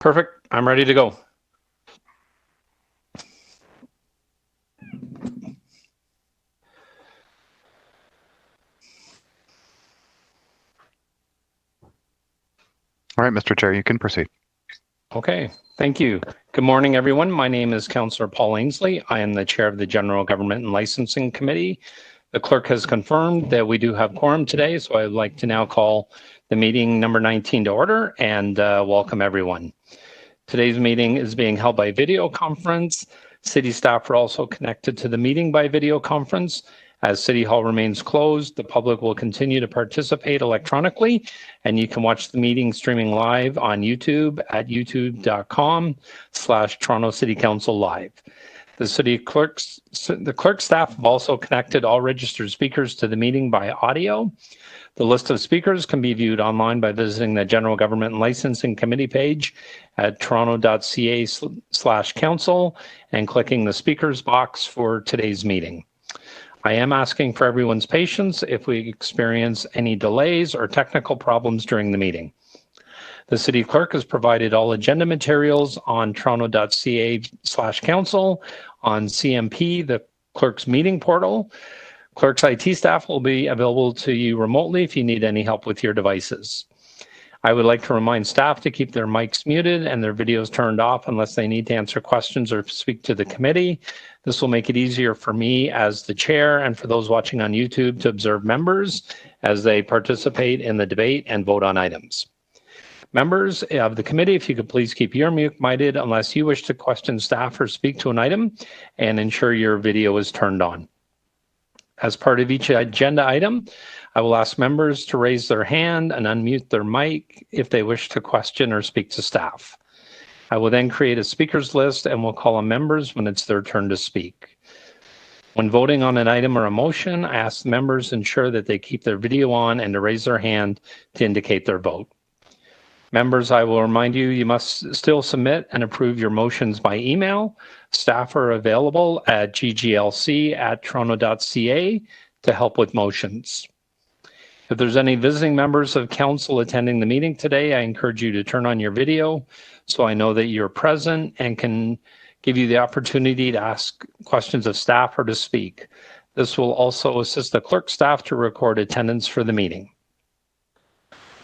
Perfect. I'm ready to go. All right, Mr. Chair, you can proceed. Okay, thank you. Good morning, everyone. My name is Councillor Paul Ainsley. I am the chair of the General Government and Licensing Committee. The clerk has confirmed that we do have quorum today, so I'd like to now call the meeting number 19 to order and welcome everyone. Today's meeting is being held by video conference. City staff are also connected to the meeting by video conference. As City Hall remains closed, the public will continue to participate electronically, and you can watch the meeting streaming live on YouTube at youtube.com/Toronto City Council Live. The clerk staff have also connected all registered speakers to the meeting by audio. The list of speakers can be viewed online by visiting the General Government and Licensing Committee page at toronto.ca/council and clicking the speakers box for today's meeting. I am asking for everyone's patience if we experience any delays or technical problems during the meeting. The city clerk has provided all agenda materials on toronto.ca/council, on CMP, the clerk's meeting portal. Clerk's IT staff will be available to you remotely if you need any help with your devices. I would like to remind staff to keep their mics muted and their videos turned off unless they need to answer questions or speak to the committee. This will make it easier for me as the chair and for those watching on YouTube to observe members as they participate in the debate and vote on items. Members of the committee, if you could please keep your mute muted unless you wish to question staff or speak to an item, and ensure your video is turned on. As part of each agenda item, I will ask members to raise their hand and unmute their mic if they wish to question or speak to staff. I will then create a speakers list and will call on members when it's their turn to speak. When voting on an item or a motion, I ask members to ensure that they keep their video on and to raise their hand to indicate their vote. Members, I will remind you, you must still submit and approve your motions by email. Staff are available at gglc@toronto.ca to help with motions. If there's any visiting members of council attending the meeting today, I encourage you to turn on your video so I know that you're present and can give you the opportunity to ask questions of staff or to speak. This will also assist the clerk staff to record attendance for the meeting.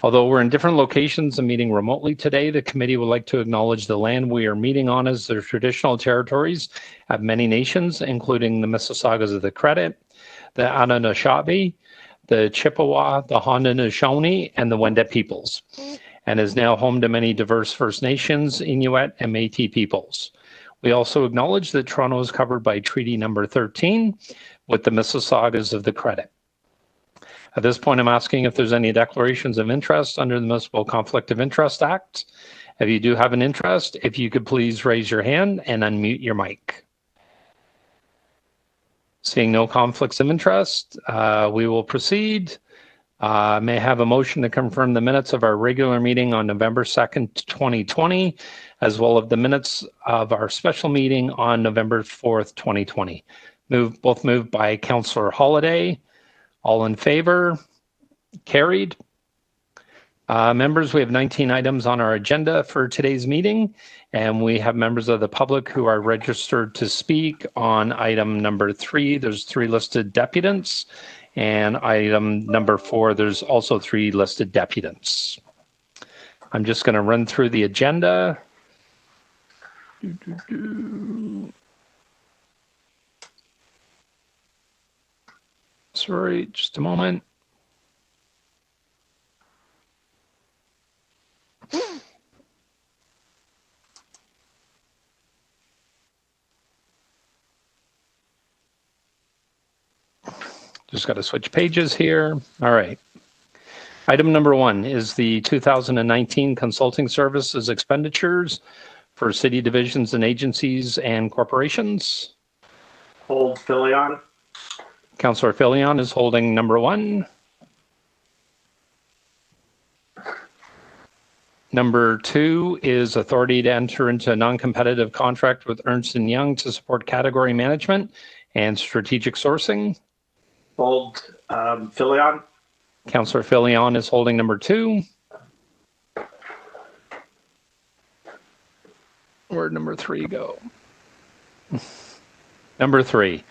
Although we're in different locations and meeting remotely today, the committee would like to acknowledge the land we are meeting on as their traditional territories of many nations, including the Mississaugas of the Credit, the Anishinaabe, the Chippewa, the Haudenosaunee, and the Wendat peoples, and is now home to many diverse First Nations, Inuit, and Métis peoples. We also acknowledge that Toronto is covered by Treaty Number 13 with the Mississaugas of the Credit. At this point, I'm asking if there's any declarations of interest under the Municipal Conflict of Interest Act. If you do have an interest, if you could please raise your hand and unmute your mic. Seeing no conflicts of interest, we will proceed. May I have a motion to confirm the minutes of our regular meeting on November 2nd, 2020, as well as the minutes of our special meeting on November 4th, 2020. Both moved by Councillor Holiday. All in favor? Carried. Members, we have 19 items on our agenda for today's meeting, and we have members of the public who are registered to speak on item number 3. There's 3 listed deputants, and item number 4, there's also 3 listed deputants. I'm just going to run through the agenda. Sorry, just a moment. Just got to switch pages here. All right. Item number 1 is the 2019 consulting services expenditures for city divisions and agencies and corporations. Hold Filion. Councillor Filion is holding number 1. Number 2 is authority to enter into a non-competitive contract with Ernst & Young to support category management and strategic sourcing. Hold Filion. Councillor Filion is holding number 2. Where'd number 3 go? Number 3,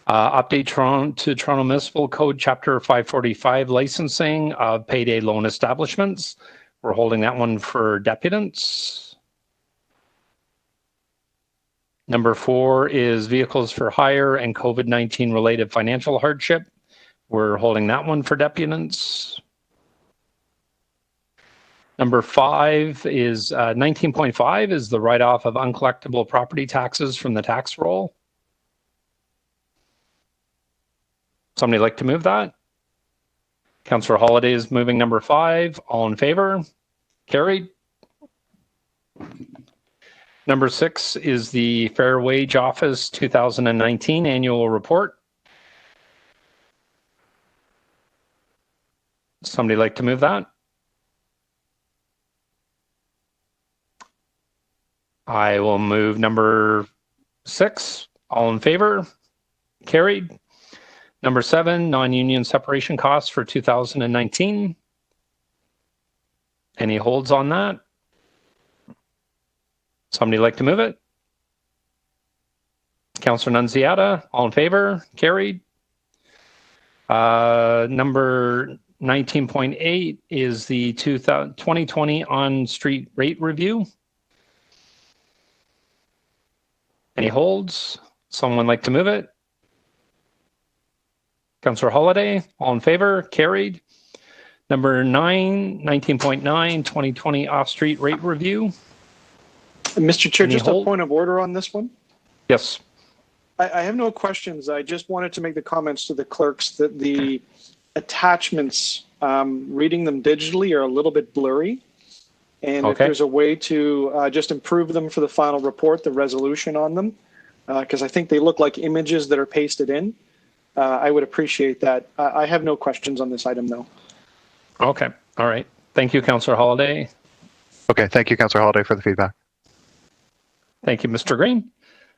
update to Toronto Municipal Code Chapter 545 licensing of payday loan establishments. We're holding that one for deputants. Number 4 is vehicles for hire and COVID-19 related financial hardship. We're holding that one for deputants. Number 5 is 19.5 is the write-off of uncollectible property taxes from the tax roll. Somebody like to move that? Councillor Holyday is moving number 5. All in favor? Carried. Number 6 is the Fair Wage Office 2019 annual report. Somebody like to move that? I will move number 6. All in favor? Carried. Number 7, non-union separation costs for 2019. Any holds on that? Somebody like to move it? Councillor Nunziata, all in favor? Carried. Number 19.8 is the 2020 on-street rate review. Any holds? Someone like to move it? Councillor Holyday, all in favor? Carried. Number 9, 19.9, 2020 off-street rate review. Mr. Chair, Any just hold? a point of order on this one. Yes. I have no questions. I just wanted to make the comments to the clerks that the attachments, reading them digitally, are a little bit blurry. And if Okay. there's a way to just improve them for the final report, the resolution on them, because I think they look like images that are pasted in, I would appreciate that. I have no questions on this item, though. Okay. All right. Thank you, Councillor Holyday. Okay, thank you, Councillor Holyday, for the feedback. Thank you, Mr. Green.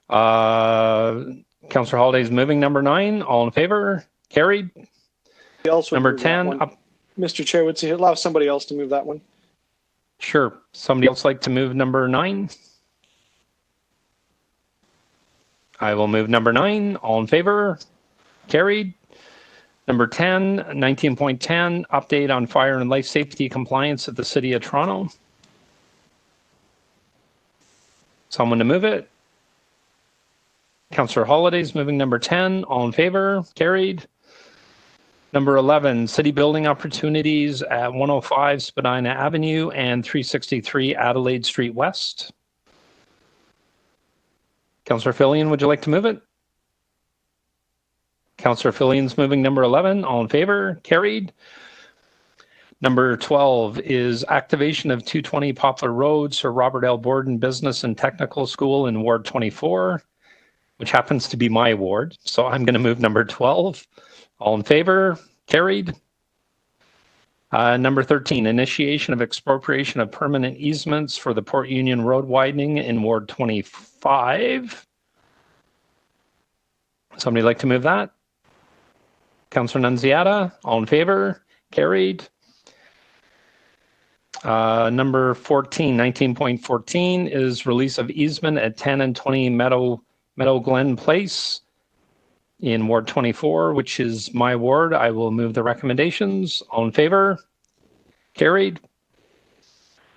Councillor Holyday is moving number 9. All in favor? Carried. We also Number move that 10. one. Mr. Chair, would you allow somebody else to move that one? Sure. Somebody else like to move number 9? I will move number 9. All in favor? Carried. Number 10, 19.10, update on fire and life safety compliance at the City of Toronto. Someone to move it? Councillor Holyday is moving number 10. All in favor? Carried. Number 11, city building opportunities at 105 Spadina Avenue and 363 Adelaide Street West. Councillor Fillion, would you like to move it? Councillor Fillion's moving number 11. All in favor? Carried. Number 12 is activation of 220 Poplar Road, Sir Robert L. Borden Business and Technical School in Ward 24, which happens to be my ward. So I'm going to move number 12. All in favor? Carried. Number 13, initiation of expropriation of permanent easements for the Port Union Road widening in Ward 25. Somebody like to move that? Councillor Nunziata, all in favor? Carried. Number 14, 19.14 is release of easement at 10 and 20 Meadow Glen Place in Ward 24, which is my ward. I will move the recommendations. All in favor? Carried.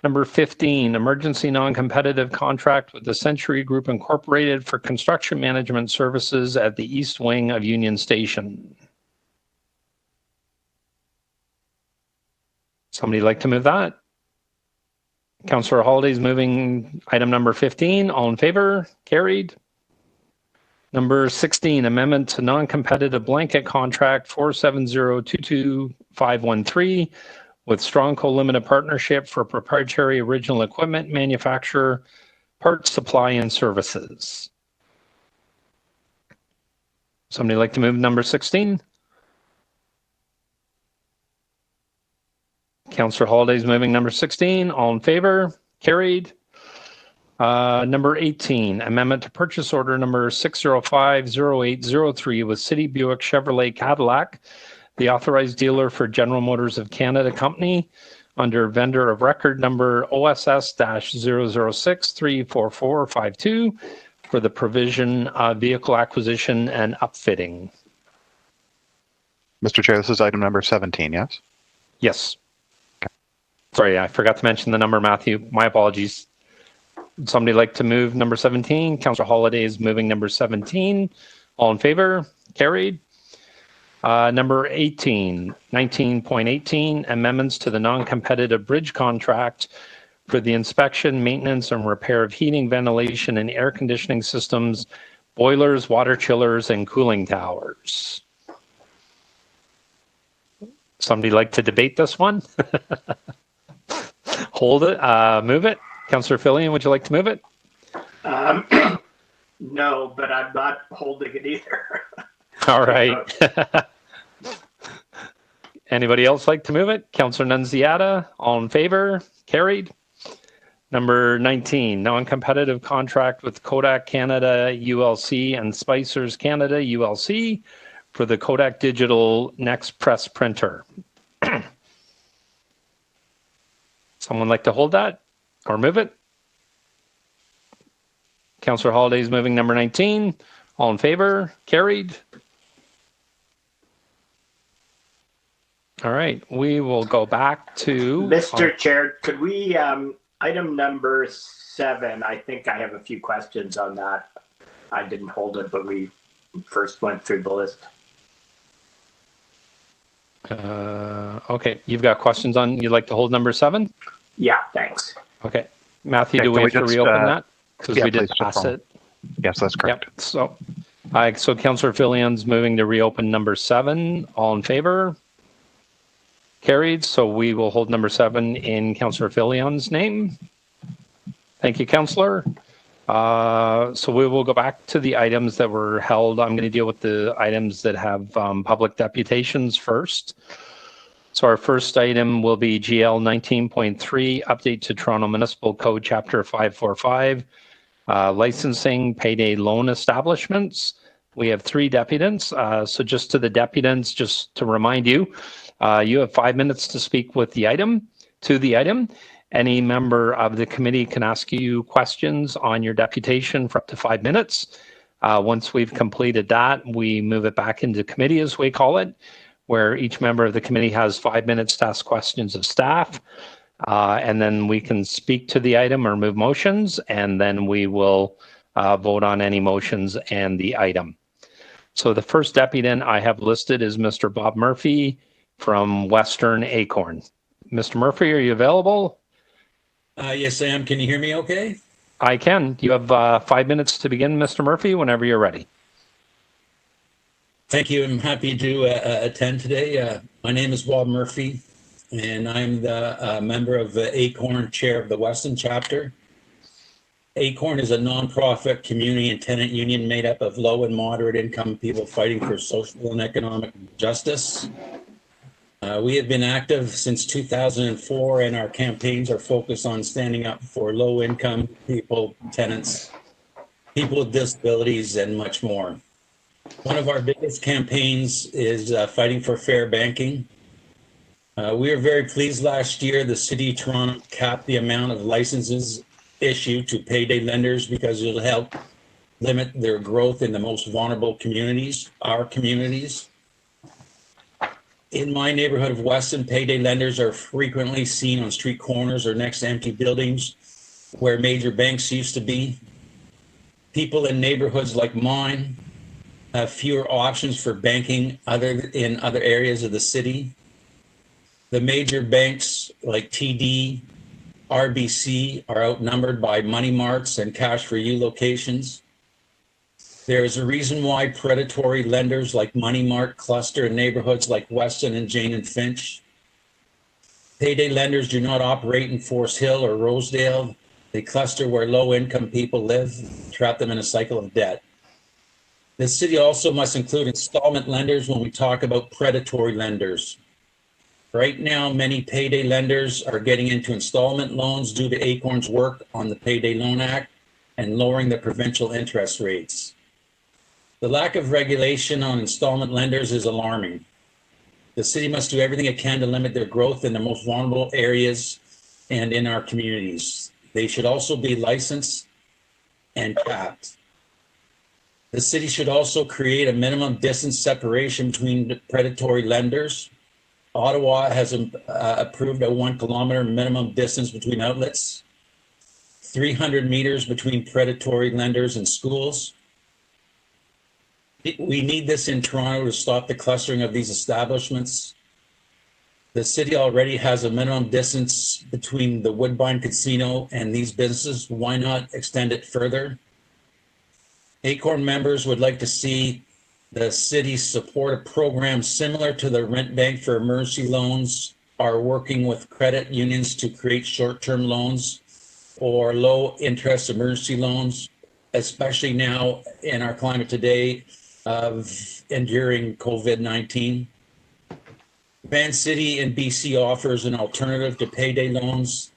Number 15, emergency non-competitive contract with the Century Group Incorporated for construction management services at the east wing of Union Station. Somebody like to move that? Councillor Holyday is moving item number 15. All in favor? Carried. Number 16, amendment to non-competitive blanket contract 470-22513 with Strongco Limited Partnership for proprietary original equipment manufacturer, parts supply and services. Somebody like to move number 16? Councillor Holyday is moving number 16. All in favor? Carried. Number 18, amendment to purchase order number 6050803 with City Buick Chevrolet Cadillac, the authorized dealer for General Motors of Canada Company, under vendor of record number OSS-006-34452 for the provision of vehicle acquisition and upfitting. Mr. Chair, this is item number 17, yes? Yes. Sorry, I forgot to mention the number, Matthew. My apologies. Would somebody like to move number 17? Councillor Holiday is moving number 17. All in favor? Carried. Number 18, 19.18, amendments to the non-competitive bridge contract for the inspection, maintenance, and repair of heating, ventilation, and air conditioning systems, boilers, water chillers, and cooling towers. Somebody like to debate this one? Hold it, move it. Councillor Fillion, would you like to move it? No, but I'm not holding it either. All right. Anybody else like to move it? Councillor Nunziata, all in favor? Carried. Number 19, non-competitive contract with Kodak Canada ULC and Spicers Canada ULC for the Kodak Digital Next Press printer. Someone like to hold that or move it? Councillor Holiday is moving number 19. All in favor? Carried. All right, we will go back to... Mr. Chair, could we, item number 7, I think I have a few questions on that. I didn't hold it, but we first went through the list. Okay, you've got questions on, you'd like to hold number 7? Yeah, thanks. Okay. Matthew, Yeah, do we have to reopen that? Because yeah, we did please, pass it. Yes, that's correct. Yep. So Councillor Fillion's moving to reopen number 7. All in favor? Carried. So we will hold number 7 in Councillor Fillion's name. Thank you, Councillor. So we will go back to the items that were held. I'm going to deal with the items that have public deputations first. So our first item will be GL 19.3, update to Toronto Municipal Code Chapter 545, licensing payday loan establishments. We have 3 deputants. So just to the deputants, just to remind you, you have 5 minutes to speak with the item, Any member of the committee can ask you questions on your deputation for up to 5 minutes. Once we've completed that, we move it back into committee, as we call it, where each member of the committee has 5 minutes to ask questions of staff. And then we can speak to the item or move motions, and then we will vote on any motions and the item. So the first deputant I have listed is Mr. Bob Murphy from Western Acorn. Mr. Murphy, are you available? Yes, I am. Can you hear me okay? I can. You have 5 minutes to begin, Mr. Murphy, whenever you're ready. Thank you. I'm happy to attend today. My name is Bob Murphy, and I'm the member of Acorn, chair of the Weston chapter. Acorn is a nonprofit community and tenant union made up of low and moderate income people fighting for social and economic justice. We have been active since 2004, and our campaigns are focused on standing up for low income people, tenants, people with disabilities, and much more. One of our biggest campaigns is fighting for fair banking. We were very pleased last year the City of Toronto capped the amount of licenses issued to payday lenders because it'll help limit their growth in the most vulnerable communities, our communities. In my neighborhood of Weston, payday lenders are frequently seen on street corners or next to empty buildings where major banks used to be. People in neighborhoods like mine have fewer options for banking in other areas of the city. The major banks like TD, RBC are outnumbered by money marts and cash for you locations. There is a reason why predatory lenders like Money Mart cluster in neighborhoods like Weston and Jane and Finch. Payday lenders do not operate in Forest Hill or Rosedale. They cluster where low-income people live, trap them in a cycle of debt. The city also must include installment lenders when we talk about predatory lenders. Right now, many payday lenders are getting into installment loans due to Acorn's work on the Payday Loan Act and lowering the provincial interest rates. The lack of regulation on installment lenders is alarming. The city must do everything it can to limit their growth in the most vulnerable areas and in our communities. They should also be licensed and capped. The city should also create a minimum distance separation between predatory lenders. Ottawa has approved a 1 kilometer minimum distance between outlets, 300 meters between predatory lenders and schools. We need this in Toronto to stop the clustering of these establishments. The city already has a minimum distance between the Woodbine Casino and these businesses. Why not extend it further? Acorn members would like to see the city support a program similar to the Rent Bank for emergency loans, are working with credit unions to create short-term loans or low-interest emergency loans, especially now in our climate today of enduring COVID-19. Van City in BC offers an alternative to payday loans,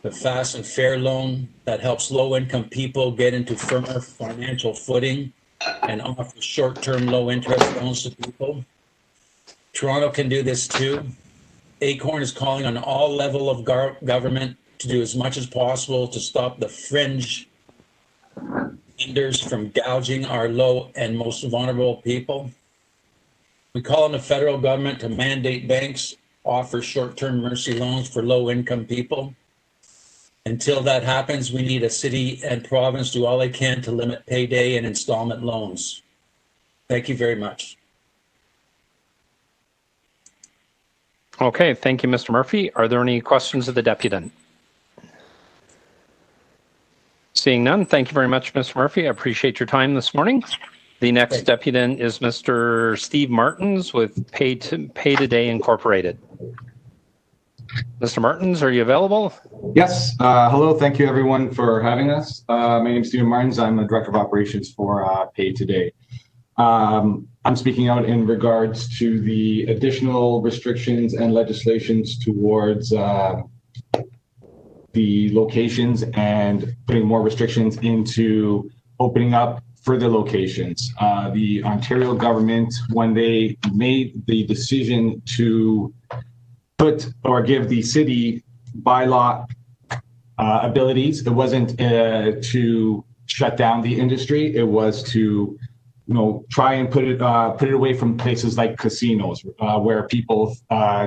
the Fast and Fair loan that helps low-income people get into firmer financial footing and offers short-term low-interest loans to people. Toronto can do this too. Acorn is calling on all level of government to do as much as possible to stop the fringe lenders from gouging our low and most vulnerable people. We call on the federal government to mandate banks offer short-term emergency loans for low-income people. Until that happens, we need a city and province do all they can to limit payday and installment loans. Thank you very much. Okay, thank you, Mr. Murphy. Are there any questions of the deputant? Seeing none, thank you very much, Mr. Murphy. I appreciate your time this morning. The next deputant is Mr. Steve Martins with Payday Incorporated. Mr. Martins, are you available? Yes. Hello. Thank you, everyone, for having us. My name is Stephen Martins. I'm the Director of Operations for Payday. I'm speaking out in regards to the additional restrictions and legislations towards the locations and putting more restrictions into opening up further locations. The Ontario government, when they made the decision to put or give the city bylaw abilities, it wasn't to shut down the industry. It was to, try and put it away from places like casinos, where people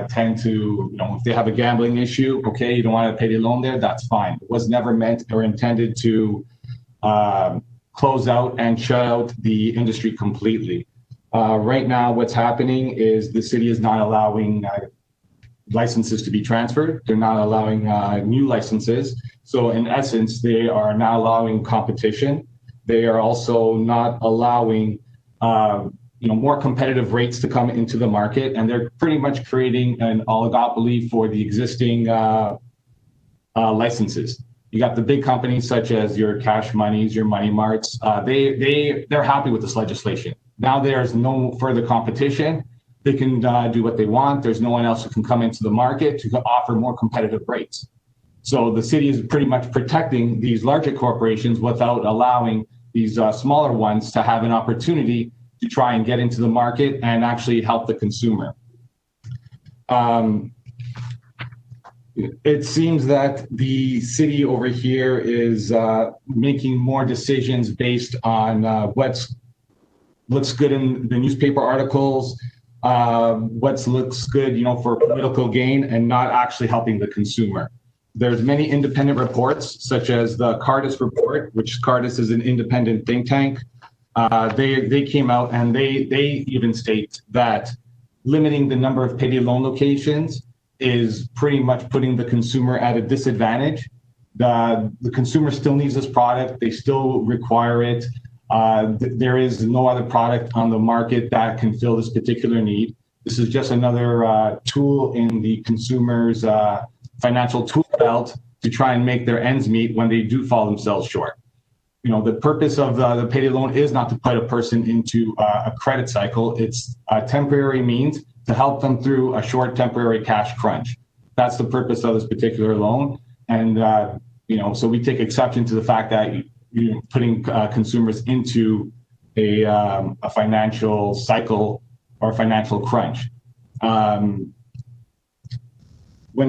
tend to, if they have a gambling issue, okay, you don't want to pay the loan there, that's fine. It was never meant or intended to close out and shut out the industry completely. Right now, what's happening is the city is not allowing licenses to be transferred. They're not allowing new licenses. So in essence, they are not allowing competition. They are also not allowing more competitive rates to come into the market, and they're pretty much creating an oligopoly for the existing licenses. You got the big companies such as your Cash Moneys, your Money Marts. They're happy with this legislation. Now there's no further competition. They can do what they want. There's no one else who can come into the market to offer more competitive rates. So the city is pretty much protecting these larger corporations without allowing these smaller ones to have an opportunity to try and get into the market and actually help the consumer. It seems that the city over here is making more decisions based on what looks good in the newspaper articles, what looks good, for political gain, and not actually helping the consumer. There's many independent reports, such as the Cardis report, which Cardis is an independent think tank. They came out and they even state that limiting the number of payday loan locations is pretty much putting the consumer at a disadvantage. The consumer still needs this product. They still require it. There is no other product on the market that can fill this particular need. This is just another tool in the consumer's financial tool belt to try and make their ends meet when they do fall themselves short. The purpose of the payday loan is not to put a person into a credit cycle. It's a temporary means to help them through a short temporary cash crunch. That's the purpose of this particular loan. And, so we take exception to the fact that you're putting consumers into a financial cycle or financial crunch. When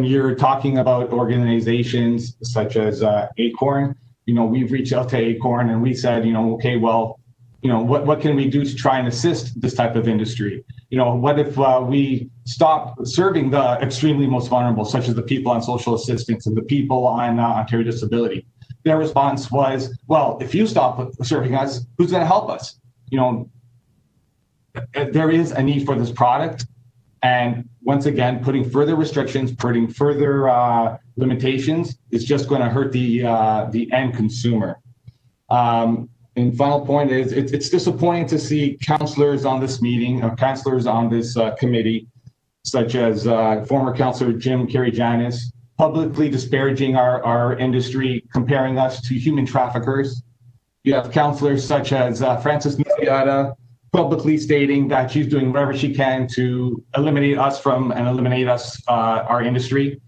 you're talking about organizations such as Acorn, we've reached out to Acorn and we said, okay, well, what can we do to try and assist this type of industry? What if we stop serving the extremely most vulnerable, such as the people on social assistance and the people on Ontario Disability? Their response was, well, if you stop serving us, who's going to help us? There is a need for this product. And once again, putting further restrictions, putting further limitations is just going to hurt the end consumer. And final point is, it's disappointing to see councillors on this meeting, or councillors on this committee, such as former councillor Jim Kerry-Janis, publicly disparaging our industry, comparing us to human traffickers. You have councillors such as Frances Nunziata, publicly stating that she's doing whatever she can to eliminate us from and eliminate our industry.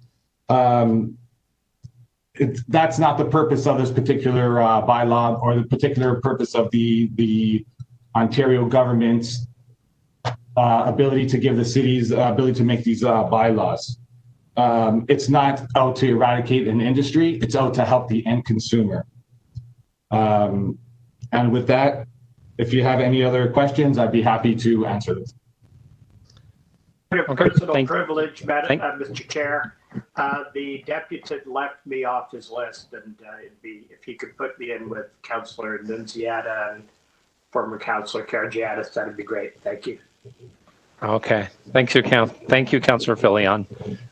That's not the purpose of this particular bylaw, or the particular purpose of the Ontario government's ability to give the cities ability to make these bylaws. It's not out to eradicate an industry, it's out to help the end consumer. And with that, if you have any other questions, I'd be happy to answer them. Okay, Personal privilege, Mr. Chair. The deputy left me off his list, and if he could put me in with Councillor Nunziata and former Councillor Kerry-Janis, that'd be great. Thank you. Okay. Thank you, Councillor Filion.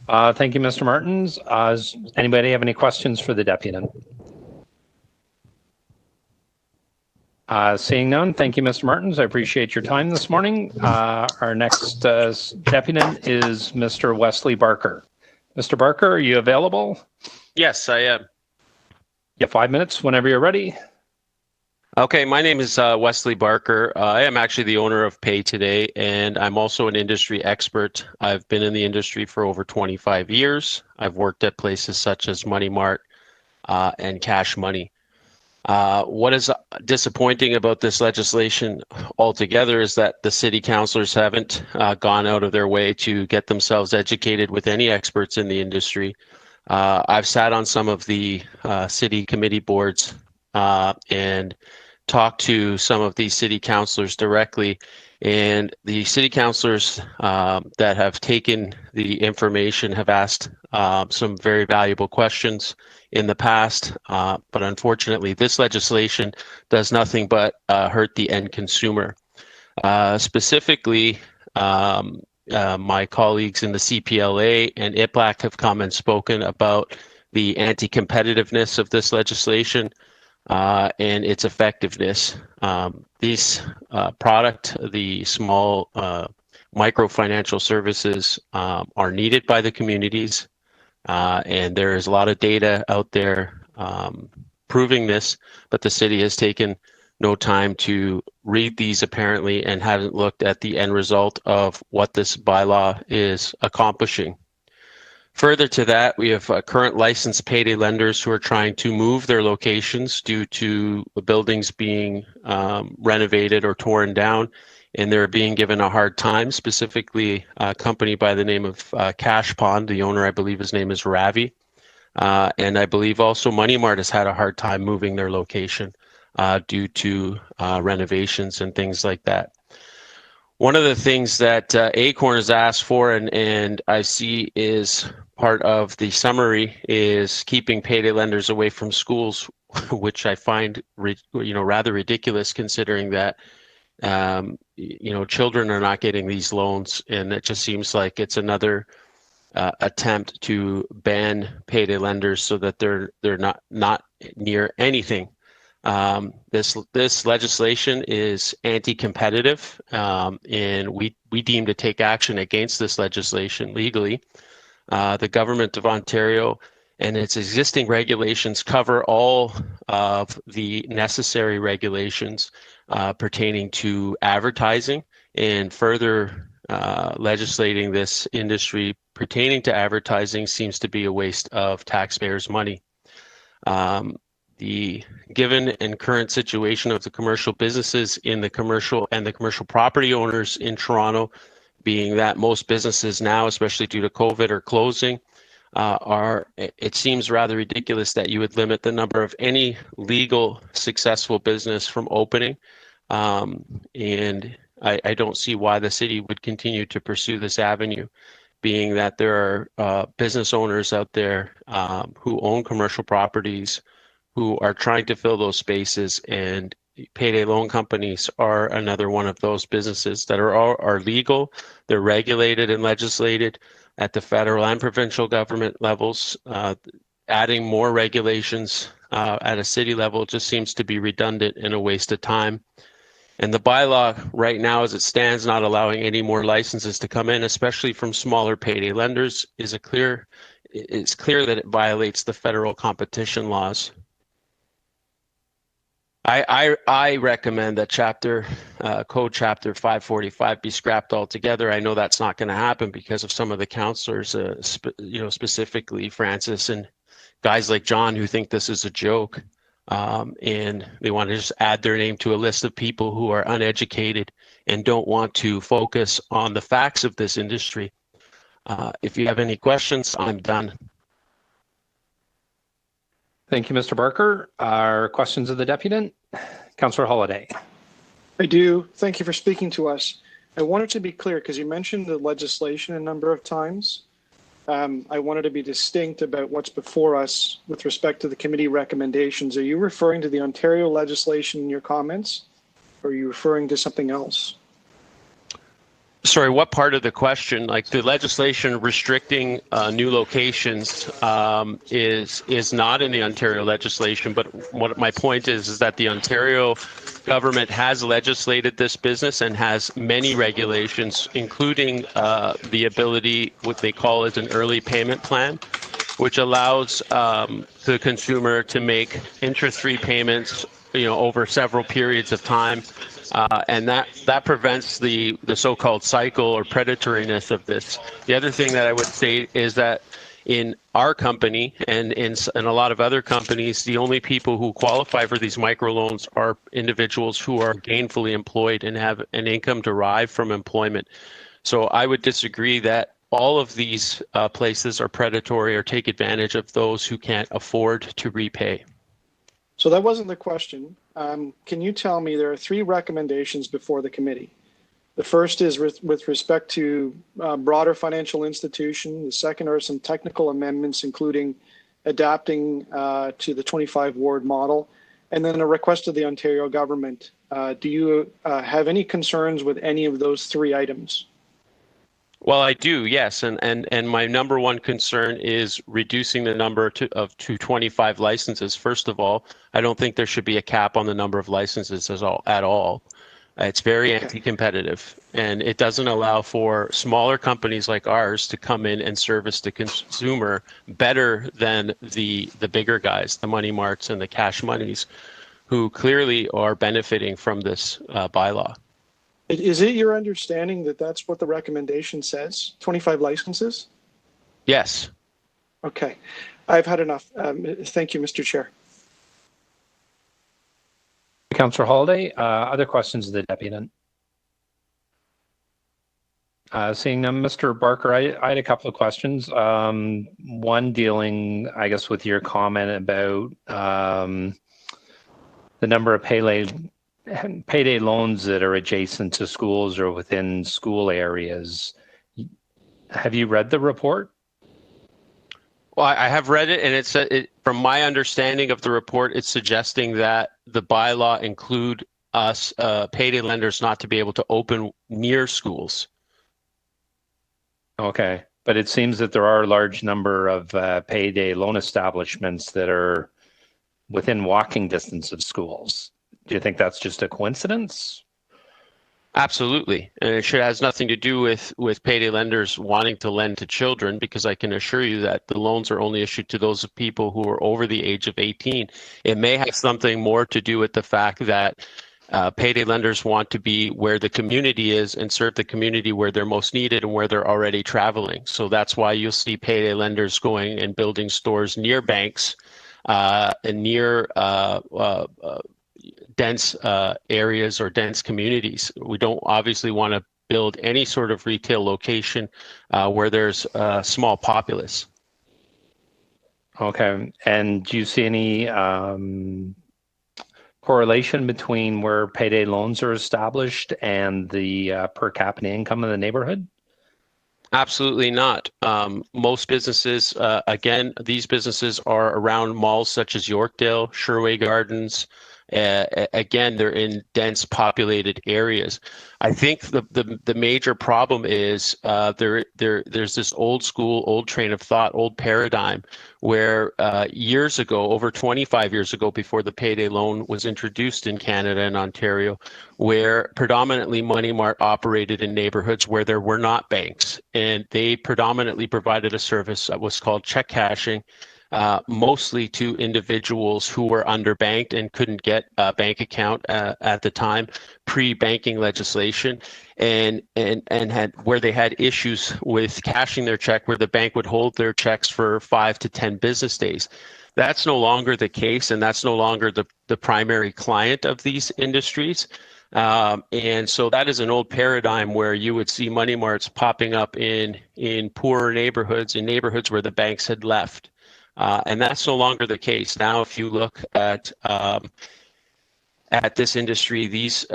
Thank you, Mr. Martins. Does anybody have any questions for the deputant? Seeing none, thank you, Mr. Martins. I appreciate your time this morning. Our next deputant is Mr. Wesley Barker. Mr. Barker, are you available? Yes, I am. You have 5 minutes whenever you're ready. Okay, my name is Wesley Barker. I am actually the owner of Payday, and I'm also an industry expert. I've been in the industry for over 25 years. I've worked at places such as Money Mart and Cash Money. What is disappointing about this legislation altogether is that the city councillors haven't gone out of their way to get themselves educated with any experts in the industry. I've sat on some of the city committee boards and talked to some of these city councillors directly, and the city councillors that have taken the information have asked some very valuable questions in the past, but unfortunately this legislation does nothing but hurt the end consumer. Specifically, my colleagues in the CPLA and IPLAC have come and spoken about the anti-competitiveness of this legislation and its effectiveness. These the small microfinancial services are needed by the communities, and there is a lot of data out there proving this, but the city has taken no time to read these apparently and haven't looked at the end result of what this bylaw is accomplishing. Further to that, we have current licensed payday lenders who are trying to move their locations due to the buildings being renovated or torn down, and they're being given a hard time, specifically a company by the name of Cash Pond. The owner, I believe his name is Ravi. And I believe also Money Mart has had a hard time moving their location due to renovations and things like that. One of the things that Acorn has asked for, and I see is part of the summary, is keeping payday lenders away from schools, which I find rather ridiculous, considering that children are not getting these loans, and it just seems like it's another attempt to ban payday lenders so that they're not near anything. This legislation is anti-competitive, and we deem to take action against this legislation legally. The government of Ontario and its existing regulations cover all of the necessary regulations pertaining to advertising, and further legislating this industry pertaining to advertising seems to be a waste of taxpayers' money. The given and current situation of the commercial businesses in the commercial property owners in Toronto being that most businesses now, especially due to COVID, are closing. It seems rather ridiculous that you would limit the number of any legal successful business from opening. And I don't see why the city would continue to pursue this avenue, being that there are business owners out there who own commercial properties who are trying to fill those spaces, and payday loan companies are another one of those businesses that are legal. They're regulated and legislated at the federal and provincial government levels. Adding more regulations at a city level just seems to be redundant and a waste of time. And the bylaw right now, as it stands, not allowing any more licenses to come in, especially from smaller payday lenders, it's clear that it violates the federal competition laws. I recommend that code chapter 545 be scrapped altogether. I know that's not going to happen because of some of the councillors, specifically Francis and guys like John, who think this is a joke, and they want to just add their name to a list of people who are uneducated and don't want to focus on the facts of this industry. If you have any questions, I'm done. Thank you, Mr. Barker. Are questions of the deputant? Councillor Holiday. I do. Thank you for speaking to us. I wanted to be clear because you mentioned the legislation a number of times. I wanted to be distinct about what's before us with respect to the committee recommendations. Are you referring to the Ontario legislation in your comments, or are you referring to something else? Sorry, what part of the question? Like the legislation restricting new locations is not in the Ontario legislation, but what my point is that the Ontario government has legislated this business and has many regulations, including the ability, what they call as an early payment plan, which allows the consumer to make interest-free payments, over several periods of time. And that prevents the so-called cycle or predatoriness of this. The other thing that I would say is that in our company and in a lot of other companies, the only people who qualify for these microloans are individuals who are gainfully employed and have an income derived from employment. So I would disagree that all of these places are predatory or take advantage of those who can't afford to repay. So that wasn't the question. Can you tell me, there are 3 recommendations before the committee. The first is with respect to broader financial institution. The second are some technical amendments, including adapting to the 25 ward model, and then a request of the Ontario government. Do you have any concerns with any of those 3 items? Well, I do, yes, and my number one concern is reducing the number to 25 licenses. First of all, I don't think there should be a cap on the number of licenses at all. It's very anti-competitive, and it doesn't allow for smaller companies like ours to come in and service the consumer better than the bigger guys, the money marts and the cash monies, who clearly are benefiting from this bylaw. Is it your understanding that that's what the recommendation says? 25 licenses? Yes. Okay. I've had enough. Thank you, Mr. Chair. Councillor Holiday, other questions of the deputant? Seeing none, Mr. Barker, I had a couple of questions. One dealing, I guess, with your comment about the number of payday loans that are adjacent to schools or within school areas. Have you read the report? Well, I have read it, and from my understanding of the report, it's suggesting that the bylaw include us payday lenders not to be able to open near schools. Okay, but it seems that there are a large number of payday loan establishments that are within walking distance of schools. Do you think that's just a coincidence? Absolutely, and it has nothing to do with payday lenders wanting to lend to children, because I can assure you that the loans are only issued to those people who are over the age of 18. It may have something more to do with the fact that payday lenders want to be where the community is and serve the community where they're most needed and where they're already traveling. So that's why you'll see payday lenders going and building stores near banks and near dense areas or dense communities. We don't obviously want to build any sort of retail location where there's a small populace. Okay. And do you see any correlation between where payday loans are established and the per capita income in the neighborhood? Absolutely not. Most businesses, again, these businesses are around malls such as Yorkdale, Sherway Gardens. Again, they're in dense populated areas. I think the major problem is there's this old school, old train of thought, old paradigm where years ago, over 25 years ago, before the payday loan was introduced in Canada and Ontario, where predominantly Money Mart operated in neighborhoods where there were not banks, and they predominantly provided a service that was called check cashing, mostly to individuals who were underbanked and couldn't get a bank account at the time, pre-banking legislation, and had where they had issues with cashing their check, where the bank would hold their checks for 5 to 10 business days. That's no longer the case, and that's no longer the primary client of these industries. And so that is an old paradigm where you would see money marts popping up in poorer neighborhoods, in neighborhoods where the banks had left. And that's no longer the case. Now, if you look at this industry, these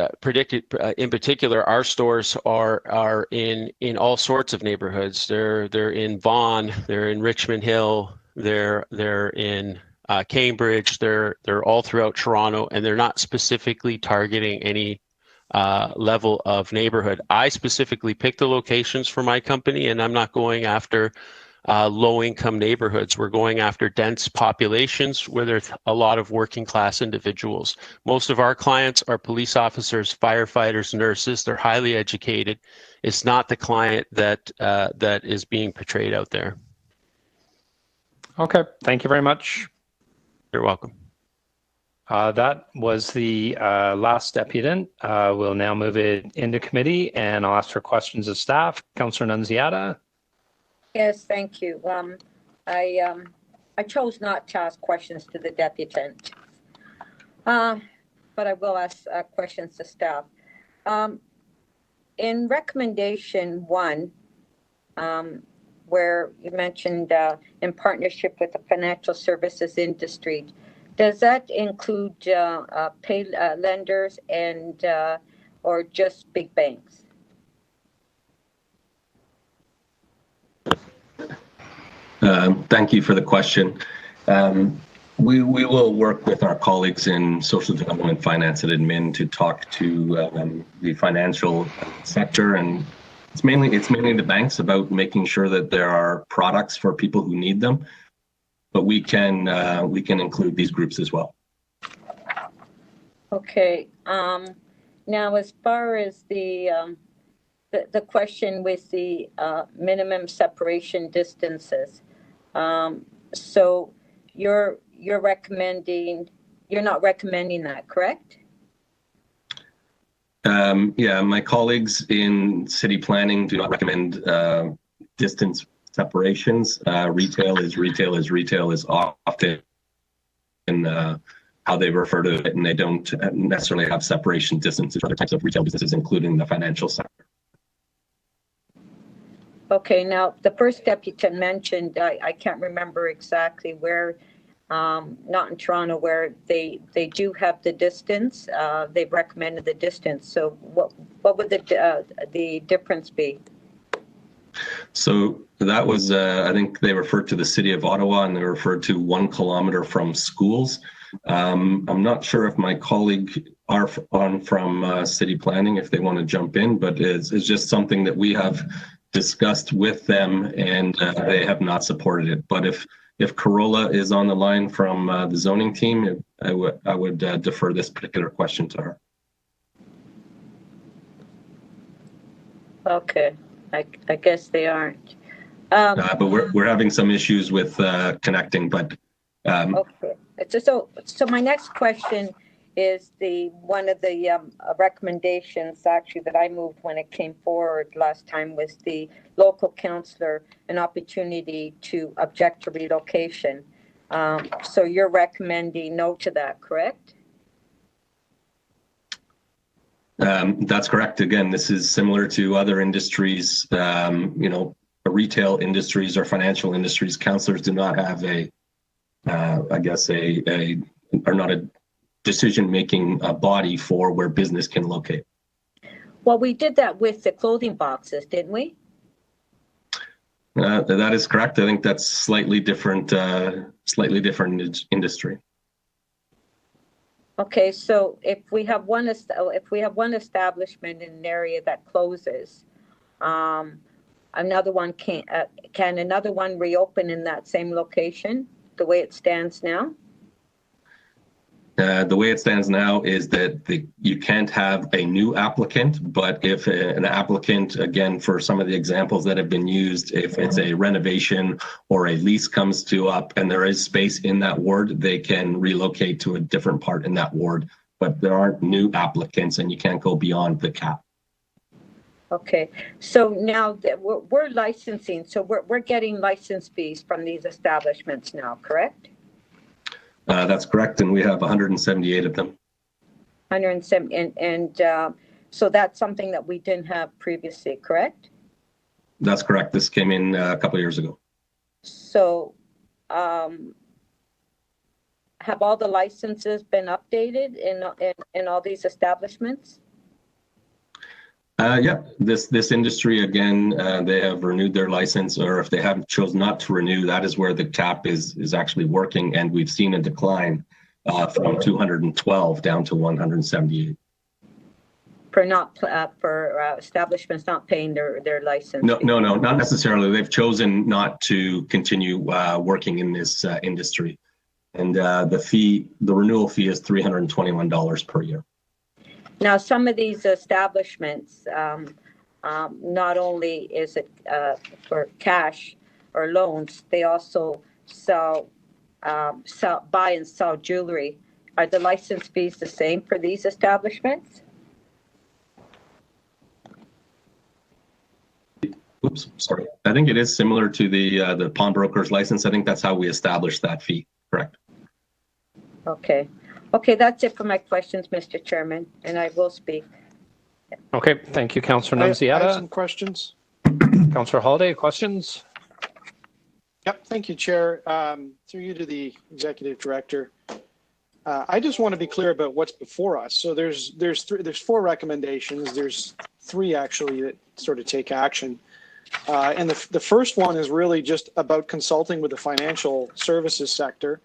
in particular, our stores are in all sorts of neighborhoods. They're in Vaughan, they're in Richmond Hill, they're in Cambridge, they're all throughout Toronto, and they're not specifically targeting any level of neighborhood. I specifically pick the locations for my company, and I'm not going after low-income neighborhoods. We're going after dense populations where there's a lot of working-class individuals. Most of our clients are police officers, firefighters, nurses. They're highly educated. It's not the client that is being portrayed out there. Okay. Thank you very much. You're welcome. That was the last deputant. We'll now move it into committee, and I'll ask for questions of staff. Councillor Nunziata. Yes, thank you. I chose not to ask questions to the deputant, but I will ask questions to staff. In recommendation 1, where you mentioned in partnership with the financial services industry, does that include pay lenders and or just big banks? Thank you for the question. We will work with our colleagues in social development, finance, and admin to talk to the financial sector, and it's mainly the banks about making sure that there are products for people who need them. But we can include these groups as well. Okay. Now, as far as the question with the minimum separation distances, so you're not recommending that, correct? Yeah, my colleagues in city planning do not recommend distance separations. Retail is often how they refer to it, and they don't necessarily have separation distances for other types of retail businesses, including the financial sector. Okay, now the first deputant mentioned, I can't remember exactly where, not in Toronto, where they do have the distance. They've recommended the distance. So what would the difference be? So that was, I think they referred to the city of Ottawa, and they referred to 1 kilometer from schools. I'm not sure if my colleague are on from city planning, if they want to jump in, but it's just something that we have discussed with them, and they have not supported it. But if Carola is on the line from the zoning team, I would defer this particular question to her. Okay, I guess they aren't. But we're having some issues with connecting. But okay, so my next question is one of the recommendations actually that I moved when it came forward last time was the local councillor an opportunity to object to relocation. So you're recommending no to that, correct? That's correct. Again, this is similar to other industries, retail industries or financial industries. Councillors do not have are not a decision-making body for where business can locate. Well, we did that with the clothing boxes, didn't we? That is correct. I think that's slightly different industry. Okay, so if we have one establishment in an area that closes, another one can another one reopen in that same location the way it stands now? The way it stands now is that you can't have a new applicant, but if an applicant, again, for some of the examples that have been used, if it's a renovation or a lease comes up and there is space in that ward, they can relocate to a different part in that ward, but there aren't new applicants and you can't go beyond the cap. Okay, so now that we're licensing, so we're getting license fees from these establishments now, correct? That's correct, and we have 178 of them. 107, and so that's something that we didn't have previously, correct? That's correct. This came in a couple of years ago. So, have all the licenses been updated in all these establishments? Yeah, this industry, again, they have renewed their license, or if they have chose not to renew, that is where the cap is actually working, and we've seen a decline from 212 down to 178. For establishments not paying their license? No, not necessarily. They've chosen not to continue working in this industry, and the renewal fee is $321 per year. Now, some of these establishments, not only is it for cash or loans, they also buy and sell jewelry. Are the license fees the same for these establishments? Oops, sorry. I think it is similar to the pawnbroker's license. I think that's how we established that fee. Correct. Okay. Okay, that's it for my questions, Mr. Chairman, and I will speak. Okay, thank you, Councillor I have Nunziata. some questions. Councillor Holiday, questions? Yep, thank you, Chair. Through you to the Executive Director. I just want to be clear about what's before us. So there's 4 recommendations. There's 3 actually that sort of take action. And the first one is really just about consulting with the financial services sector.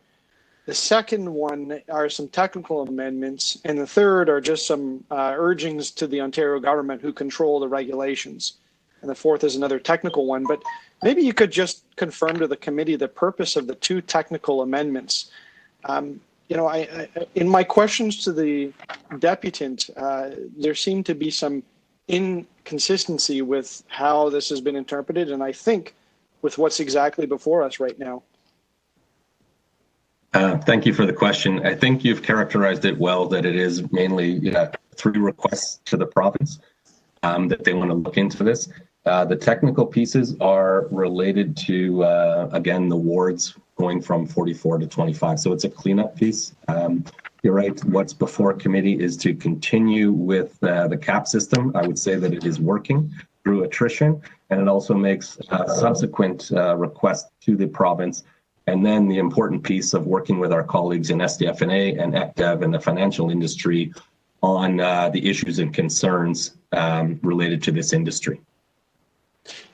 The second one are some technical amendments, and the third are just some urgings to the Ontario government who control the regulations. And the fourth is another technical one. But maybe you could just confirm to the committee the purpose of the 2 technical amendments. In my questions to the deputant, there seemed to be some inconsistency with how this has been interpreted, and I think with what's exactly before us right now. Thank you for the question. I think you've characterized it well, that it is mainly 3 requests to the province that they want to look into this. The technical pieces are related to, again, the wards going from 44 to 25. So it's a cleanup piece. You're right. What's before committee is to continue with the cap system. I would say that it is working through attrition, and it also makes subsequent requests to the province. And then the important piece of working with our colleagues in SDF&A and ECDEV and the financial industry on the issues and concerns related to this industry.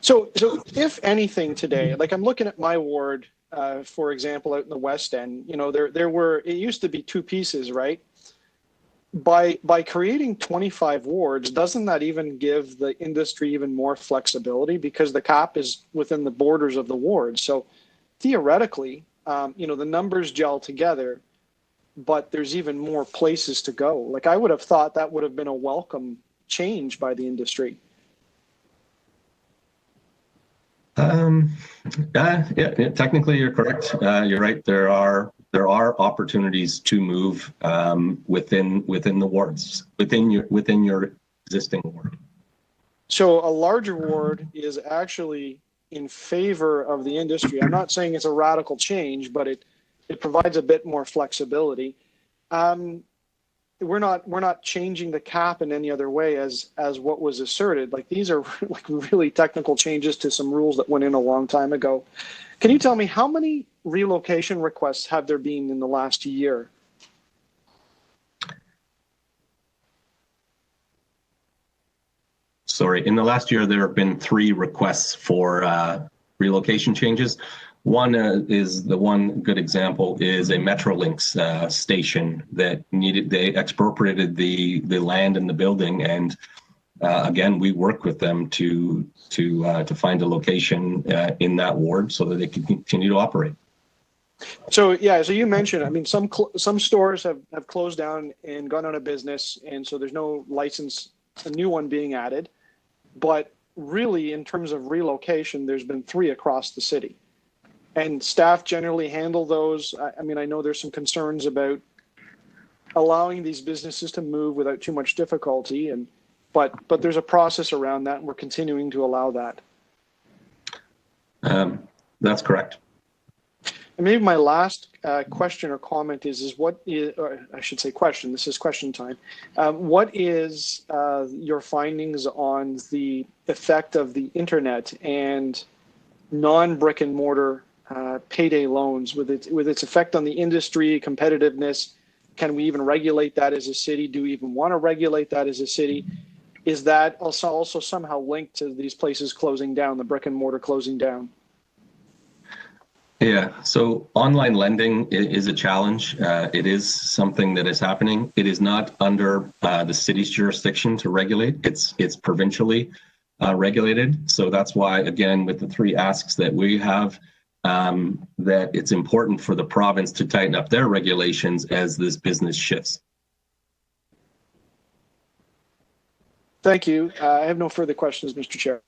So if anything today, like I'm looking at my ward, for example, out in the West End, it used to be 2 pieces, right? By creating 25 wards, doesn't that even give the industry even more flexibility, because the cap is within the borders of the ward? So theoretically, the numbers gel together, but there's even more places to go. Like, I would have thought that would have been a welcome change by the industry. Yeah, technically you're correct. You're right. There are opportunities to move within the wards, within your existing ward. So a larger ward is actually in favor of the industry. I'm not saying it's a radical change, but it provides a bit more flexibility. we're not changing the cap in any other way as what was asserted. Like, these are like really technical changes to some rules that went in a long time ago. Can you tell me how many relocation requests have there been in the last year? Sorry, in the last year, there have been 3 requests for relocation changes. One is the one good example is a Metrolinx station that they expropriated the land and the building, and again, we work with them to find a location in that ward so that they can continue to operate. So yeah, so you mentioned, I mean, some stores have closed down and gone out of business, and so there's no license, a new one being added. But really, in terms of relocation, there's been 3 across the city. And staff generally handle those. I mean, I know there's some concerns about allowing these businesses to move without too much difficulty, but there's a process around that, and we're continuing to allow that. That's correct. And maybe my last question or comment is what is, or I should say question, this is question time. What is your findings on the effect of the internet and non-brick and mortar payday loans with its effect on the industry, competitiveness? Can we even regulate that as a city? Do we even want to regulate that as a city? Is that also somehow linked to these places closing down, the brick and mortar closing down? Yeah, so online lending is a challenge. It is something that is happening. It is not under the city's jurisdiction to regulate. It's provincially regulated. So that's why, again, with the 3 asks that we have, that it's important for the province to tighten up their regulations as this business shifts. Thank you. I have no further questions, Mr. Chair.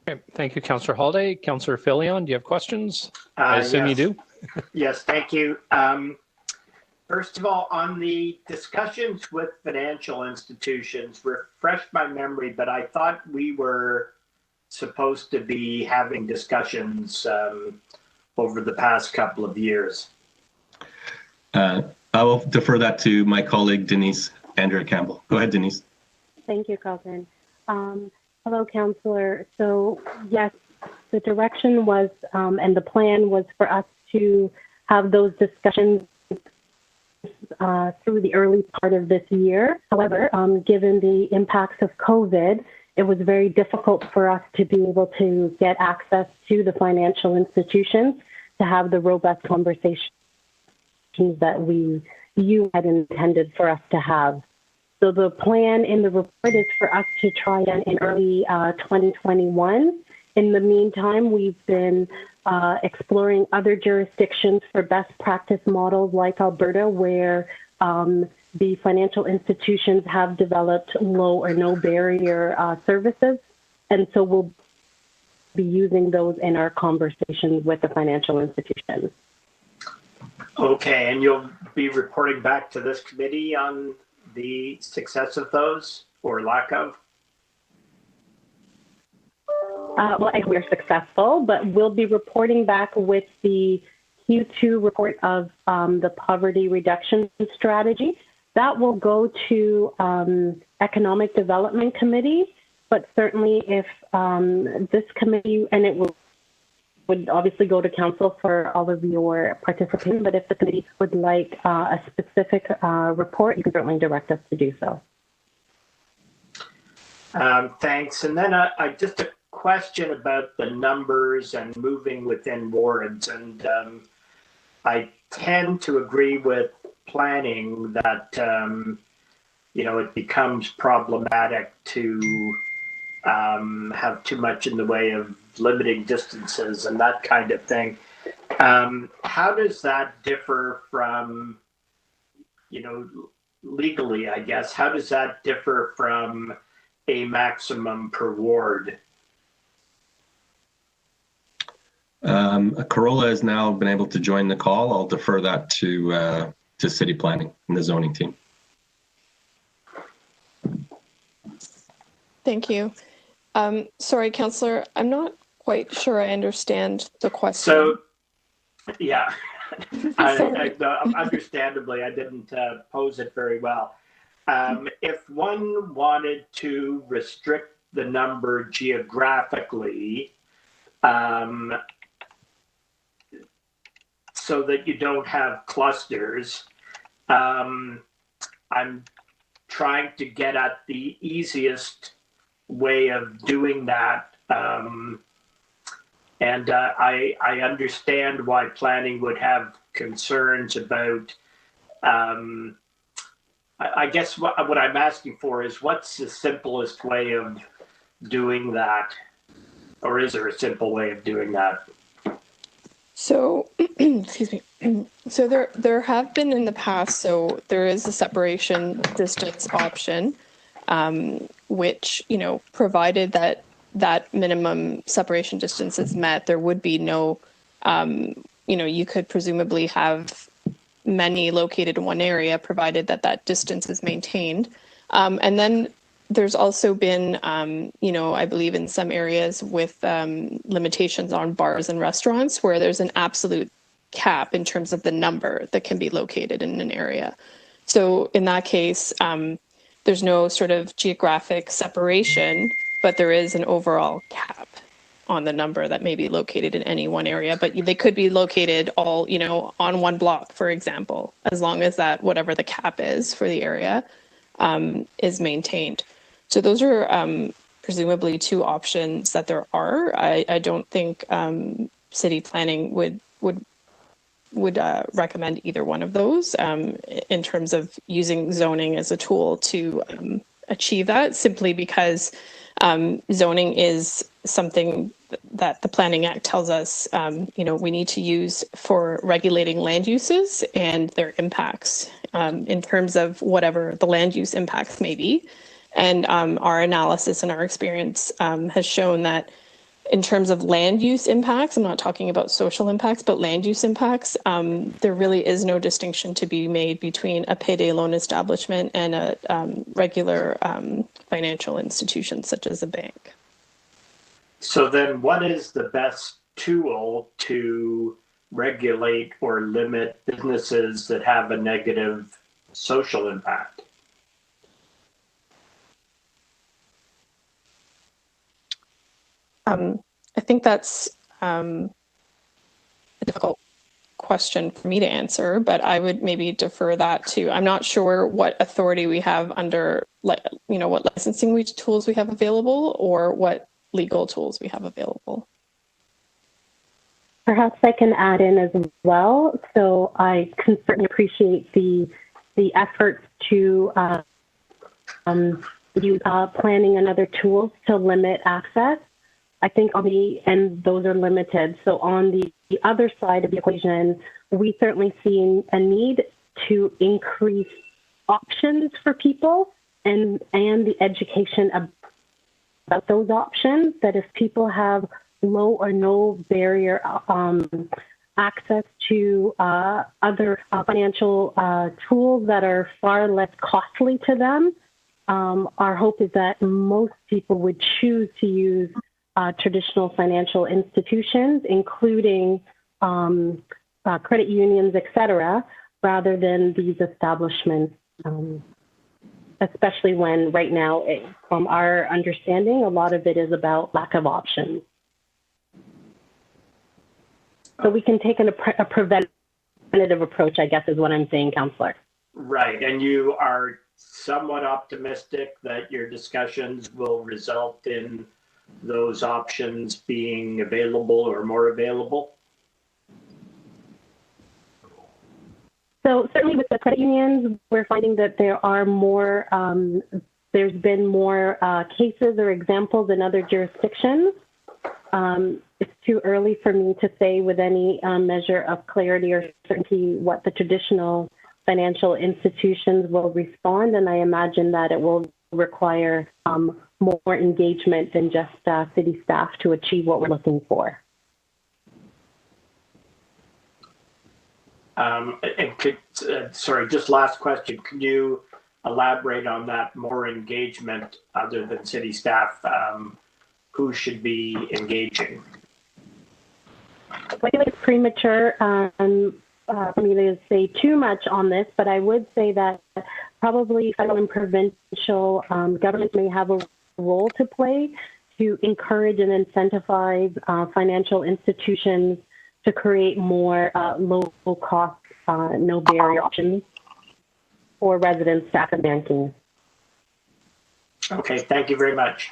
Okay, thank you, Councillor Holiday. Councillor Filion, do you have questions? I assume yes. you do. Yes, thank you. First of all, on the discussions with financial institutions, refresh my memory, but I thought we were supposed to be having discussions over the past couple of years. I will defer that to my colleague, Denise Andrea Campbell. Go ahead, Denise. Thank you, Calvin. Hello, Councillor. So yes, the direction was and the plan was for us to have those discussions through the early part of this year. However, given the impacts of COVID, it was very difficult for us to be able to get access to the financial institutions to have the robust conversations that you had intended for us to have. So the plan in the report is for us to try in early 2021. In the meantime, we've been exploring other jurisdictions for best practice models like Alberta, where the financial institutions have developed low or no barrier services. And so we'll be using those in our conversations with the financial institutions. Okay, and you'll be reporting back to this committee on the success of those or lack of? Well, I hope we're successful, but we'll be reporting back with the Q2 report of the poverty reduction strategy. That will go to Economic Development Committee, but certainly if this committee, and it would obviously go to council for all of your participation, but if the committee would like a specific report, you can certainly direct us to do so. Thanks. And then just a question about the numbers and moving within wards. And I tend to agree with planning that, it becomes problematic to have too much in the way of limiting distances and that kind of thing. How does that differ from, legally, I guess, how does that differ from a maximum per ward? Corolla has now been able to join the call. I'll defer that to city planning and the zoning team. Thank you. Sorry, Councillor, I'm not quite sure I understand the question. So, yeah, Understandably, I didn't pose it very well. If one wanted to restrict the number geographically, so that you don't have clusters, I'm trying to get at the easiest way of doing that. And I understand why planning would have concerns about, I guess what I'm asking for is what's the simplest way of doing that? Or is there a simple way of doing that? So, excuse me. So there have been in the past, so there is a separation distance option, which, provided that minimum separation distance is met, there would be no, you could presumably have many located in one area, provided that distance is maintained. And then there's also been, I believe in some areas with limitations on bars and restaurants where there's an absolute cap in terms of the number that can be located in an area. So in that case, there's no sort of geographic separation, but there is an overall cap on the number that may be located in any one area, but they could be located all, on one block, for example, as long as that, whatever the cap is for the area, is maintained. So those are presumably two options that there are. I don't think city planning would recommend either one of those in terms of using zoning as a tool to achieve that, simply because zoning is something that the Planning Act tells us, we need to use for regulating land uses and their impacts in terms of whatever the land use impacts may be. And our analysis and our experience has shown that in terms of land use impacts, I'm not talking about social impacts, but land use impacts, there really is no distinction to be made between a payday loan establishment and a regular financial institution such as a bank. So then what is the best tool to regulate or limit businesses that have a negative social impact? I think that's a difficult question for me to answer, but I would maybe defer that to, I'm not sure what authority we have under, what licensing tools we have available or what legal tools we have available. Perhaps I can add in as well. So I can certainly appreciate the efforts to use planning and other tools to limit access. I think and those are limited. So on the other side of the equation, we certainly see a need to increase options for people and the education about those options, that if people have low or no barrier access to other financial tools that are far less costly to them, our hope is that most people would choose to use traditional financial institutions, including credit unions, et cetera, rather than these establishments, especially when right now, from our understanding, a lot of it is about lack of options. So we can take a preventative approach, I guess, is what I'm saying, Councillor. Right, and you are somewhat optimistic that your discussions will result in those options being available or more available? So certainly with the credit unions, we're finding that there are more, there's been more cases or examples in other jurisdictions. It's too early for me to say with any measure of clarity or certainty what the traditional financial institutions will respond, and I imagine that it will require more engagement than just city staff to achieve what we're looking for. Sorry, just last question. Can you elaborate on that more engagement other than city staff? Who should be engaging? I feel like it's premature for me to say too much on this, but I would say that probably federal and provincial governments may have a role to play to encourage and incentivize financial institutions to create more low cost, no barrier options for residents to access banking. Okay, thank you very much.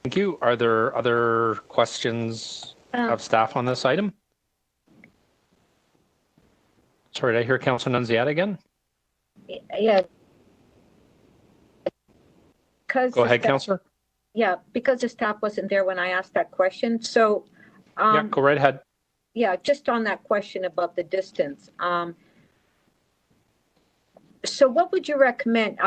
Thank you. Are there other questions of staff on this item? Sorry, did I hear Councilor Nunziata again? Yeah. Go ahead, Councilor. Yeah, because the staff wasn't there when I asked that question. So, Yeah, go right ahead. yeah, just on that question about the distance. So what would you recommend?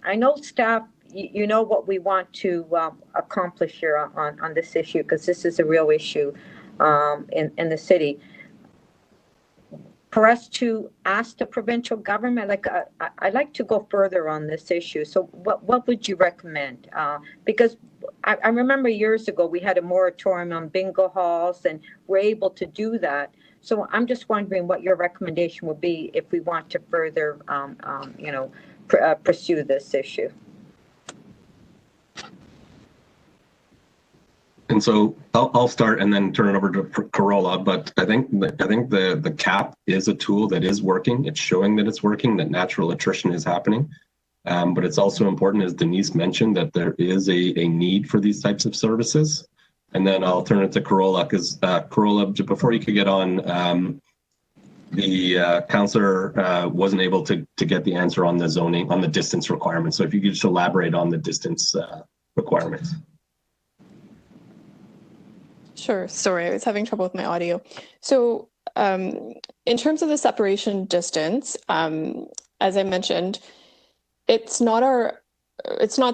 I know staff, you know what we want to accomplish here on this issue, because this is a real issue in the city. For us to ask the provincial government, like I'd like to go further on this issue. So what would you recommend? Because I remember years ago we had a moratorium on bingo halls, and we're able to do that. So I'm just wondering what your recommendation would be if we want to further, pursue this issue. And so I'll start and then turn it over to Corolla. But I think the cap is a tool that is working. It's showing that it's working, that natural attrition is happening. But it's also important, as Denise mentioned, that there is a need for these types of services. And then I'll turn it to Corolla, because Corolla, before you could get on, the councillor wasn't able to get the answer on the zoning, on the distance requirements. So if you could just elaborate on the distance requirements. Sure. Sorry, I was having trouble with my audio. So in terms of the separation distance, as I mentioned, it's not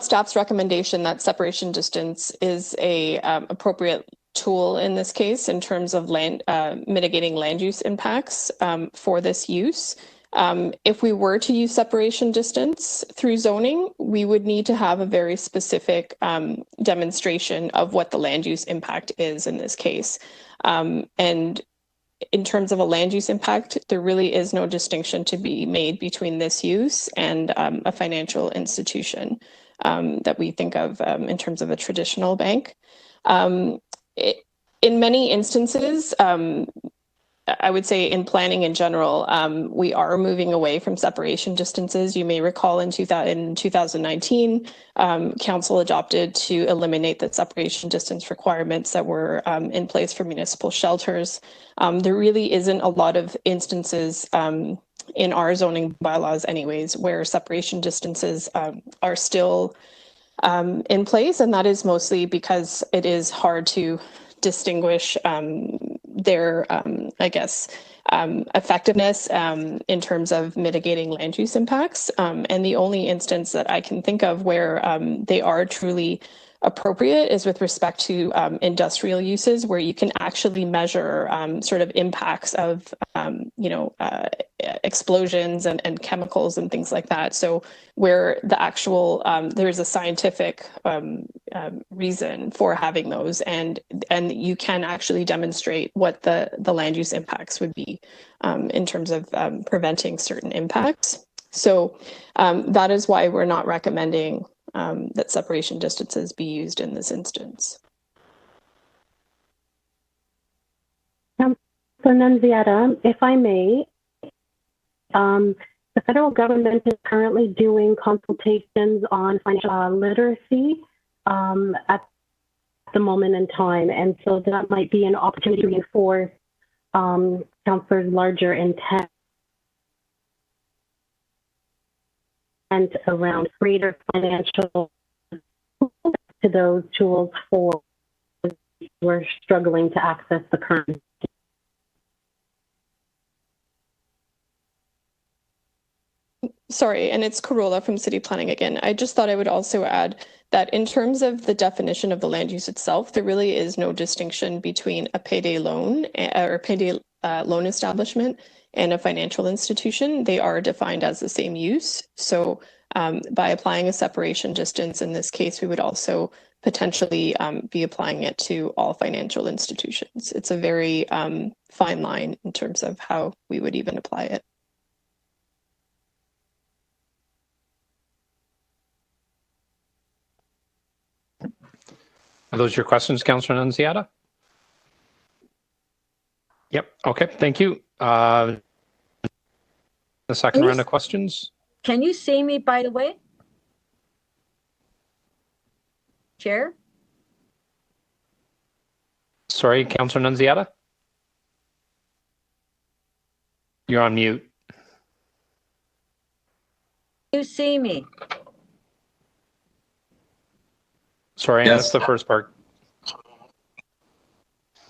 staff's recommendation that separation distance is a appropriate tool in this case in terms of mitigating land use impacts for this use. If we were to use separation distance through zoning, we would need to have a very specific demonstration of what the land use impact is in this case. And in terms of a land use impact, there really is no distinction to be made between this use and a financial institution that we think of in terms of a traditional bank. In many instances, I would say in planning in general, we are moving away from separation distances. You may recall in 2019, council adopted to eliminate the separation distance requirements that were in place for municipal shelters. There really isn't a lot of instances in our zoning bylaws anyways, where separation distances are still in place. And that is mostly because it is hard to distinguish their, effectiveness in terms of mitigating land use impacts. And the only instance that I can think of where they are truly appropriate is with respect to industrial uses, where you can actually measure sort of impacts of, explosions and chemicals and things like that. So where the actual, there's a scientific reason for having those, and you can actually demonstrate what the land use impacts would be in terms of preventing certain impacts. So that is why we're not recommending that separation distances be used in this instance. So Nunziata, if I may, the federal government is currently doing consultations on financial literacy at the moment in time. And so that might be an opportunity to reinforce councillors' larger intent around greater financial to those tools for who are struggling to access the current. Sorry, and it's Corolla from City Planning again. I just thought I would also add that in terms of the definition of the land use itself, there really is no distinction between a payday loan or payday loan establishment and a financial institution. They are defined as the same use. So By applying a separation distance, in this case, we would also potentially be applying it to all financial institutions. It's a very fine line in terms of how we would even apply it. Are those your questions, Councillor Nunziata? Yep. Okay. Thank you. The second round of questions. Can you see me, by the way? Chair? Sorry, Councillor Nunziata? You're on mute. Can you see me? Sorry, I missed the first part.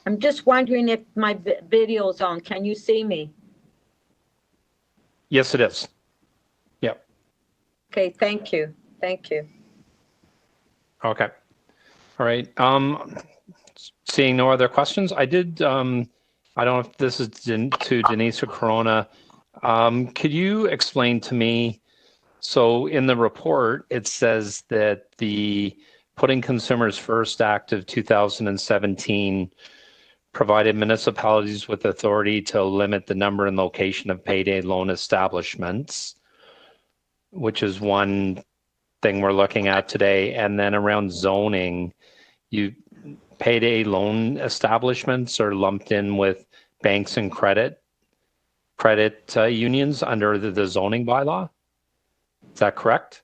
I'm just wondering if my video's on. Can you see me? Yes, it is. Yep. Okay, thank you. Thank you. Okay. All right. Seeing no other questions, I did, I don't know if this is to Denise or Corona. Could you explain to me, so in the report, it says that the Putting Consumers First Act of 2017 provided municipalities with authority to limit the number and location of payday loan establishments, which is one thing we're looking at today. And then around zoning, payday loan establishments are lumped in with banks and credit unions under the zoning bylaw. Is that correct?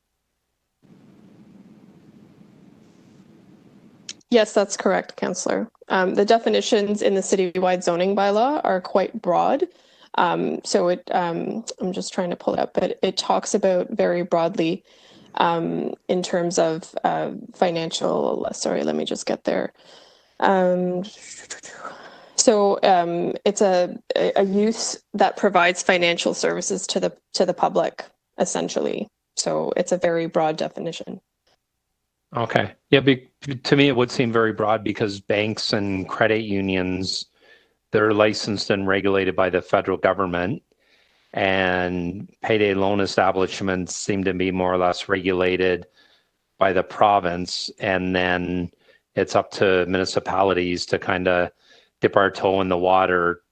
Yes, that's correct, Councillor. The definitions in the citywide zoning bylaw are quite broad. So I'm just trying to pull it up, but it talks about very broadly in terms of financial, sorry, let me just get there. So it's a use that provides financial services to the public, essentially. So it's a very broad definition. Okay. Yeah, to me, it would seem very broad because banks and credit unions, they're licensed and regulated by the federal government, and payday loan establishments seem to be more or less regulated by the province. And then it's up to municipalities to kind of dip our toe in the water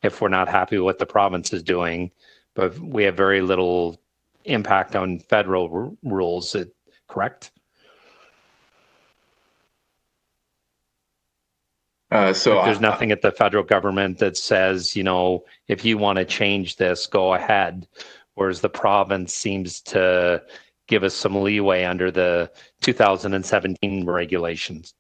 if we're not happy with what the province is doing. But we have very little impact on federal rules, correct? So there's nothing at the federal government that says, if you want to change this, go ahead. Whereas the province seems to give us some leeway under the 2017 regulations.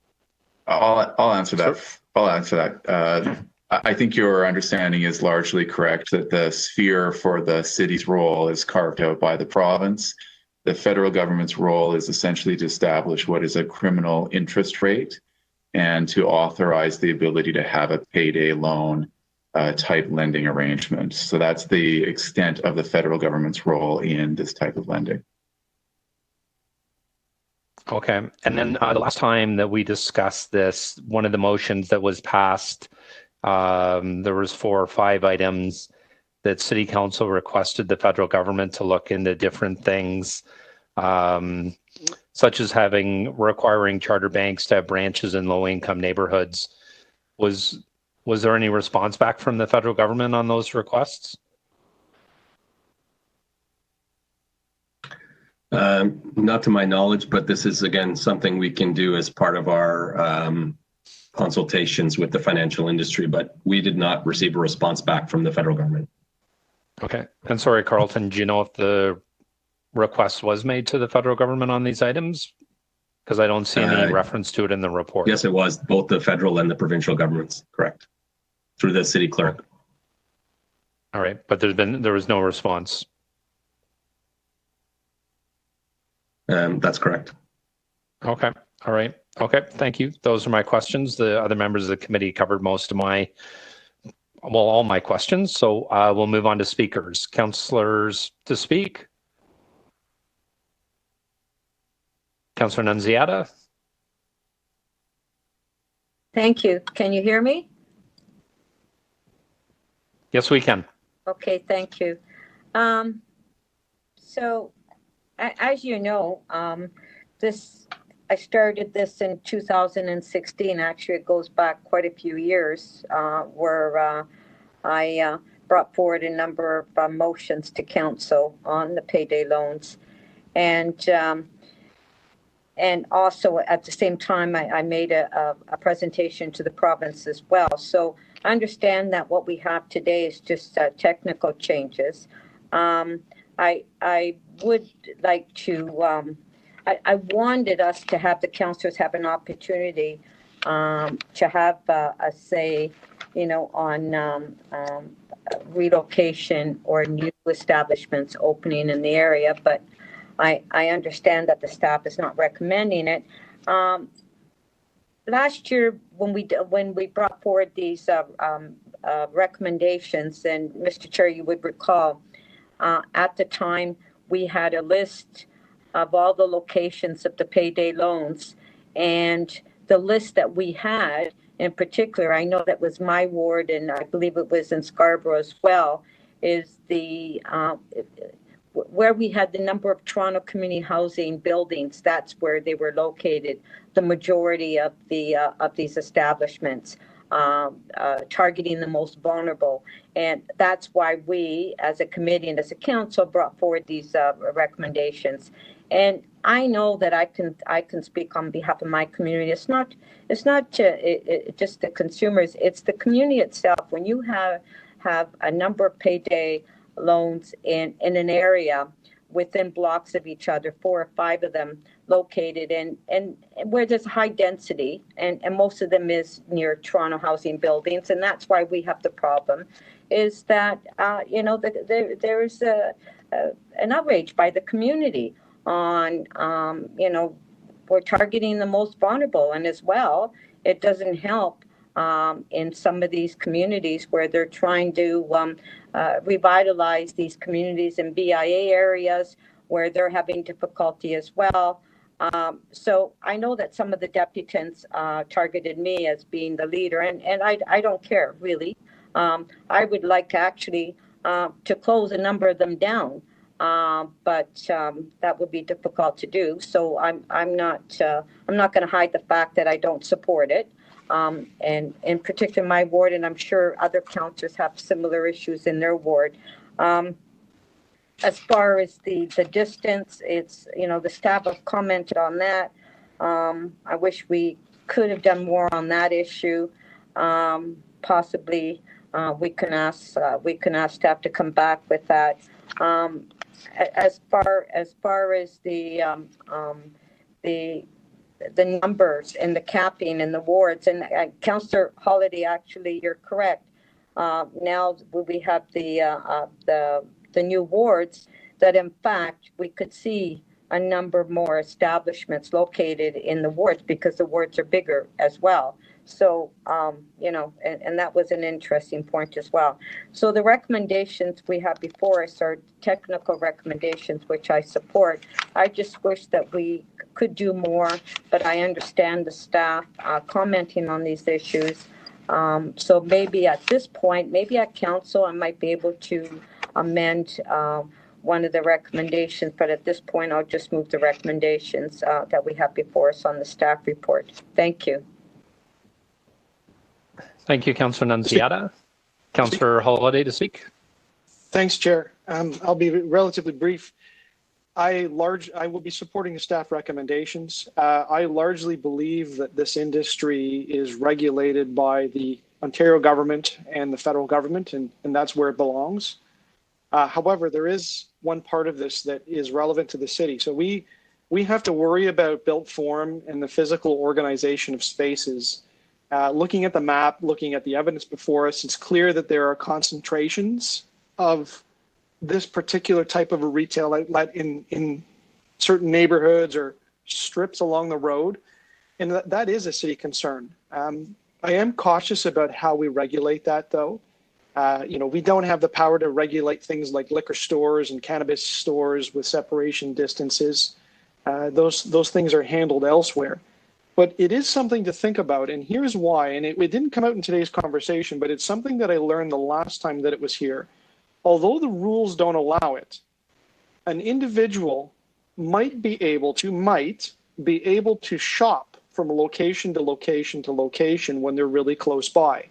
I'll answer that. I'll answer that. I think your understanding is largely correct, that the sphere for the city's role is carved out by the province. The federal government's role is essentially to establish what is a criminal interest rate and to authorize the ability to have a payday loan type lending arrangement. So that's the extent of the federal government's role in this type of lending. Okay. And then the last time that we discussed this, one of the motions that was passed, there was 4 or 5 items that City Council requested the federal government to look into different things, such as requiring charter banks to have branches in low-income neighborhoods. Was there any response back from the federal government on those requests? Not to my knowledge, but this is, again, something we can do as part of our consultations with the financial industry, but we did not receive a response back from the federal government. Okay. And sorry, Carlton, do you know if the request was made to the federal government on these items? Because I don't see any reference to it in the report. Yes, it was both the federal and the provincial governments, correct, through the city clerk. All right, but there was no response. That's correct. Okay. All right. Okay. Thank you. Those are my questions. The other members of the committee covered all my questions. So we'll move on to speakers. Councillors to speak. Councillor Nunziata. Thank you. Can you hear me? Yes, we can. Okay, thank you. So as you know, I started this in 2016. Actually, it goes back quite a few years, where I brought forward a number of motions to council on the payday loans, and also at the same time, I made a presentation to the province as well. So I understand that what we have today is just technical changes. I would like to, I wanted us to have the councillors have an opportunity to have a say, on relocation or new establishments opening in the area, but I understand that the staff is not recommending it. Last year, when we brought forward these recommendations, and Mr. Chair, you would recall, at the time we had a list of all the locations of the payday loans, and the list that we had, in particular, I know that was my ward, and I believe it was in Scarborough as well, is the where we had the number of Toronto community housing buildings. That's where they were located. The majority of these establishments, targeting the most vulnerable, and that's why we, as a committee and as a council, brought forward these recommendations. And I know that I can speak on behalf of my community. It's not just the consumers; it's the community itself. When you have a number of payday loans in an area within blocks of each other, 4 or 5 of them located and where there's high density, and most of them is near Toronto housing buildings, and that's why we have the problem, is that there is an outrage by the community on we're targeting the most vulnerable, and as well it doesn't help in some of these communities where they're trying to revitalize these communities in BIA areas where they're having difficulty as well. So I know that some of the deputants targeted me as being the leader, and I don't care, really. I would like actually to close a number of them down, but that would be difficult to do. So I'm not going to hide the fact that I don't support it. And in particular my ward, and I'm sure other councillors have similar issues in their ward. As far as the distance, it's, the staff have commented on that. I wish we could have done more on that issue. Possibly we can ask staff to come back with that. As far as the numbers and the capping and the wards, and Councillor Holiday, actually, you're correct. Now we have the new wards, that in fact we could see a number more establishments located in the wards because the wards are bigger as well. So, and that was an interesting point as well. So the recommendations we have before us are technical recommendations, which I support. I just wish that we could do more, but I understand the staff commenting on these issues. So maybe at this point, maybe at council, I might be able to amend one of the recommendations, but at this point, I'll just move the recommendations that we have before us on the staff report. Thank you. Thank you, Councillor Nunziata. Councillor Holiday to speak. Thanks, Chair. I'll be relatively brief. I will be supporting the staff recommendations. I largely believe that this industry is regulated by the Ontario government and the federal government, and that's where it belongs. However, there is one part of this that is relevant to the city. So we have to worry about built form and the physical organization of spaces. Looking at the map, looking at the evidence before us, it's clear that there are concentrations of this particular type of a retail outlet in certain neighborhoods or strips along the road. And that is a city concern. I am cautious about how we regulate that, though. We don't have the power to regulate things like liquor stores and cannabis stores with separation distances. Those things are handled elsewhere. But it is something to think about, and here's why. And it didn't come out in today's conversation, but it's something that I learned the last time that it was here. Although the rules don't allow it, an individual might be able to shop from location to location to location when they're really close by.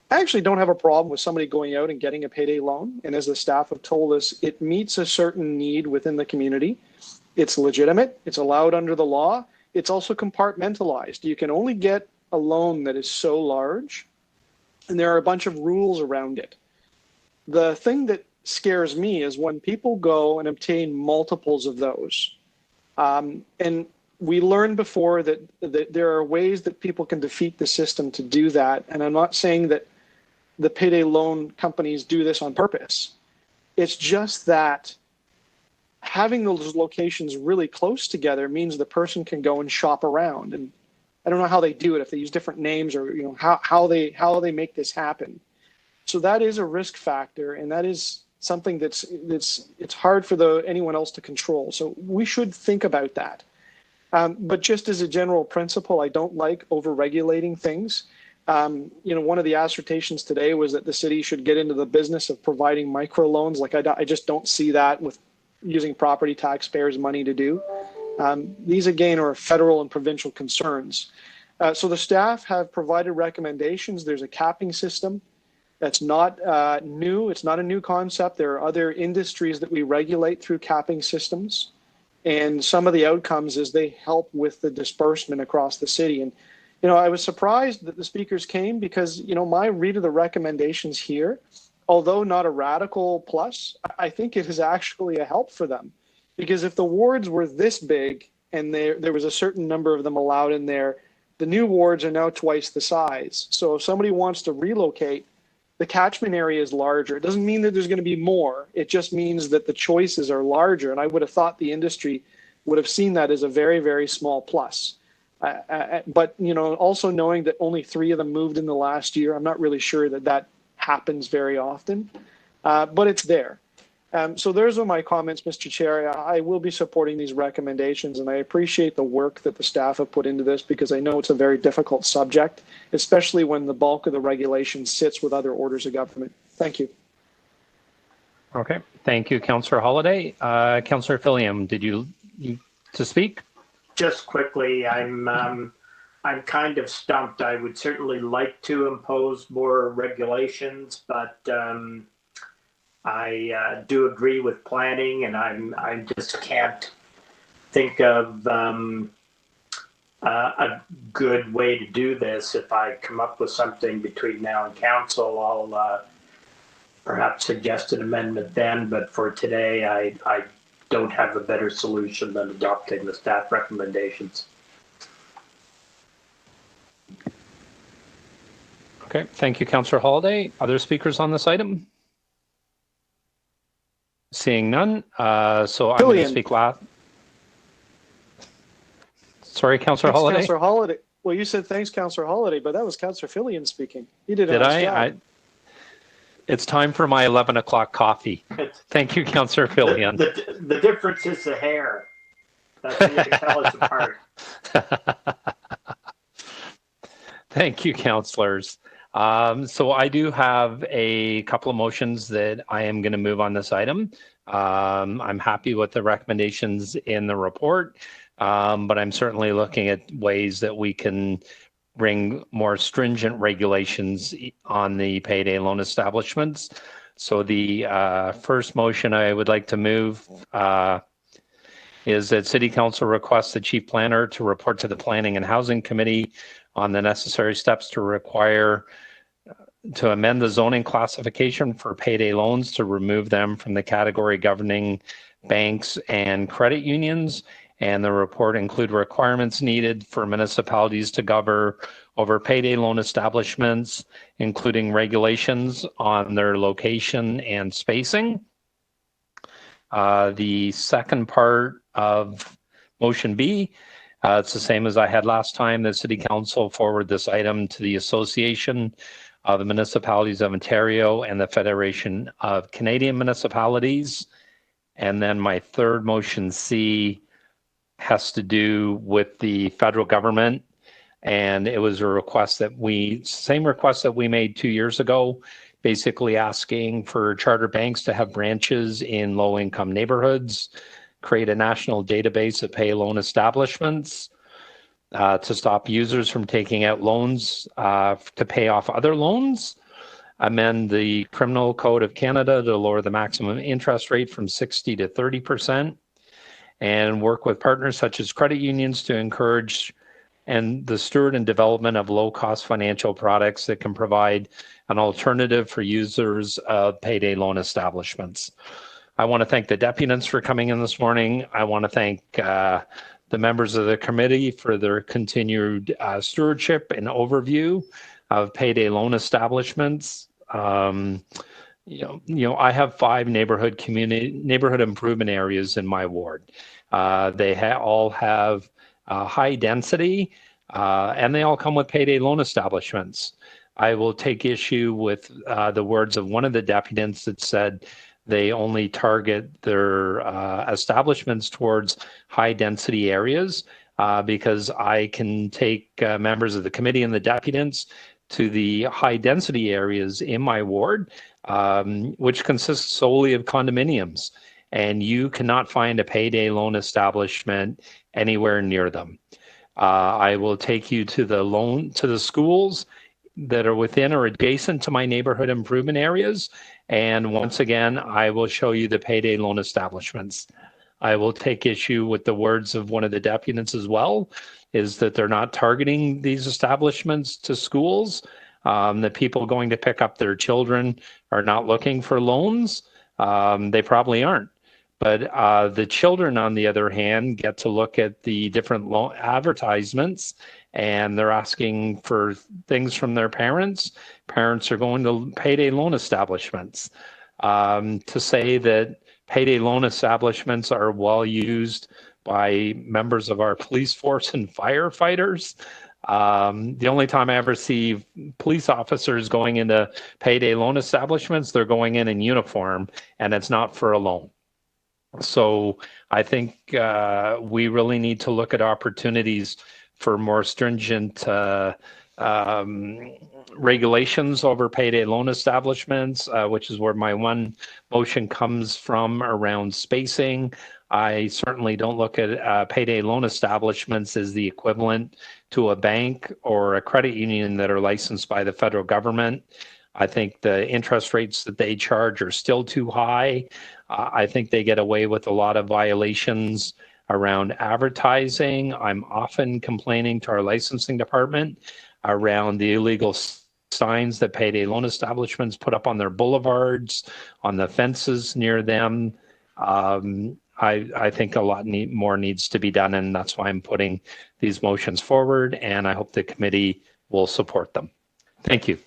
I actually don't have a problem with somebody going out and getting a payday loan. And as the staff have told us, it meets a certain need within the community. It's legitimate. It's allowed under the law. It's also compartmentalized. You can only get a loan that is so large, and there are a bunch of rules around it. The thing that scares me is when people go and obtain multiples of those. And we learned before that there are ways that people can defeat the system to do that. And I'm not saying that the payday loan companies do this on purpose. It's just that having those locations really close together means the person can go and shop around. And I don't know how they do it, if they use different names or how they make this happen. So that is a risk factor, and that is something it's hard for anyone else to control. So we should think about that. But just as a general principle, I don't like over-regulating things. One of the assertions today was that the city should get into the business of providing microloans. Like I just don't see that with using property taxpayers' money to do. These again are federal and provincial concerns. So the staff have provided recommendations. There's a capping system that's not new. It's not a new concept. There are other industries that we regulate through capping systems. And some of the outcomes is they help with the disbursement across the city. And, I was surprised that the speakers came because, my read of the recommendations here, although not a radical plus, I think it is actually a help for them. Because if the wards were this big and there was a certain number of them allowed in there, the new wards are now twice the size. So if somebody wants to relocate, the catchment area is larger. It doesn't mean that there's going to be more. It just means that the choices are larger. And I would have thought the industry would have seen that as a very, very small plus. But, also knowing that only 3 of them moved in the last year, I'm not really sure that happens very often. But it's there. So those are my comments, Mr. Chair. I will be supporting these recommendations, and I appreciate the work that the staff have put into this because I know it's a very difficult subject, especially when the bulk of the regulation sits with other orders of government. Thank you. Okay, thank you, Councillor Holiday. Councillor Fillion, did you to speak? Just quickly, I'm kind of stumped. I would certainly like to impose more regulations, but I do agree with planning, and I just can't think of a good way to do this. If I come up with something between now and council, I'll perhaps suggest an amendment then. But for today, I don't have a better solution than adopting the staff recommendations. Okay, thank you, Councillor Holiday. Other speakers on this item? Seeing none, so I'm going to speak last. Sorry, Councillor Holiday. Councillor Holiday. Well, you said thanks, Councillor Holiday, but that was Councillor Fillion speaking. He did a nice job. It's time for my 11 o'clock coffee. Thank you, Councillor Fillion. The difference is the hair. That's how you can tell us apart. Thank you, councillors. So I do have a couple of motions that I am going to move on this item. I'm happy with the recommendations in the report, but I'm certainly looking at ways that we can bring more stringent regulations on the payday loan establishments. So the first motion I would like to move is that City Council requests the Chief Planner to report to the Planning and Housing Committee on the necessary steps to amend the zoning classification for payday loans to remove them from the category governing banks and credit unions. And the report include requirements needed for municipalities to govern over payday loan establishments, including regulations on their location and spacing. The second part of motion B, it's the same as I had last time. The City Council forward this item to the Association of the Municipalities of Ontario and the Federation of Canadian Municipalities. And then my third motion C has to do with the federal government. And it was a request that same request that we made 2 years ago, basically asking for charter banks to have branches in low-income neighborhoods. create a national database of pay loan establishments, to stop users from taking out loans to pay off other loans, amend the Criminal Code of Canada to lower the maximum interest rate from 60 to 30%, and work with partners such as credit unions to encourage and the steward and development of low-cost financial products that can provide an alternative for users of payday loan establishments. I want to thank the deputants for coming in this morning. I want to thank the members of the committee for their continued stewardship and overview of payday loan establishments. I have 5 neighborhood improvement areas in my ward. They all have high density, and they all come with payday loan establishments. I will take issue with the words of one of the deputants that said they only target their establishments towards high density areas, because I can take members of the committee and the deputants to the high density areas in my ward, which consists solely of condominiums, and you cannot find a payday loan establishment anywhere near them. I will take you to the schools that are within or adjacent to my neighborhood improvement areas. And once again, I will show you the payday loan establishments. I will take issue with the words of one of the deputants as well, is that they're not targeting these establishments to schools. The people going to pick up their children are not looking for loans. They probably aren't. But the children, on the other hand, get to look at the different advertisements, and they're asking for things from their parents. Parents are going to payday loan establishments. To say that payday loan establishments are well used by members of our police force and firefighters. The only time I ever see police officers going into payday loan establishments, they're going in uniform, and it's not for a loan. So I think we really need to look at opportunities for more stringent regulations over payday loan establishments, which is where my one motion comes from around spacing. I certainly don't look at payday loan establishments as the equivalent to a bank or a credit union that are licensed by the federal government. I think the interest rates that they charge are still too high. I think they get away with a lot of violations around advertising. I'm often complaining to our licensing department around the illegal signs that payday loan establishments put up on their boulevards, on the fences near them. I think a lot more needs to be done, and that's why I'm putting these motions forward, and I hope the committee will support them. Thank you.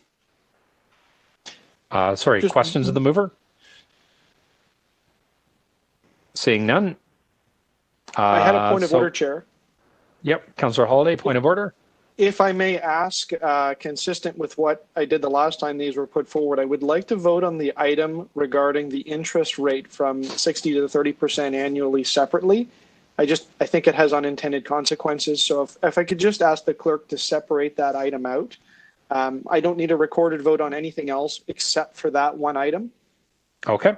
Sorry, questions of the mover? Seeing none. I had a point of order, Chair. Yep, Councillor Holiday, point of order. If I may ask, consistent with what I did the last time these were put forward, I would like to vote on the item regarding the interest rate from 60 to 30% annually separately. I think it has unintended consequences. So if I could just ask the clerk to separate that item out. I don't need a recorded vote on anything else except for that one item. Okay,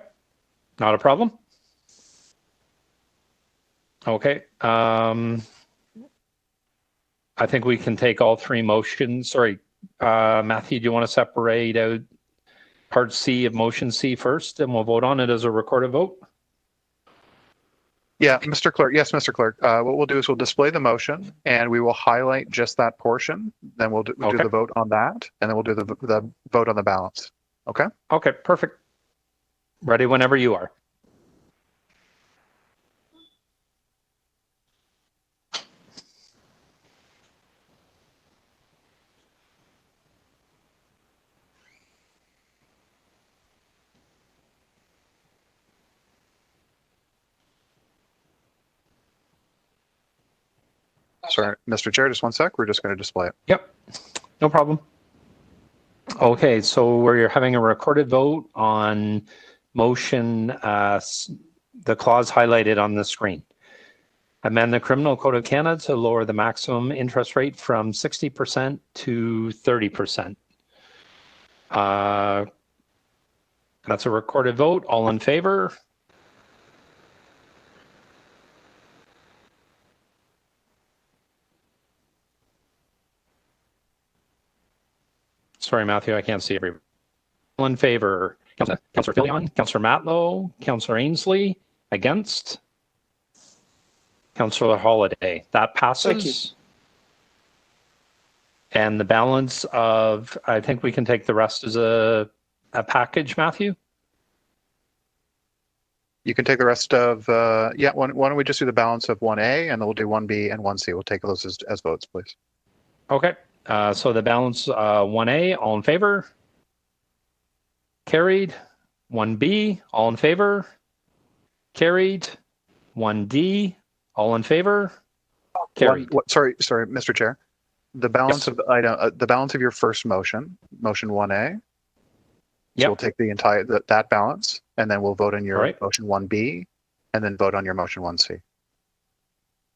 not a problem. Okay. I think we can take all 3 motions. Sorry, Matthew, do you want to separate out part C of motion C first, and we'll vote on it as a recorded vote? Yeah, Mr. Clerk. Yes, Mr. Clerk. What we'll do is we'll display the motion, and we will highlight just that portion. Then we'll do the vote on that, and then we'll do the vote on the balance. Okay? Okay, perfect. Ready whenever you are. Sorry, Mr. Chair, just one sec. We're just going to display it. Yep, no problem. Okay, so we're having a recorded vote on motion, the clause highlighted on the screen. Amend the Criminal Code of Canada to lower the maximum interest rate from 60% to 30%. That's a recorded vote. All in favor? Sorry, Matthew, I can't see everybody. All in favor? Councillor Filion, Councillor Matlow, Councillor Ainsley, against? Councillor Holiday. That passes. Thank you. And the balance of, I think we can take the rest as a package, Matthew? You can take the rest of, yeah, why don't we just do the balance of 1A, and then we'll do 1B and 1C. We'll take those as votes, please. Okay, so the balance 1A, all in favor? Carried. 1B, all in favor? Carried. 1D, all in favor? Carried. Sorry, Mr. Chair. The balance of the item, the balance of your first motion 1A. So we'll take the entire that balance, and then we'll vote on your motion 1B, and then vote on your motion 1C.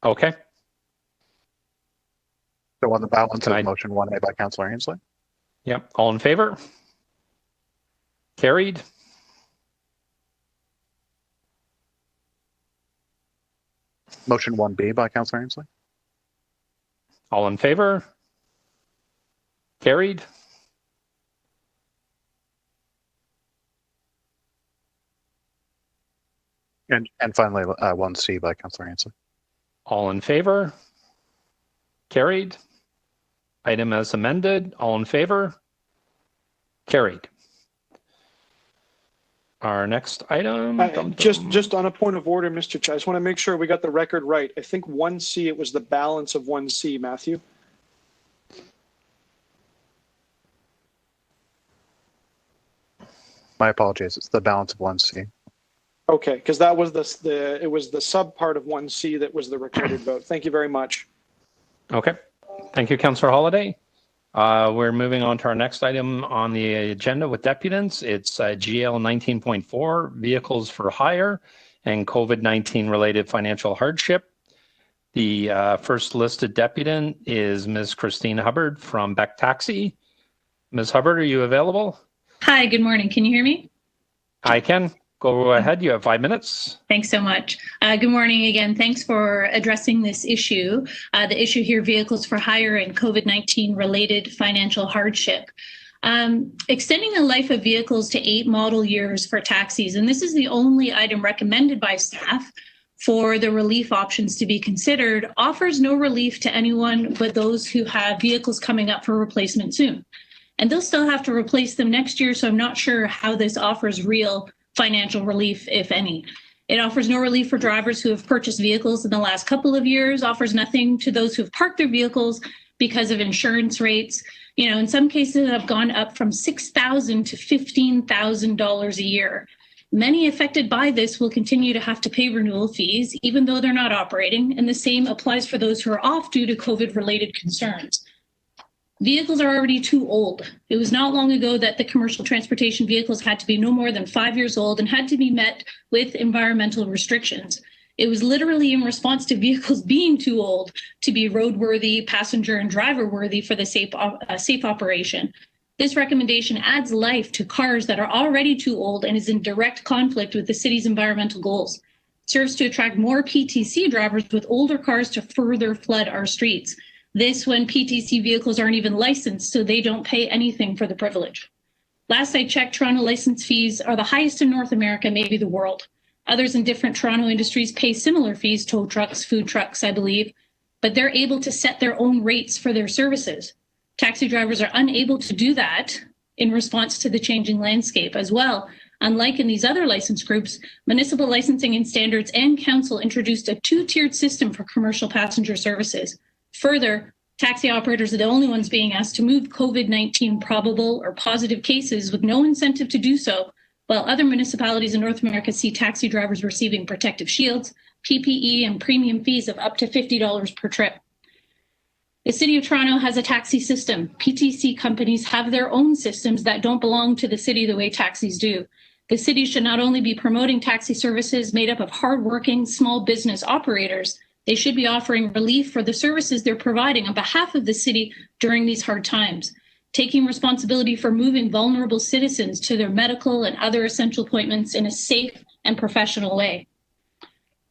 Okay. So on the balance of motion 1A by Councillor Ainsley. Yep. All in favor? Carried. Motion 1B by Councillor Ainsley. All in favor? Carried. And finally, 1C by Councillor Ainsley. All in favor? Carried. Item as amended. All in favor? Carried. Our next item. Just on a point of order, Mr. Chair, I just want to make sure we got the record right. I think 1C, it was the balance of 1C, Matthew. My apologies. It's the balance of 1C. Okay, because that was it was the sub part of 1C that was the recorded vote. Thank you very much. Okay. Thank you, Councillor Holiday. We're moving on to our next item on the agenda with deputants. It's GL 19.4, vehicles for hire and COVID-19 related financial hardship. The first listed deputant is Ms. Christine Hubbard from Beck Taxi. Ms. Hubbard, are you available? Hi, good morning. Can you hear me? I can. Go ahead. You have 5 minutes. Thanks so much. Good morning again. Thanks for addressing this issue. The issue here, vehicles for hire and COVID-19 related financial hardship. Extending the life of vehicles to 8 model years for taxis. And this is the only item recommended by staff for the relief options to be considered, offers no relief to anyone but those who have vehicles coming up for replacement soon. And they'll still have to replace them next year, so I'm not sure how this offers real financial relief, if any. It offers no relief for drivers who have purchased vehicles in the last couple of years, offers nothing to those who've parked their vehicles because of insurance rates. You know, in some cases have gone up from $6,000 to $15,000 a year. Many affected by this will continue to have to pay renewal fees, even though they're not operating, and the same applies for those who are off due to COVID-related concerns. Vehicles are already too old. It was not long ago that the commercial transportation vehicles had to be no more than 5 years old and had to be met with environmental restrictions. It was literally in response to vehicles being too old to be roadworthy, passenger and driver worthy for the safe operation. This recommendation adds life to cars that are already too old and is in direct conflict with the city's environmental goals. It serves to attract more PTC drivers with older cars to further flood our streets. This when PTC vehicles aren't even licensed, so they don't pay anything for the privilege. Last I checked, Toronto license fees are the highest in North America, maybe the world. Others in different Toronto industries pay similar fees, tow trucks, food trucks, I believe, but they're able to set their own rates for their services. Taxi drivers are unable to do that in response to the changing landscape as well. Unlike in these other license groups, Municipal Licensing and Standards and Council introduced a 2-tiered system for commercial passenger services. Further, taxi operators are the only ones being asked to move COVID-19 probable or positive cases with no incentive to do so, while other municipalities in North America see taxi drivers receiving protective shields, PPE, and premium fees of up to $50 per trip. The City of Toronto has a taxi system. PTC companies have their own systems that don't belong to the city the way taxis do. The city should not only be promoting taxi services made up of hardworking small business operators, they should be offering relief for the services they're providing on behalf of the city during these hard times, taking responsibility for moving vulnerable citizens to their medical and other essential appointments in a safe and professional way.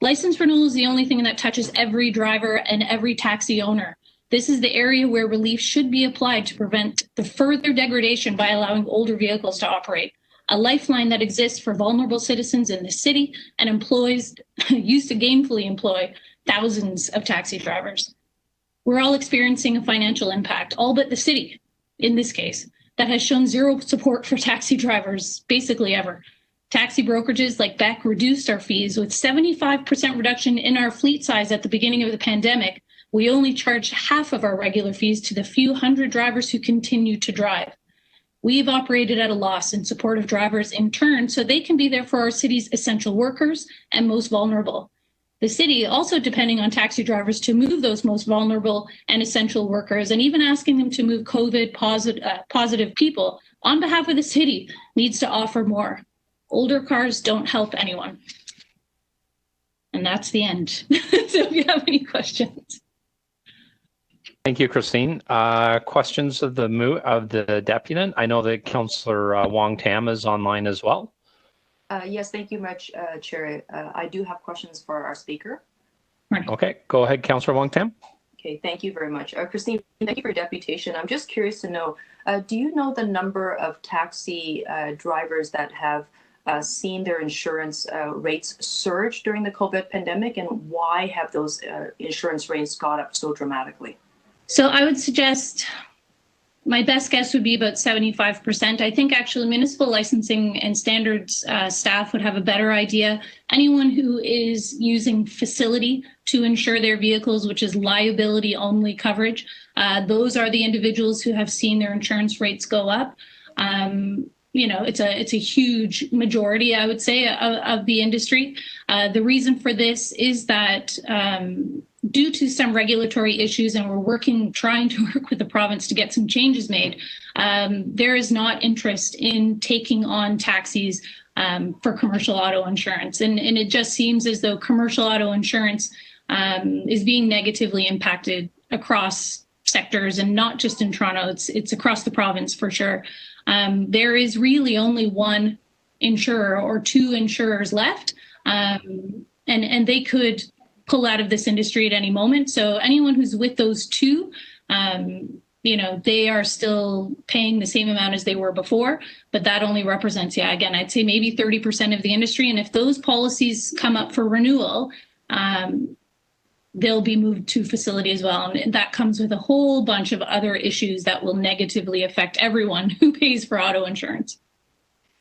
License renewal is the only thing that touches every driver and every taxi owner. This is the area where relief should be applied to prevent the further degradation by allowing older vehicles to operate. A lifeline that exists for vulnerable citizens in the city and employs, used to gainfully employ thousands of taxi drivers. We're all experiencing a financial impact, all but the city, in this case, that has shown zero support for taxi drivers, basically ever. Taxi brokerages like Beck reduced our fees with 75% reduction in our fleet size at the beginning of the pandemic. We only charged half of our regular fees to the few hundred drivers who continue to drive. We've operated at a loss in support of drivers in turn so they can be there for our city's essential workers and most vulnerable. The city also depending on taxi drivers to move those most vulnerable and essential workers, and even asking them to move COVID positive people on behalf of the city needs to offer more. Older cars don't help anyone. And that's the end. So if you have any questions. Thank you, Christine. Questions of the deputant? I know that Councillor Wong Tam is online as well. Yes, thank you much, Chair. I do have questions for our speaker. Okay, go ahead, Councillor Wong Tam. Okay, thank you very much. Christine, thank you for your deputation. I'm just curious to know, do you know the number of taxi drivers that have seen their insurance rates surge during the COVID pandemic, and why have those insurance rates gone up so dramatically? So I would suggest my best guess would be about 75%. I think actually municipal licensing and standards staff would have a better idea. Anyone who is using facility to insure their vehicles, which is liability only coverage, those are the individuals who have seen their insurance rates go up. You know, it's a huge majority, I would say, of the industry. The reason for this is that due to some regulatory issues, and we're trying to work with the province to get some changes made, there is not interest in taking on taxis for commercial auto insurance. And it just seems as though commercial auto insurance is being negatively impacted across sectors, and not just in Toronto, it's across the province for sure. There is really only one insurer or two insurers left, and they could pull out of this industry at any moment. So anyone who's with those two, you know, they are still paying the same amount as they were before, but that only represents, again, I'd say maybe 30% of the industry. And if those policies come up for renewal, they'll be moved to facility as well. And that comes with a whole bunch of other issues that will negatively affect everyone who pays for auto insurance.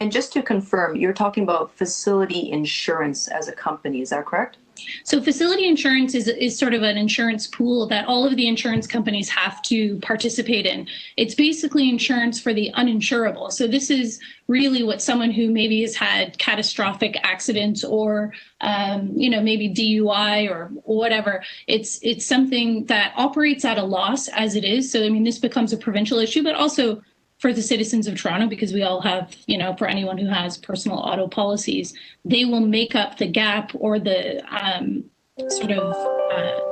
And just to confirm, you're talking about facility insurance as a company, is that correct? So facility insurance is sort of an insurance pool that all of the insurance companies have to participate in. It's basically insurance for the uninsurable. So this is really what someone who maybe has had catastrophic accidents or, you know, maybe DUI or whatever. It's something that operates at a loss as it is. So, I mean, this becomes a provincial issue, but also for the citizens of Toronto, because we all have, you know, for anyone who has personal auto policies, they will make up the gap or the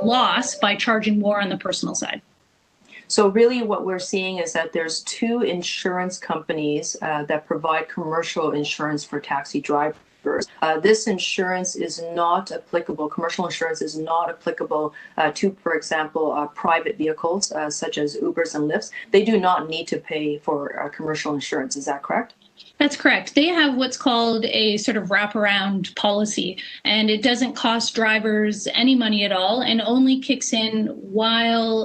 loss by charging more on the personal side. So really what we're seeing is that there's two insurance companies that provide commercial insurance for taxi drivers. This insurance is not applicable, commercial insurance is not applicable to, for example, private vehicles such as Ubers and Lyfts. They do not need to pay for commercial insurance. Is that correct? That's correct. They have what's called a sort of wraparound policy, and it doesn't cost drivers any money at all and only kicks in while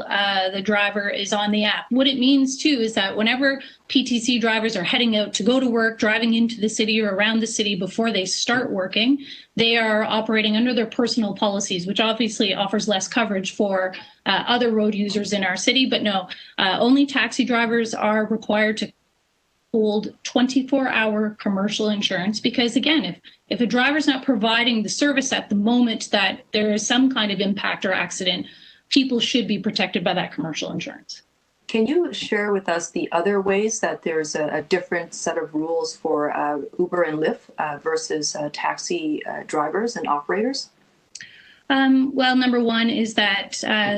the driver is on the app. What it means, too, is that whenever PTC drivers are heading out to go to work, driving into the city or around the city before they start working, they are operating under their personal policies, which obviously offers less coverage for other road users in our city. But no, only taxi drivers are required to hold 24-hour commercial insurance, because again, if a driver's not providing the service at the moment that there is some kind of impact or accident, people should be protected by that commercial insurance. Can you share with us the other ways that there's a different set of rules for Uber and Lyft versus taxi drivers and operators? Well, number one is that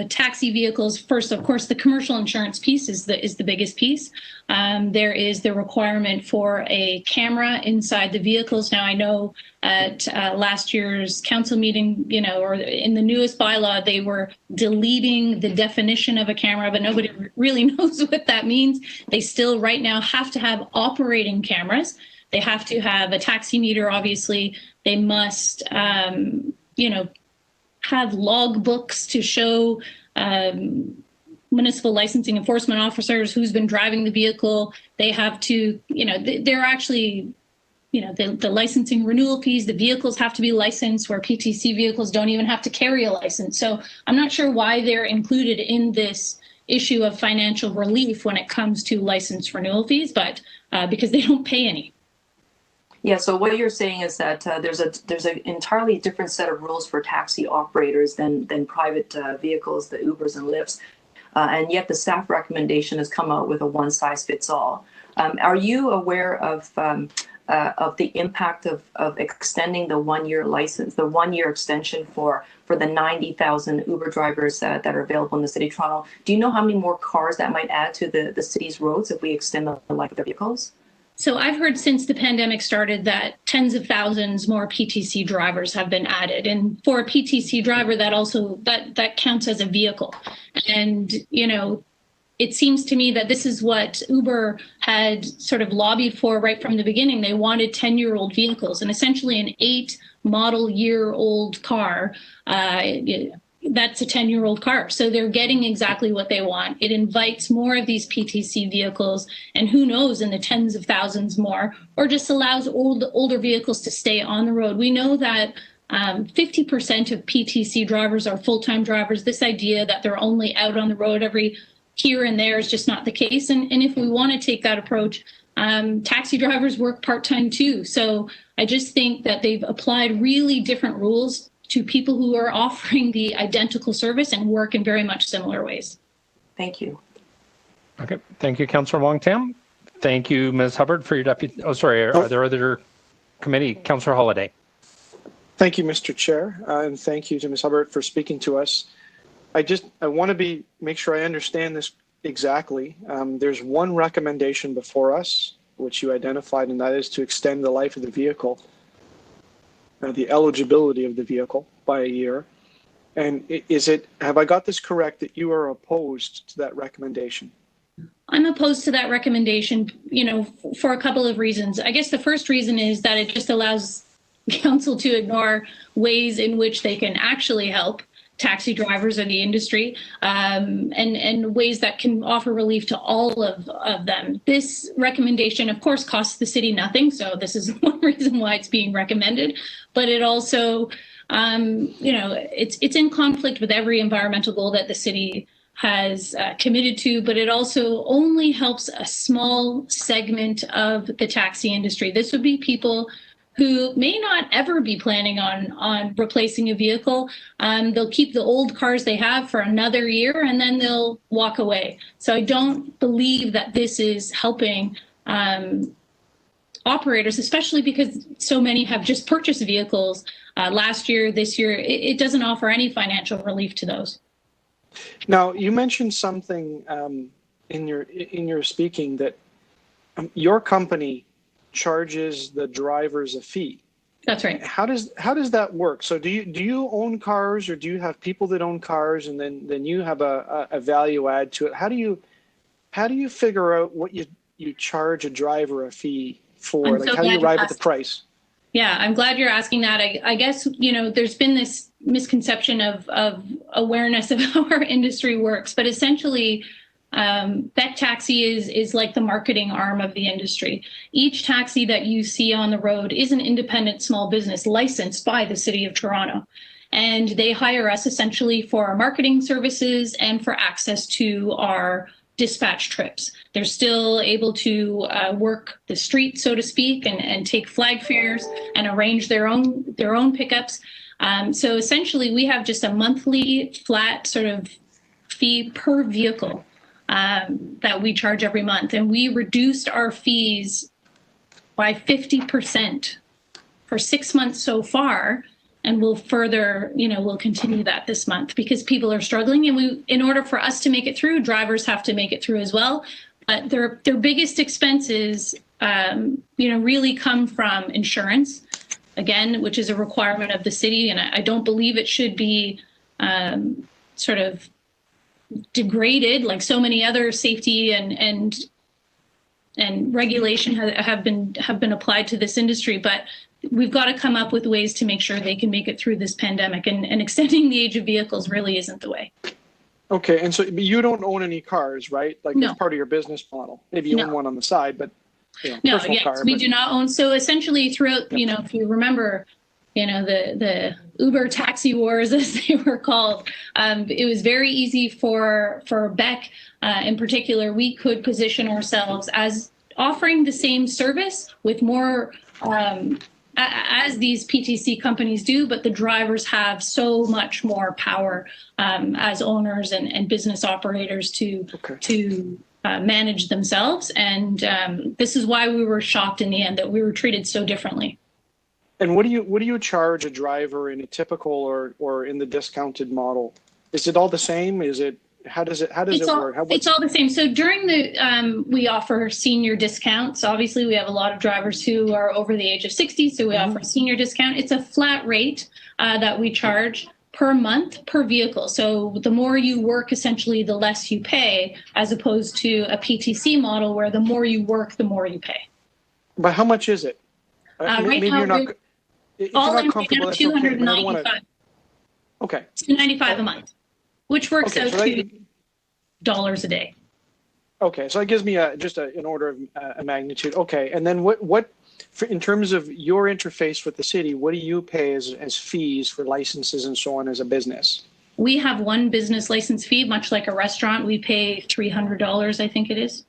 taxi vehicles, first, of course, the commercial insurance piece is the biggest piece. There is the requirement for a camera inside the vehicles. Now, I know at last year's council meeting, or in the newest bylaw, they were deleting the definition of a camera, but nobody really knows what that means. They still right now have to have operating cameras. They have to have a taxi meter, obviously. They must, have log books to show municipal licensing enforcement officers who's been driving the vehicle. They have to, they're actually, the licensing renewal fees, the vehicles have to be licensed, where PTC vehicles don't even have to carry a license. So I'm not sure why they're included in this issue of financial relief when it comes to license renewal fees, but because they don't pay any. Yeah, so what you're saying is that there's an entirely different set of rules for taxi operators than private vehicles, the Ubers and Lyfts, and yet the staff recommendation has come out with a one-size-fits-all. Are you aware of the impact of extending the 1-year license, the 1-year extension for the 90,000 Uber drivers that are available in the City of Toronto? Do you know how many more cars that might add to the city's roads if we extend the life of their vehicles? So I've heard since the pandemic started that tens of thousands more PTC drivers have been added. And for a PTC driver, that counts as a vehicle. And, it seems to me that this is what Uber had sort of lobbied for right from the beginning. They wanted 10-year-old vehicles, and essentially an 8 model year old car, that's a 10-year-old car. So they're getting exactly what they want. It invites more of these PTC vehicles, and who knows, in the tens of thousands more, or just allows older vehicles to stay on the road. We know that 50% of PTC drivers are full-time drivers. This idea that they're only out on the road every here and there is just not the case. And if we want to take that approach, taxi drivers work part-time too. So I just think that they've applied really different rules to people who are offering the identical service and work in very much similar ways. Thank you. Okay. Thank you, Councillor Wong-Tam. Thank you, Ms. Hubbard, for your deputy. Oh, sorry. Are there other committee? Councillor Holiday. Thank you, Mr. Chair, and thank you to Ms. Hubbard for speaking to us. I want to make sure I understand this exactly. There's one recommendation before us, which you identified, and that is to extend the life of the vehicle, the eligibility of the vehicle by a year. And have I got this correct, that you are opposed to that recommendation? I'm opposed to that recommendation, for a couple of reasons. I guess the first reason is that it just allows council to ignore ways in which they can actually help taxi drivers in the industry, and ways that can offer relief to all of them. This recommendation, of course, costs the city nothing, so this is one reason why it's being recommended. But it also, it's in conflict with every environmental goal that the city has committed to, but it also only helps a small segment of the taxi industry. This would be people who may not ever be planning on replacing a vehicle. They'll keep the old cars they have for another year and then they'll walk away. So I don't believe that this is helping operators, especially because so many have just purchased vehicles last year, this year. It doesn't offer any financial relief to those. Now, you mentioned something in your speaking that your company charges the drivers a fee. That's right. How does that work? So do you own cars, or do you have people that own cars, and then you have a value add to it? How do you figure out what you charge a driver a fee for? Like, how do you arrive at the price? Yeah, I'm glad you're asking that. I guess, there's been this misconception of awareness of how our industry works, but essentially, Beck Taxi is like the marketing arm of the industry. Each taxi that you see on the road is an independent small business licensed by the City of Toronto. And they hire us essentially for our marketing services and for access to our dispatch trips. They're still able to work the street, so to speak, and take flag fares and arrange their own pickups. So essentially, we have just a monthly flat sort of fee per vehicle that we charge every month. And we reduced our fees by 50% for 6 months so far. and we'll further, we'll continue that this month because people are struggling, and in order for us to make it through, drivers have to make it through as well. But their biggest expenses, really come from insurance, again, which is a requirement of the city, and I don't believe it should be sort of degraded like so many other safety and regulation have been applied to this industry. But we've got to come up with ways to make sure they can make it through this pandemic, and extending the age of vehicles really isn't the way. Okay, and so you don't own any cars, right? Like No. as part of your business model. Maybe you own one on the side, but No, personal yes, car. we do not own. So essentially throughout, if you remember, the Uber taxi wars, as they were called, it was very easy for Beck in particular. We could position ourselves as offering the same service with more, as these PTC companies do, but the drivers have so much more power as owners and business operators to manage themselves. And this is why we were shocked in the end that we were treated so differently. And what do you charge a driver in a typical or in the discounted model? Is it all the same? How does it work? It's all the same. So during the we offer senior discounts. Obviously, we have a lot of drivers who are over the age of 60, so we offer a senior discount. It's a flat rate that we charge per month per vehicle. So the more you work, essentially, the less you pay, as opposed to a PTC model where the more you work, the more you pay. But how much is it? Right maybe now, you're not. If all you're in not comfortable, that's okay. But I don't want to. Okay. $295 a month, which works out to $2 a day. Okay, so that gives me just an order of a magnitude. Okay, and then what in terms of your interface with the city, what do you pay as fees for licenses and so on as a business? We have one business license fee, much like a restaurant. We pay $300, I think it is.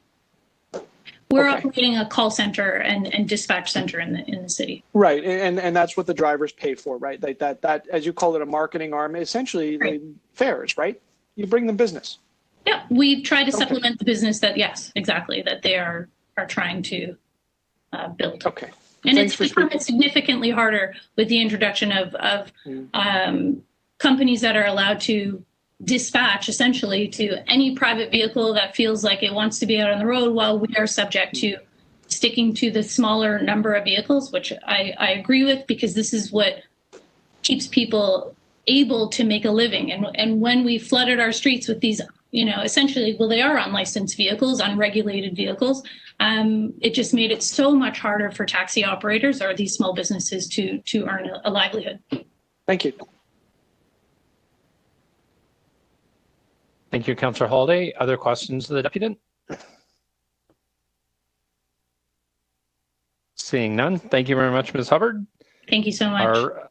We're operating a call center and dispatch center in the city. Right, and that's what the drivers pay for, right? Like that as you call it, a marketing arm, essentially fares, right? You bring them business. Yeah, we try to supplement the business that they are trying to build. Okay. And it's become significantly harder with the introduction of companies that are allowed to dispatch essentially to any private vehicle that feels like it wants to be out on the road, while we are subject to sticking to the smaller number of vehicles, which I agree with, because this is what keeps people able to make a living. And when we flooded our streets with these, essentially, they are unlicensed vehicles, unregulated vehicles, it just made it so much harder for taxi operators or these small businesses to earn a livelihood. Thank you. Thank you, Councillor Holiday. Other questions of the deputant? Seeing none. Thank you very much, Ms. Hubbard. Thank you so much. Our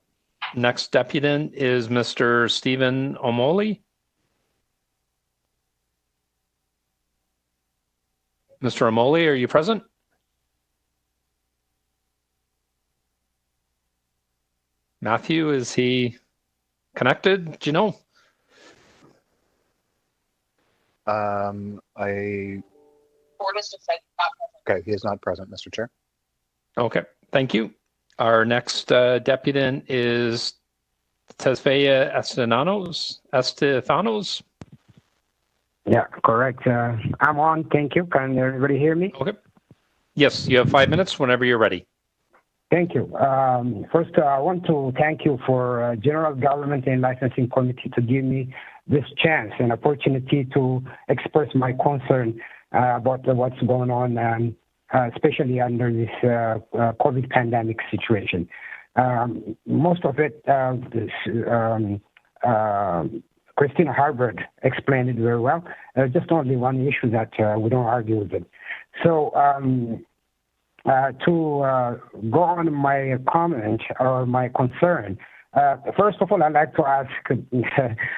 next deputant is Mr. Stephen Omoli. Mr. Omoli, are you present? Matthew, is he connected? Do you know? Okay, he is not present, Mr. Chair. Okay, thank you. Our next deputant is Tesfaya Estefanos. Yeah, correct. I'm on. Thank you. Can everybody hear me? Okay. Yes, you have 5 minutes whenever you're ready. Thank you. First, I want to thank you for General Government and Licensing Committee to give me this chance and opportunity to express my concern about what's going on, especially under this COVID pandemic situation. Most of it, Christina Harbert explained it very well. Just only one issue that we don't argue with it. So to go on my comment or my concern, first of all, I'd like to ask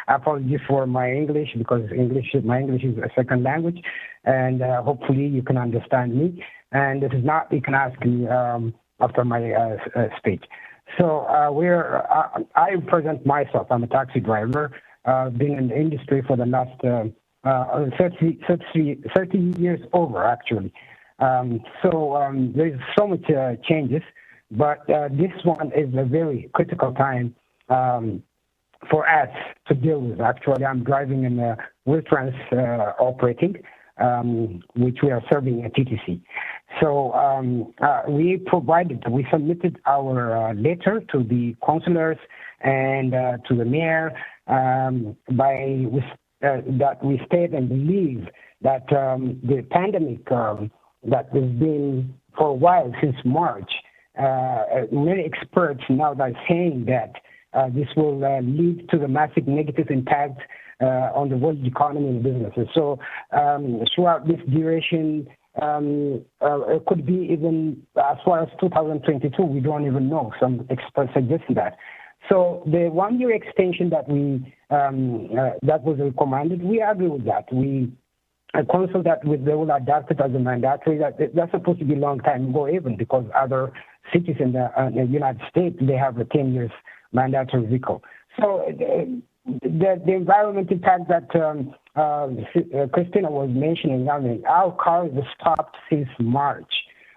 apologies for my English, because my English is a second language, and hopefully you can understand me. And if not, you can ask me after my speech. So I present myself. I'm a taxi driver. Been in the industry for the last 30 years over, actually. There's so much changes, but this one is a very critical time for us to deal with. Actually, I'm driving in a Wheeltrans operating, which we are serving at TTC. So we submitted our letter to the councillors and to the mayor that we state and believe that the pandemic that has been for a while, since March, many experts now are saying that this will lead to the massive negative impact on the world economy and businesses. So throughout this duration, it could be even as far as 2022, we don't even know. Some experts suggest that. So the 1 year extension that that was recommended, we agree with that. We counsel that they will adapt it as a mandatory. That's supposed to be a long time ago, even because other cities in the United States, they have a 10 years mandatory vehicle. So the environmental impact that Christina was mentioning, I mean, our cars stopped since March.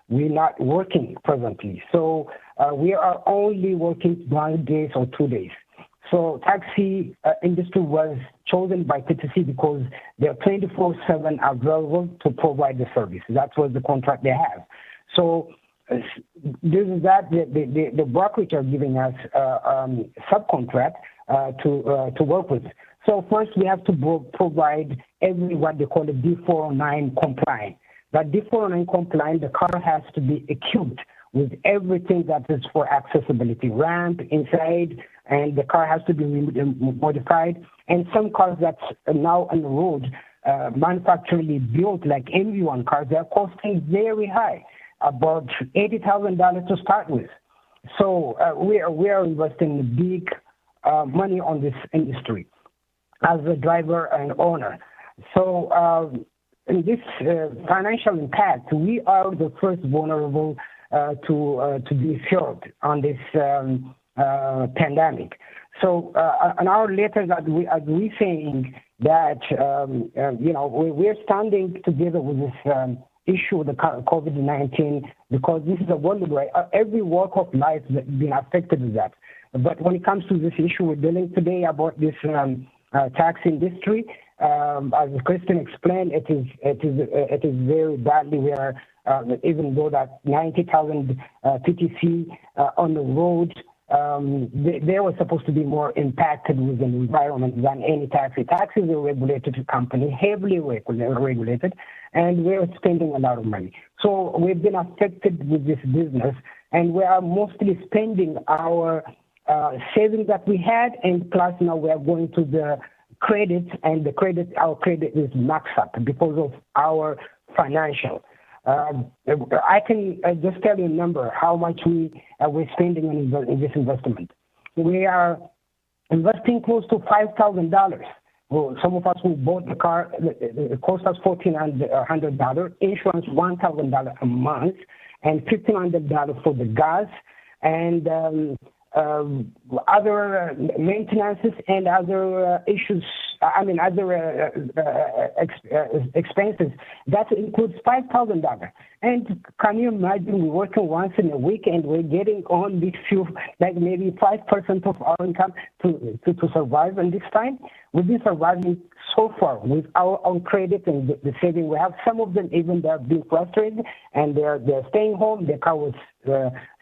We're not working presently. So we are only working 1 day or 2 days. So taxi industry was chosen by TTC because they're 24/7 available to provide the service. That was the contract they have. So this is that the brokerage are giving us subcontract to work with. So first we have to provide what they call a D409 compliant. That D409 compliant, the car has to be equipped with everything that is for accessibility, ramp inside, and the car has to be modified. And some cars that's now on the road, manufacturally built like MV1 cars, they're costing very high, about $80,000 to start with. So we are investing big money on this industry as a driver and owner. So in this financial impact, we are the first vulnerable to be felt on this pandemic. So in our letter that we are saying that we're standing together with this issue, the COVID-19, because this is a worldwide. Every walk of life has been affected with that. But when it comes to this issue we're dealing today about this tax industry, as Kristen explained, it is very badly. We are even though that 90,000 PTC on the road, they were supposed to be more impacted with the environment than any taxi. Taxis are a regulated company, heavily regulated, and we're spending a lot of money. So we've been affected with this business, and we are mostly spending our savings that we had, and plus now we are going to the credit, and our credit is maxed up because of our financial. I can just tell you a number, how much we're spending on this investment. We are investing close to $5,000. Well, some of us who bought the car, it cost us $1,400, insurance $1,000 a month, and $1,500 for the gas, and other maintenances and other issues, other expenses. That includes $5,000. And can you imagine we're working once in a week and we're getting only few, like maybe 5% of our income to survive in this time? We've been surviving so far with our own credit and the saving we have. Some of them even they're being frustrated and they're staying home. The car was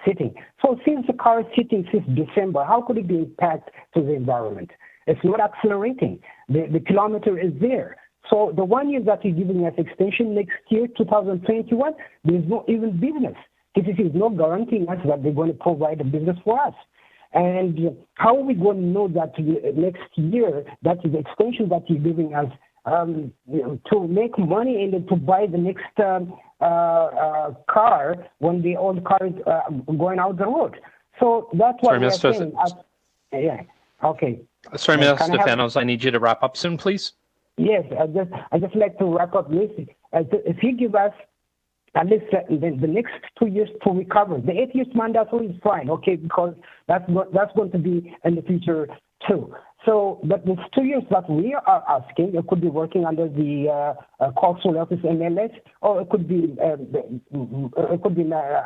sitting. So since the car is sitting since December, how could it be impact to the environment? It's not accelerating. The kilometer is there. So the 1 year that you're giving us extension next year, 2021, there's no even business. TTC is not guaranteeing us that they're going to provide a business for us. And how are we going to know that next year that is the extension that you're giving us to make money and to buy the next car when the old car is going out the road? So that's what we're saying. Yeah. Okay. Sorry, Mr. Stefanos, I need you to wrap up soon, please. Yes, I just like to wrap up this. If you give us at least the next 2 years to recover, the 8 years mandatory is fine, okay, because that's going to be in the future too. So, but the 2 years that we are asking, it could be working under the consul office MLS, or it could be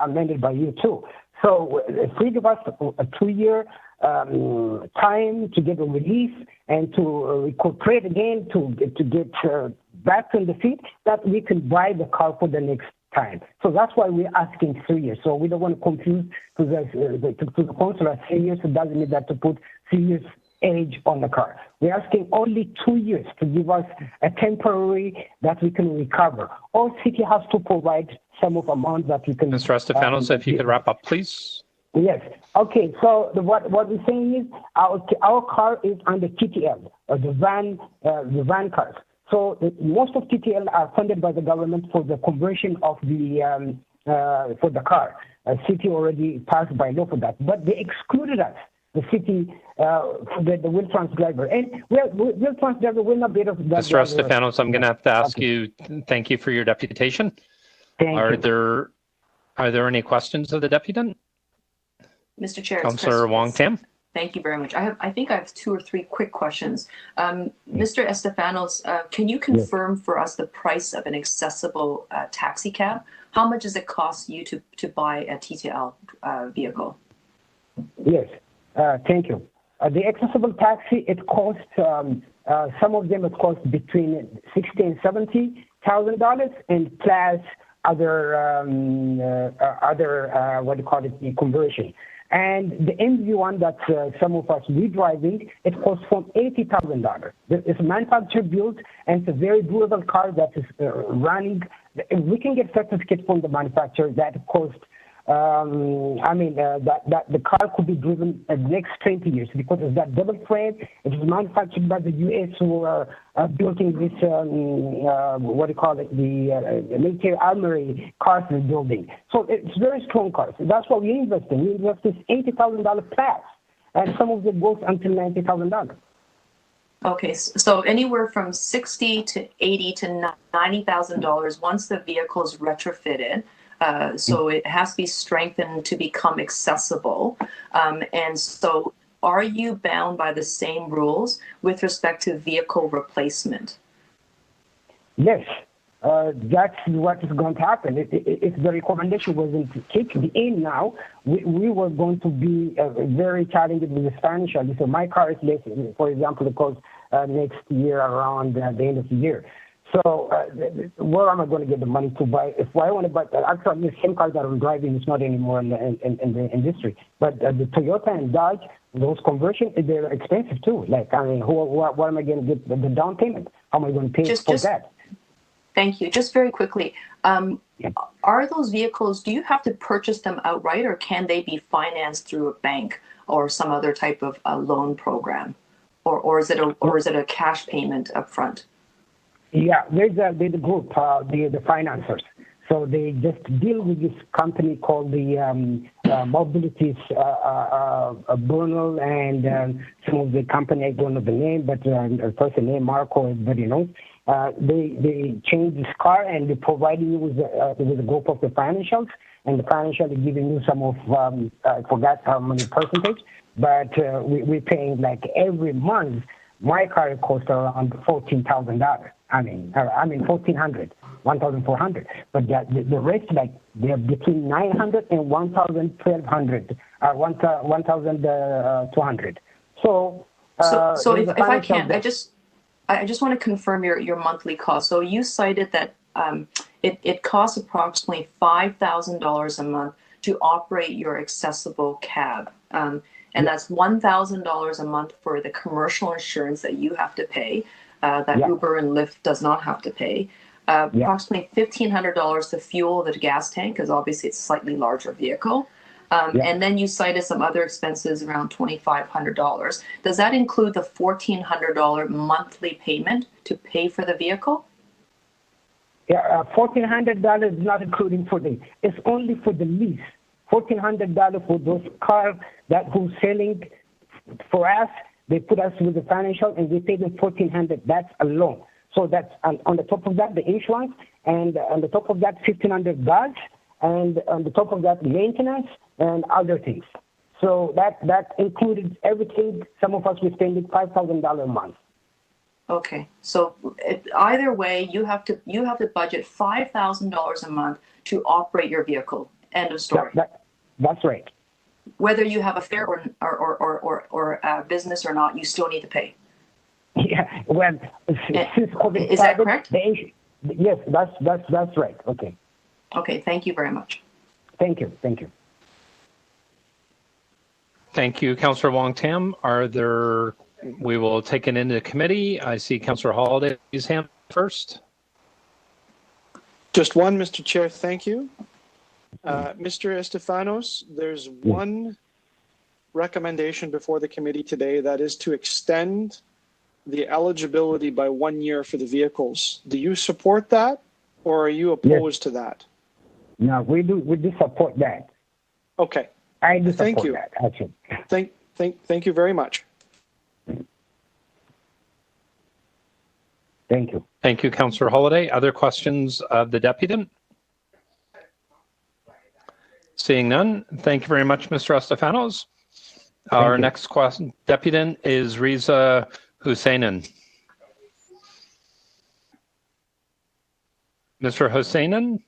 amended by you too. So if we give us a 2 year time to get a release and to recuperate again, to get back on the feet, that we can buy the car for the next time. So that's why we're asking 3 years. So we don't want to confuse to the consular 3 years. It doesn't mean that to put 3 years age on the car. We're asking only 2 years to give us a temporary that we can recover. Or city has to provide some of amount that we can. Mr. Estefanos, if you could wrap up, please. Yes. Okay. So what we're saying is our car is under TTL, the van cars. So most of TTL are funded by the government for the conversion of the for the car. City already passed by law for that, but they excluded us, the city, the wheel trans driver. And wheel trans driver will not be able to. Mr. Estefanos, I'm going to have to ask you. Thank you for your deputation. Thank you. Are there any questions of the deputant? Mr. Chair, Councillor Wong Tam. Thank you very much. I think I have 2 or 3 quick questions. Mr. Estefanos, can you confirm for us the price of an accessible taxi cab? How much does it cost you to buy a TTL vehicle? Yes, thank you. The accessible taxi, it costs some of them. It costs between $60,000 and $70,000, and plus other what do you call it, the conversion. And the MV one that some of us we driving, it costs from $80,000. It's manufactured built, and it's a very durable car that is running. We can get certificate from the manufacturer that cost. That the car could be driven the next 20 years because it's that double frame. It is manufactured by the U.S. who are building this, what do you call it, the military armory cars they're building. So it's very strong cars. That's what we invest in. We invest in $80,000 plus, and some of it goes until $90,000. Okay, so anywhere from $60,000 to $80,000 to $90,000 once the vehicle is retrofitted. So it has to be strengthened to become accessible. And so are you bound by the same rules with respect to vehicle replacement? Yes, that's what is going to happen. If the recommendation wasn't kicked in now, we were going to be very challenged with this financially. So my car is less, for example, it costs next year around the end of the year. So where am I going to get the money to buy? If I want to buy, actually the same car that I'm driving is not anymore in the industry. But the Toyota and Dodge, those conversions, they're expensive too. Like, I mean, what am I going to get the down payment? How am I going to pay for that? Thank you. Just very quickly, are those vehicles, do you have to purchase them outright, or can they be financed through a bank or some other type of loan program? Or is it a cash payment up front? Yeah, there's the group, the financiers. So they just deal with this company called the Mobilities Bernal, and some of the company, I don't know the name, but a person named Marco, everybody knows. They change this car and they provide you with a group of the financials, and the financial is giving you some of, I forgot how many percentage, but we're paying like every month. My car costs around $14,000. I mean $1,400, $1,400. But the rest, like, they're between $900 and $1,200, $1,200. So if I can, I just want to confirm your monthly cost. So you cited that it costs approximately $5,000 a month to operate your accessible cab. And that's $1,000 a month for the commercial insurance that you have to pay, that Uber and Lyft does not have to pay. Approximately $1,500 to fuel the gas tank, because obviously it's a slightly larger vehicle. And then you cited some other expenses around $2,500. Does that include the $1,400 monthly payment to pay for the vehicle? Yeah, $1,400 is not including it's only for the lease. $1,400 for those cars that who's selling for us. They put us with the financial, and we pay them $1,400. That's alone. So that's on the top of that the insurance, and on the top of that $1,500 gas, and on the top of that maintenance and other things. So that included everything. Some of us we spending $5,000 a month. Okay, so either way, you have to budget $5,000 a month to operate your vehicle. End of story. That's right. Whether you have a fare or a business or not, you still need to pay. Yeah, well, since COVID is that correct? Yes, that's right. Okay. Okay, thank you very much. Thank you. Thank you. Thank you, Councillor Wong-Tam. We will take it into committee. I see Councillor Holiday's hand first. Just one, Mr. Chair, thank you. Mr. Estefanos, there's one recommendation before the committee today, that is to extend the eligibility by 1 year for the vehicles. Do you support that, or are you opposed to that? No, we do support that. Okay. I do Thank support you. that, actually. Thank you very much. Thank you. Thank you, Councillor Holiday. Other questions of the deputant? Seeing none, thank you very much, Mr. Estefanos. Our next deputant is Riza Husseinen. Mr. Husseinen?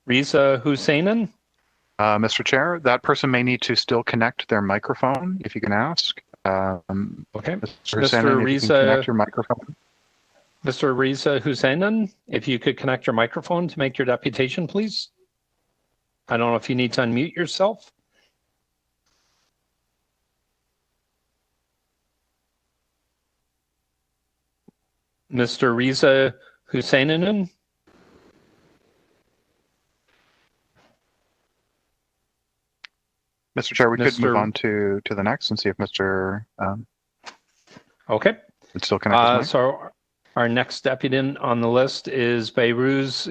Riza Husseinen? Mr. Chair, that person may need to still connect their microphone, if you can ask. Okay. Mr. Husseinen, if you can connect your microphone. Mr. Riza Husseinen, if you could connect your microphone to make your deputation, please. I don't know if you need to unmute yourself. Mr. Riza Husseinen? Mr. Chair, we could move on to the next and see if Mr. Okay. It's still connected. So our next deputant on the list is Behruz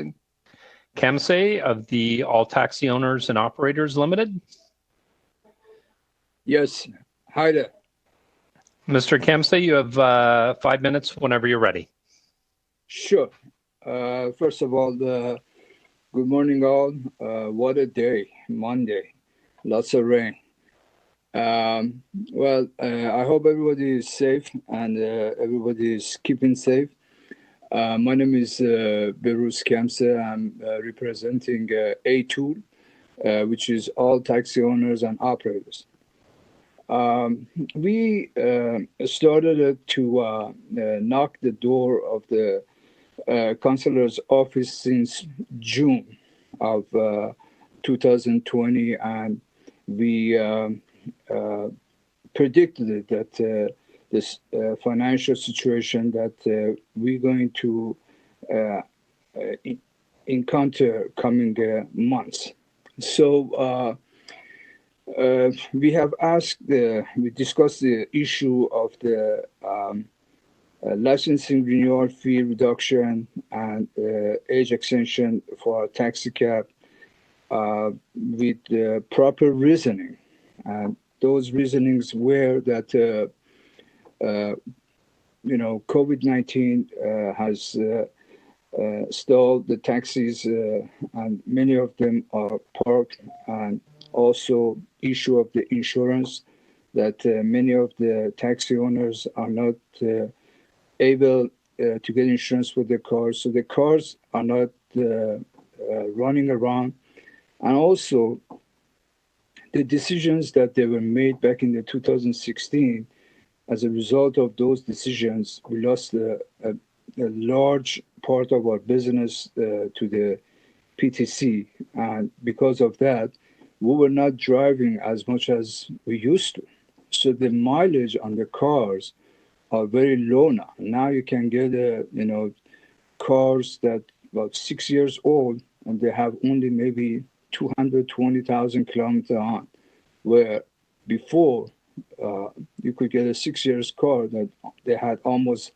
Kamseh of the All Taxi Owners and Operators Limited. Yes. Hi there. Mr. Kamseh, you have 5 minutes whenever you're ready. Sure. First of all, good morning all. What a day, Monday. Lots of rain. Well, I hope everybody is safe and everybody is keeping safe. My name is Behruz Kamseh. I'm representing A-Tool, which is All Taxi Owners and Operators. We started to knock the door of the councillor's office since June of 2020, and we predicted that this financial situation that we're going to encounter coming months. So we have we discussed the issue of the licensing renewal fee reduction and age extension for taxi cab with proper reasoning. And those reasonings were that, COVID-19 has stalled the taxis, and many of them are parked, and also issue of the insurance, that many of the taxi owners are not able to get insurance for their cars. So the cars are not running around. And also the decisions that they were made back in the 2016, as a result of those decisions, we lost a large part of our business to the PTC. And because of that, we were not driving as much as we used to. So the mileage on the cars are very low now. Now you can get, cars that about 6 years old, and they have only maybe 220,000 kilometers on, where before you could get a 6 years car that they had almost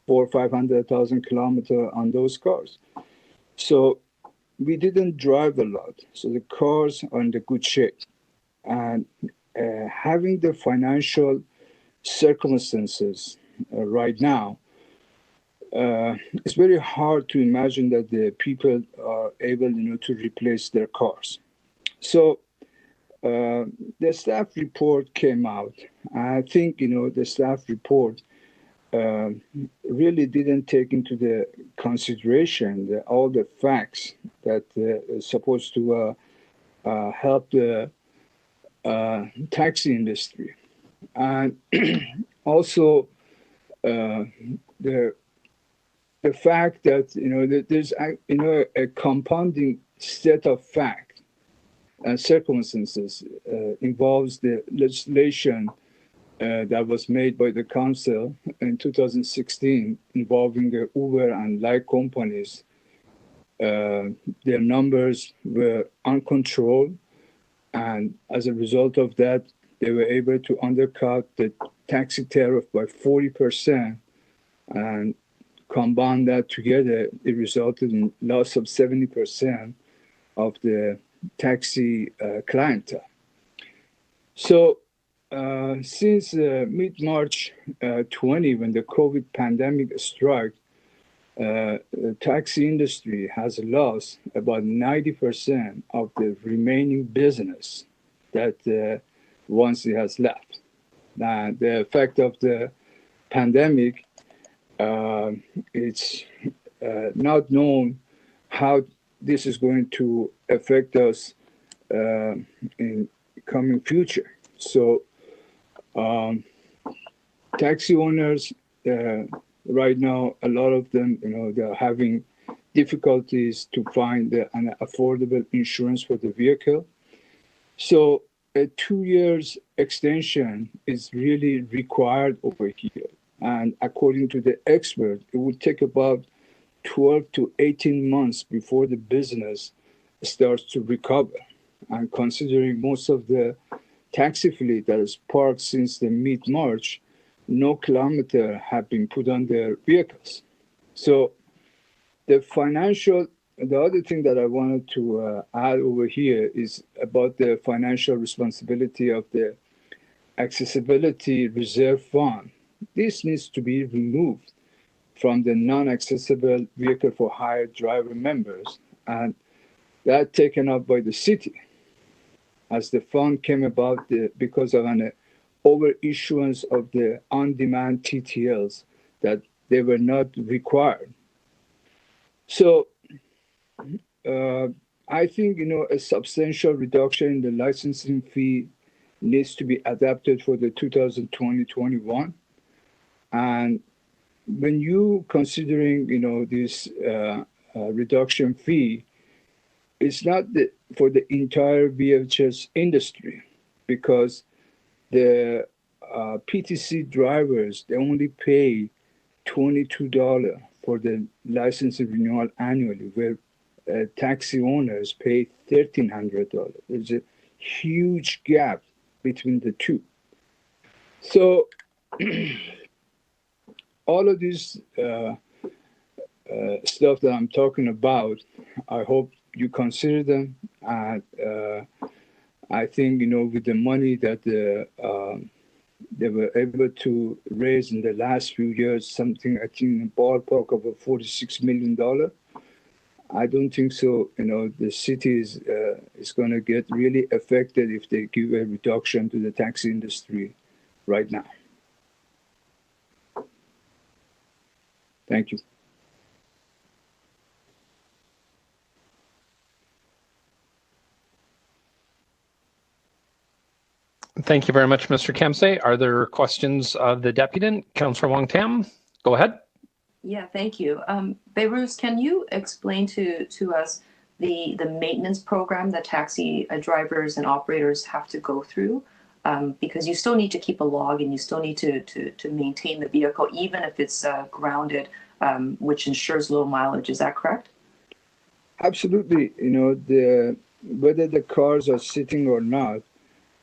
400,000 or 500,000 kilometers on those cars. So we didn't drive a lot. So the cars are in the good shape. And having the financial circumstances right now, it's very hard to imagine that the people are able, to replace their cars. So the staff report came out. I think, the staff report really didn't take into the consideration all the facts that is supposed to help the taxi industry, and also the fact that that there's a compounding set of facts and circumstances involves the legislation that was made by the council in 2016 involving the Uber and like companies. Their numbers were uncontrolled, and as a result of that, they were able to undercut the taxi tariff by 40%, and combine that together, it resulted in loss of 70% of the taxi clientele. So since mid-March 20, when the COVID pandemic struck, the taxi industry has lost about 90% of the remaining business that once it has left. Now, the effect of the pandemic, it's not known how this is going to affect us in coming future. So taxi owners right now, a lot of them, they're having difficulties to find an affordable insurance for the vehicle. So a 2 years extension is really required over here. And according to the expert, it would take about 12 to 18 months before the business starts to recover. And considering most of the taxi fleet that is parked since the mid-March, no kilometer have been put on their vehicles. So the other thing that I wanted to add over here is about the financial responsibility of the accessibility reserve fund. This needs to be removed from the non-accessible vehicle for hire driver members, and that taken up by the city, as the fund came about because of an overissuance of the on-demand TTLs that they were not required. So I think a substantial reduction in the licensing fee needs to be adapted for the 2020-21. And when you considering this reduction fee, it's not for the entire VHS industry, because the PTC drivers, they only pay $22 for the license renewal annually, where taxi owners pay $1,300. There's a huge gap between the two. So all of this stuff that I'm talking about, I hope you consider them. And I think, with the money that they were able to raise in the last few years, something I think in the ballpark of $46 million, I don't think so. The city is going to get really affected if they give a reduction to the taxi industry right now. Thank you. Thank you very much, Mr. Kemse. Are there questions of the deputant? Councillor Wong Tam, go ahead. Yeah, thank you. Behrooz, can you explain to us the maintenance program that taxi drivers and operators have to go through? Because you still need to keep a log and you still need to maintain the vehicle, even if it's grounded, which ensures low mileage. Is that correct? Absolutely. Whether the cars are sitting or not,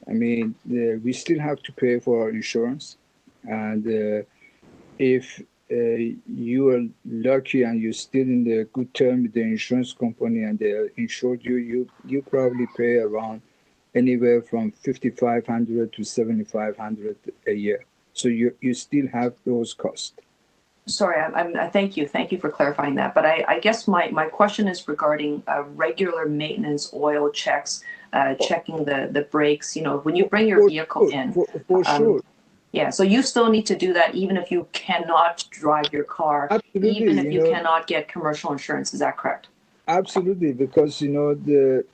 we still have to pay for our insurance. And if you are lucky and you're still in the good term with the insurance company and they insured you probably pay around anywhere from $5,500 to $7,500 a year. So you still have those costs. Sorry, thank you for clarifying that. But I guess my question is regarding regular maintenance, oil checks, checking the brakes. When you bring your vehicle in. For sure. Yeah, so you still need to do that even if you cannot drive your car, Absolutely, even if you cannot get commercial insurance. Is that correct? Absolutely, because the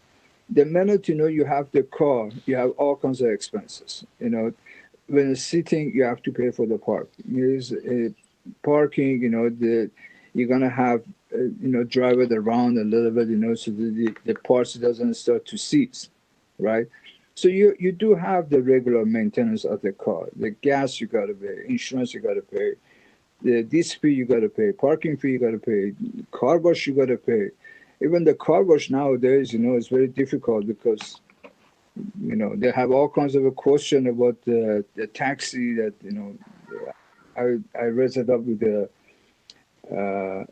minute you have the car, you have all kinds of expenses. When it's sitting, you have to pay for the park. There's parking. You're gonna have drive it around a little bit. So the parts doesn't start to seize, right? So you do have the regular maintenance of the car. The gas you gotta pay, insurance you gotta pay, this fee you gotta pay, parking fee you gotta pay, car wash you gotta pay. Even the car wash nowadays, it's very difficult because they have all kinds of a question about the taxi that I raised it up with the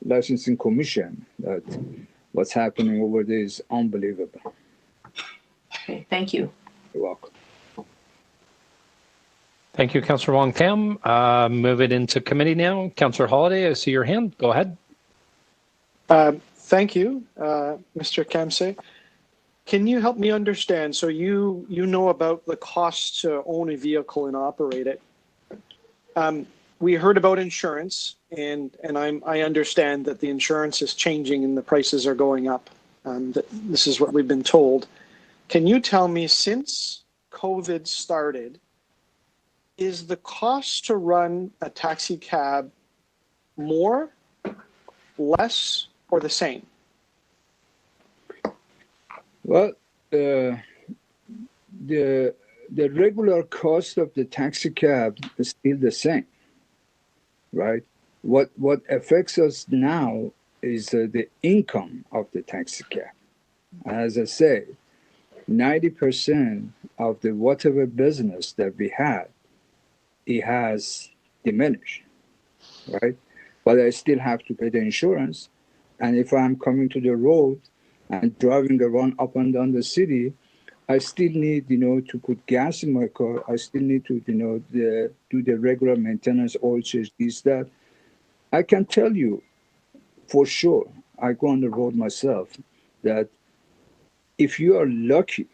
licensing commission that what's happening over there is unbelievable. Okay, thank you. You're welcome. Thank you, Councillor Wong Tam. Move it into committee now. Councillor Holiday, I see your hand. Go ahead. Thank you, Mr. Kamse. Can you help me understand? So you know about the cost to own a vehicle and operate it. We heard about insurance, and I understand that the insurance is changing and the prices are going up. This is what we've been told. Can you tell me, since COVID started, is the cost to run a taxi cab more, less, or the same? Well, the regular cost of the taxi cab is still the same, right? What affects us now is the income of the taxi cab. As I say, 90% of the whatever business that we had, it has diminished, right? But I still have to pay the insurance. And if I'm coming to the road and driving around up and down the city, I still need, to put gas in my car. I still need to, do the regular maintenance, oil change, this, that. I can tell you for sure, I go on the road myself, that if you are lucky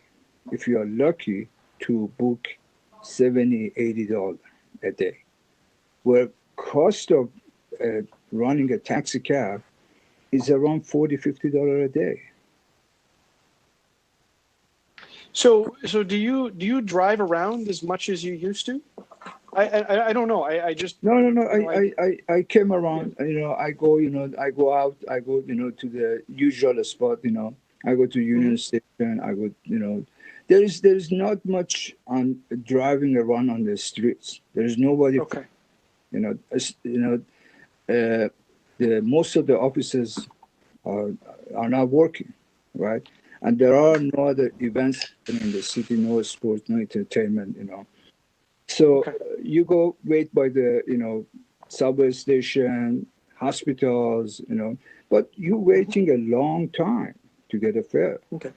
to book $70, $80 a day, where cost of running a taxi cab is around $40, $50 a day. So do you drive around as much as you used to? I don't know. I just no. I came around. I go. I go out. I go. To the usual spot. I go to Union Station. I go. There's not much on driving around on the streets. There's nobody. Okay. The most of the offices are not working, right? And there are no other events in the city, no sports, no entertainment, So you go wait by the, subway station, hospitals, but you're waiting a long time to get a fare. Okay.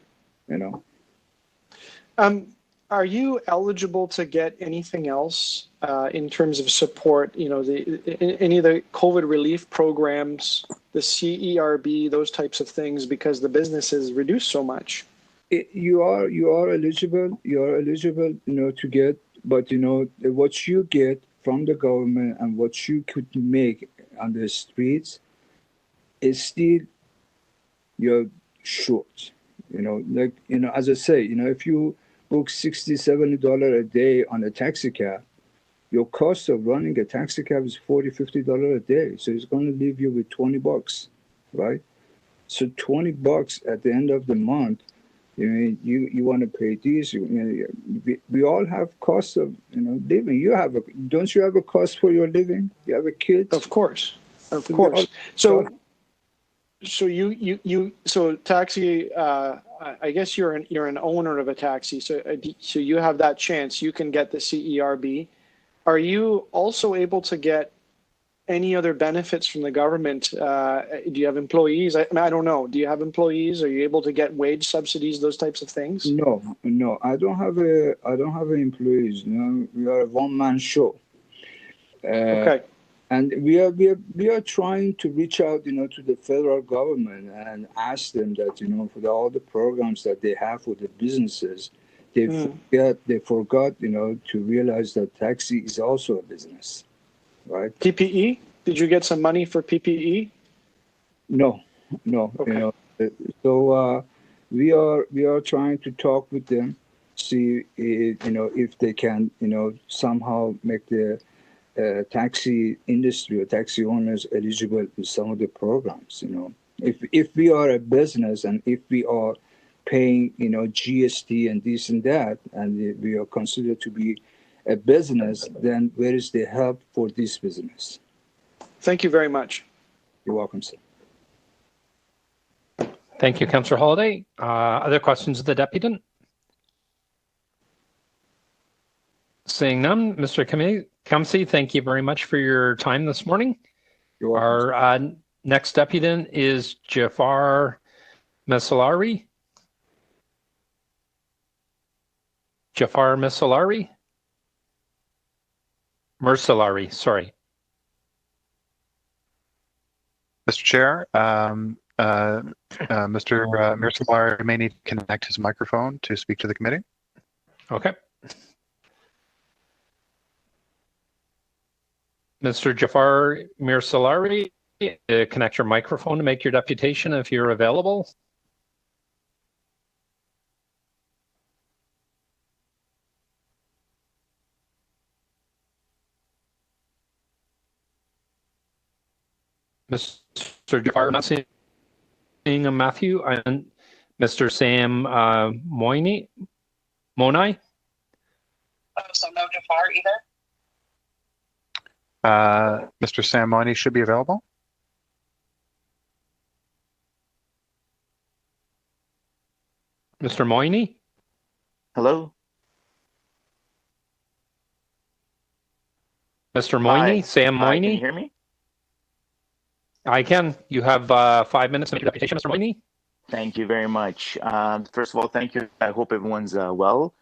Are you eligible to get anything else in terms of support? Any of the COVID relief programs, the CERB, those types of things, because the business is reduced so much. You are eligible. You are eligible, to get. But what you get from the government and what you could make on the streets is still you're short. As I say, if you book $60, $70 a day on a taxi cab, your cost of running a taxi cab is $40, $50 a day. So it's going to leave you with $20, right? So $20 at the end of the month, you want to pay this. We all have costs of living. Don't you have a cost for your living? You have a kid. Of course. So so taxi. I guess you're an owner of a taxi. So you have that chance. You can get the CERB. Are you also able to get any other benefits from the government? Do you have employees? I don't know. Do you have employees? Are you able to get wage subsidies, those types of things? No. I don't have employees. We are a one-man show. Okay. And we are trying to reach out, to the federal government and ask them that, for all the programs that they have for the businesses, they forgot, to realize that taxi is also a business, right? PPE? Did you get some money for PPE? No. Okay. So we are trying to talk with them, see if they can somehow make the taxi industry or taxi owners eligible with some of the programs. If we are a business and if we are paying GST and this and that, and we are considered to be a business, then where is the help for this business? Thank you very much. You're welcome, sir. Thank you, Councillor Holiday. Other questions of the deputant? Seeing none, Mr. Kamsi, thank you very much for your time this morning. You're welcome. Our next deputant is Jafar Mesalari. Jafar Mesalari? Mersalari, sorry. Mr. Chair, Mr. Mirsalar may need to connect his microphone to speak to the committee. Okay. Mr. Jafar Mirsalari, connect your microphone to make your deputation if you're available. Mr. Jafar, not seeing Matthew and Mr. Sam Monai. So no Jafar either? Mr. Sam Moiney should be available. Mr. Moiney? Hello? Mr. Moiney? Sam Moiney? Can you hear me? I can. You have 5 minutes to make your deputation, Mr. Moiney. Thank you very much. First of all, thank you. I hope everyone's well.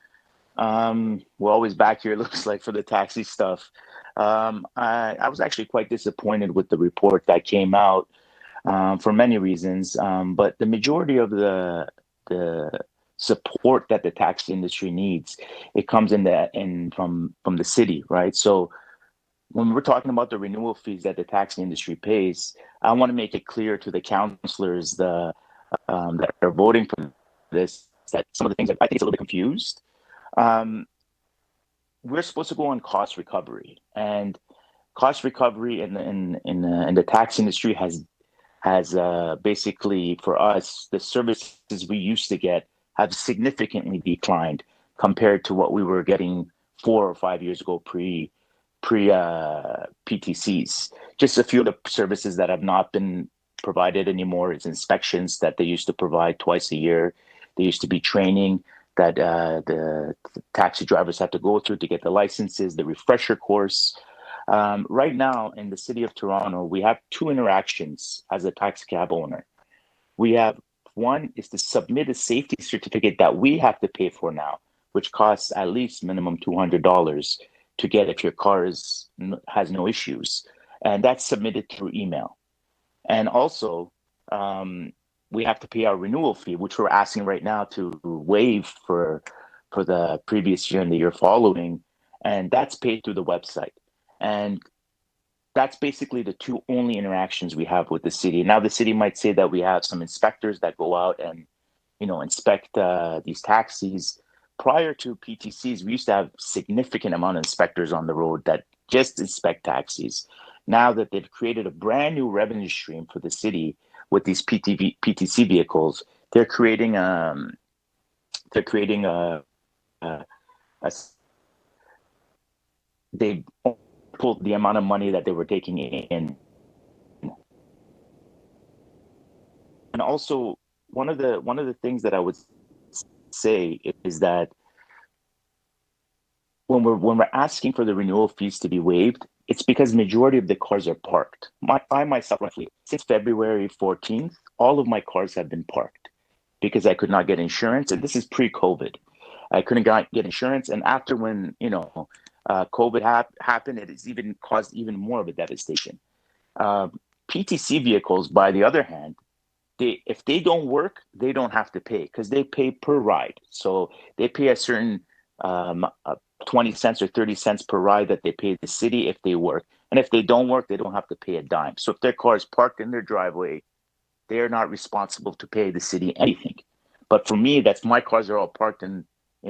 We're always back here, it looks like, for the taxi stuff. I was actually quite disappointed with the report that came out for many reasons, but the majority of the support that the taxi industry needs, it comes from the city, right? So when we're talking about the renewal fees that the taxi industry pays, I want to make it clear to the councillors that are voting for this that some of the things I think it's a little bit confused. We're supposed to go on cost recovery, and cost recovery in the tax industry has basically, for us, the services we used to get have significantly declined compared to what we were getting 4 or 5 years ago pre PTCs. Just a few of the services that have not been provided anymore is inspections that they used to provide twice a year. There used to be training that the taxi drivers have to go through to get the licenses, the refresher course. Right now in the city of Toronto, we have 2 interactions as a taxi cab owner. We have one is to submit a safety certificate that we have to pay for now, which costs at least minimum $200 to get if your car has no issues. And that's submitted through email. And also, we have to pay our renewal fee, which we're asking right now to waive for the previous year and the year following. And that's paid through the website. And that's basically the 2 only interactions we have with the city. Now, the city might say that we have some inspectors that go out and, inspect these taxis. Prior to PTCs, we used to have significant amount of inspectors on the road that just inspect taxis. Now that they've created a brand new revenue stream for the city with these PTC vehicles, they pulled the amount of money that they were taking in. And also, one of the things that I would say is that when we're asking for the renewal fees to be waived, it's because majority of the cars are parked. I myself, roughly since February 14th, all of my cars have been parked because I could not get insurance, and this is pre-COVID. I couldn't get insurance, and after when COVID happened, it has even caused even more of a devastation. PTC vehicles, by the other hand, if they don't work, they don't have to pay because they pay per ride. So they pay a certain 20 cents or 30 cents per ride that they pay the city if they work. And if they don't work, they don't have to pay a dime. So if their car is parked in their driveway, they're not responsible to pay the city anything. But for me, that's my cars are all parked in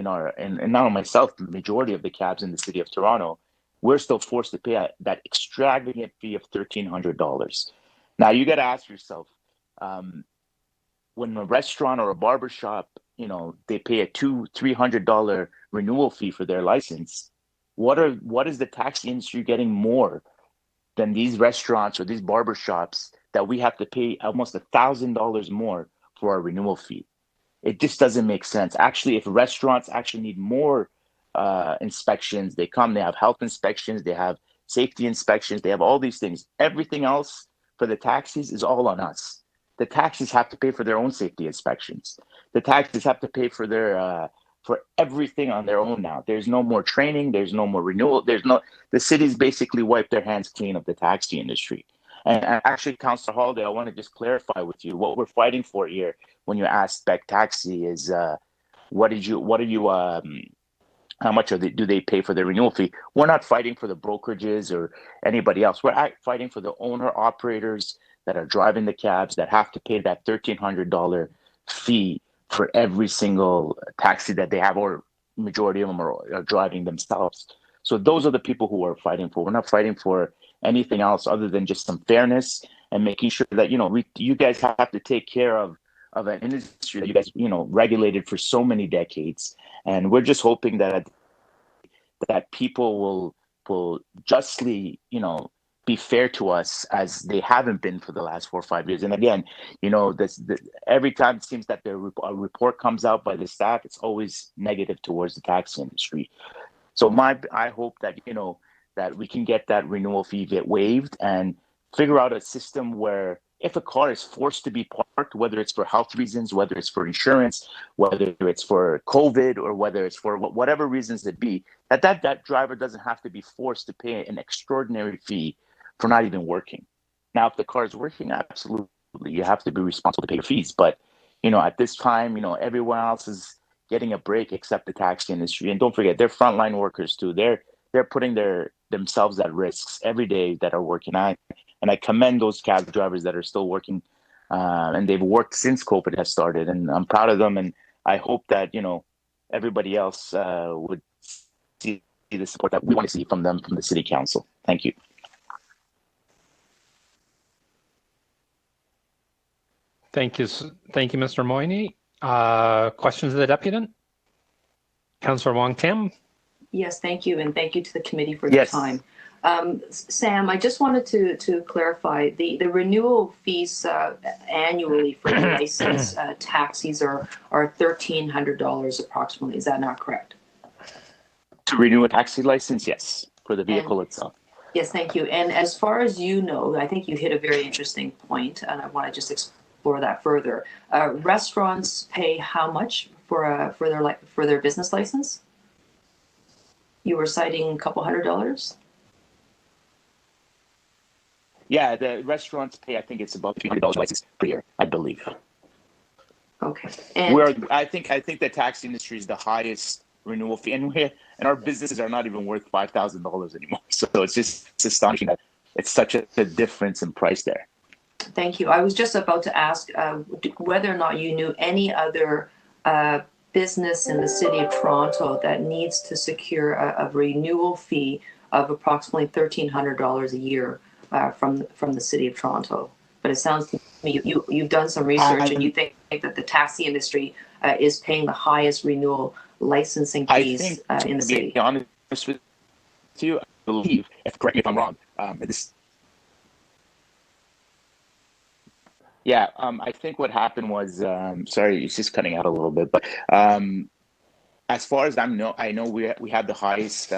our, and not only myself, the majority of the cabs in the city of Toronto, we're still forced to pay that extravagant fee of $1,300. Now you got to ask yourself, when a restaurant or a barber shop, they pay a $200-300 renewal fee for their license, what is the taxi industry getting more than these restaurants or these barber shops that we have to pay almost $1,000 more for our renewal fee? It just doesn't make sense. Actually, if restaurants actually need more inspections, they have health inspections, they have safety inspections, they have all these things. Everything else for the taxis is all on us. The taxis have to pay for their own safety inspections. The taxis have to pay for their for everything on their own now. There's no more training. There's no more renewal. The cities basically wiped their hands clean of the taxi industry. And actually, Councillor Holiday, I want to just clarify with you what we're fighting for here. When you ask Spec Taxi, is how much do they pay for their renewal fee? We're not fighting for the brokerages or anybody else. We're fighting for the owner operators that are driving the cabs that have to pay that $1,300 fee for every single taxi that they have, or majority of them are driving themselves. So those are the people who we're fighting for. We're not fighting for anything else other than just some fairness and making sure that, you guys have to take care of an industry that you guys, regulated for so many decades. And we're just hoping that people will justly, be fair to us as they haven't been for the last 4 or 5 years. And again, every time it seems that a report comes out by the staff, it's always negative towards the taxi industry. So I hope that, that we can get that renewal fee waived and figure out a system where if a car is forced to be parked, whether it's for health reasons, whether it's for insurance, whether it's for COVID, or whether it's for whatever reasons it be, that driver doesn't have to be forced to pay an extraordinary fee for not even working. Now, if the car is working, absolutely, you have to be responsible to pay your fees. But, at this time, everyone else is getting a break except the taxi industry. And don't forget, they're frontline workers too. They're putting themselves at risks every day that are working. And I commend those cab drivers that are still working, and they've worked since COVID has started. And I'm proud of them. And I hope that, everybody else would see the support that we want to see from them, from the city council. Thank you. Thank you, Mr. Moyni. Questions of the deputant? Councillor Wong Tam. Yes, thank you, and thank you to the committee for your time. Sam, I just wanted to clarify the renewal fees annually for the licensed taxis are $1,300 approximately. Is that not correct? To renew a taxi license, yes, for the vehicle itself. Yes, thank you. And as far as you know, I think you hit a very interesting point, and I want to just explore that further. Restaurants pay how much for their business license? You were citing a couple $100. Yeah, the restaurants pay. I think it's about $300 license per year, I believe. Okay. And I think the taxi industry is the highest renewal fee, and our businesses are not even worth $5,000 anymore. So it's astonishing that it's such a difference in price there. Thank you. I was just about to ask whether or not you knew any other business in the city of Toronto that needs to secure a renewal fee of approximately $1,300 a year from the city of Toronto. But it sounds to me you've done some research and you think that the taxi industry is paying the highest renewal licensing fees in the city. To be honest with you, I believe, correct me if I'm wrong, I think what happened was, sorry, it's just cutting out a little bit, but as far as I know we have the highest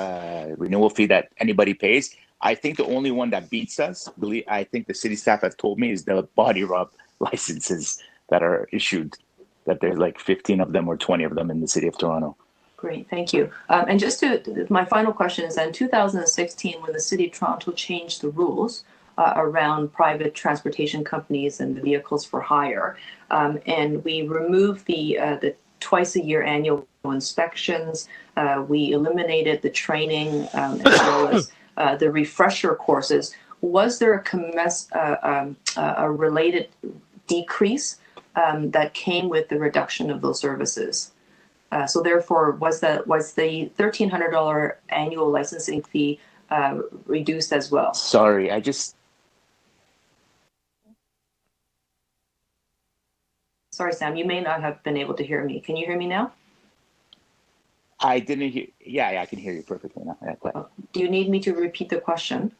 renewal fee that anybody pays. I think the only one that beats us, I think the city staff have told me, is the body rub licenses that are issued, that there's like 15 of them or 20 of them in the city of Toronto. Great, thank you. And just my final question is, in 2016, when the city of Toronto changed the rules around private transportation companies and the vehicles for hire. And we removed the twice a year annual inspections. We eliminated the training as well as the refresher courses. Was there a related decrease that came with the reduction of those services? So therefore, was the $1,300 annual licensing fee reduced as well? Sorry, Sorry, Sam, you may not have been able to hear me. Can you hear me now? I didn't hear. Yeah, I can hear you perfectly now. Yeah, do you need me to repeat the question?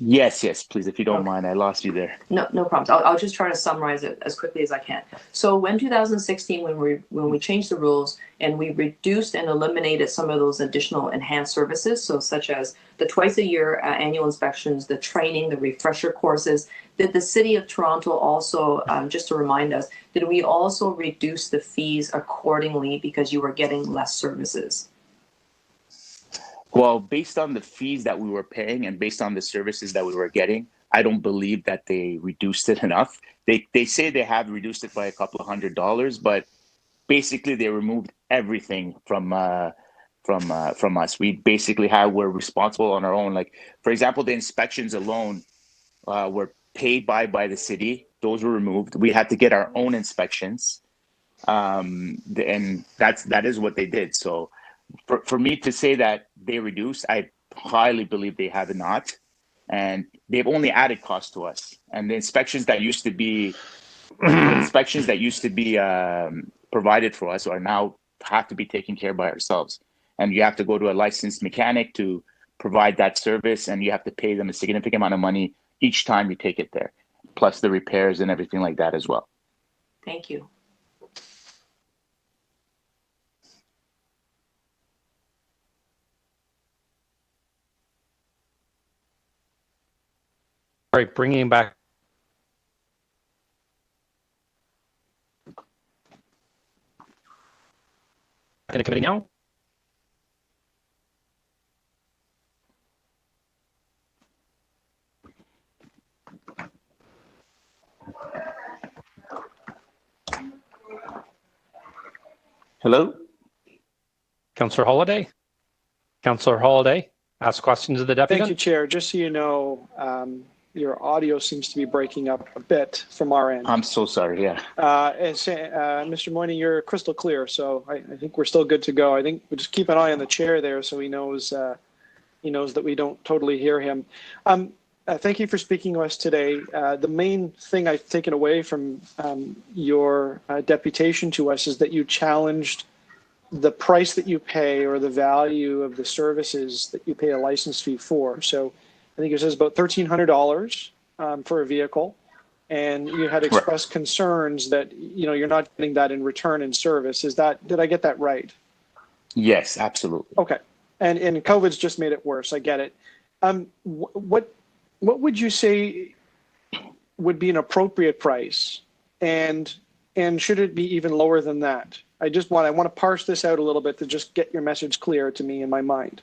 Yes, please, if you don't mind. I lost you there. No problems. I'll just try to summarize it as quickly as I can. So in 2016, when we changed the rules and we reduced and eliminated some of those additional enhanced services, so such as the twice a year annual inspections, the training, the refresher courses, did the City of Toronto also, just to remind us, did we also reduce the fees accordingly because you were getting less services? Well, based on the fees that we were paying and based on the services that we were getting, I don't believe that they reduced it enough. They say they have reduced it by a couple of $100, but basically they removed everything from us. We basically we're responsible on our own. Like, for example, the inspections alone were paid by the city. Those were removed. We had to get our own inspections, and that is what they did. So for me to say that they reduced, I highly believe they have not, and they've only added cost to us. And the inspections that used to be provided for us are now have to be taken care by ourselves. And you have to go to a licensed mechanic to provide that service, and you have to pay them a significant amount of money each time you take it there, plus the repairs and everything like that as well. Thank you. All right, bringing back in the committee now. Hello? Councillor Holiday? Councillor Holiday, ask questions of the deputy. Thank you, Chair. Just so you know, your audio seems to be breaking up a bit from our end. I'm so sorry, yeah. Mr. Moyney, you're crystal clear, so I think we're still good to go. I think we just keep an eye on the chair there so he knows that we don't totally hear him. Thank you for speaking to us today. The main thing I've taken away from your deputation to us is that you challenged the price that you pay or the value of the services that you pay a license fee for. So I think it says about $1,300 for a vehicle, and you had expressed concerns that you're not getting that in return in service. Did I get that right? Yes, absolutely. Okay, and COVID's just made it worse. I get it. What would you say would be an appropriate price, and should it be even lower than that? I want to parse this out a little bit to just get your message clear to me in my mind.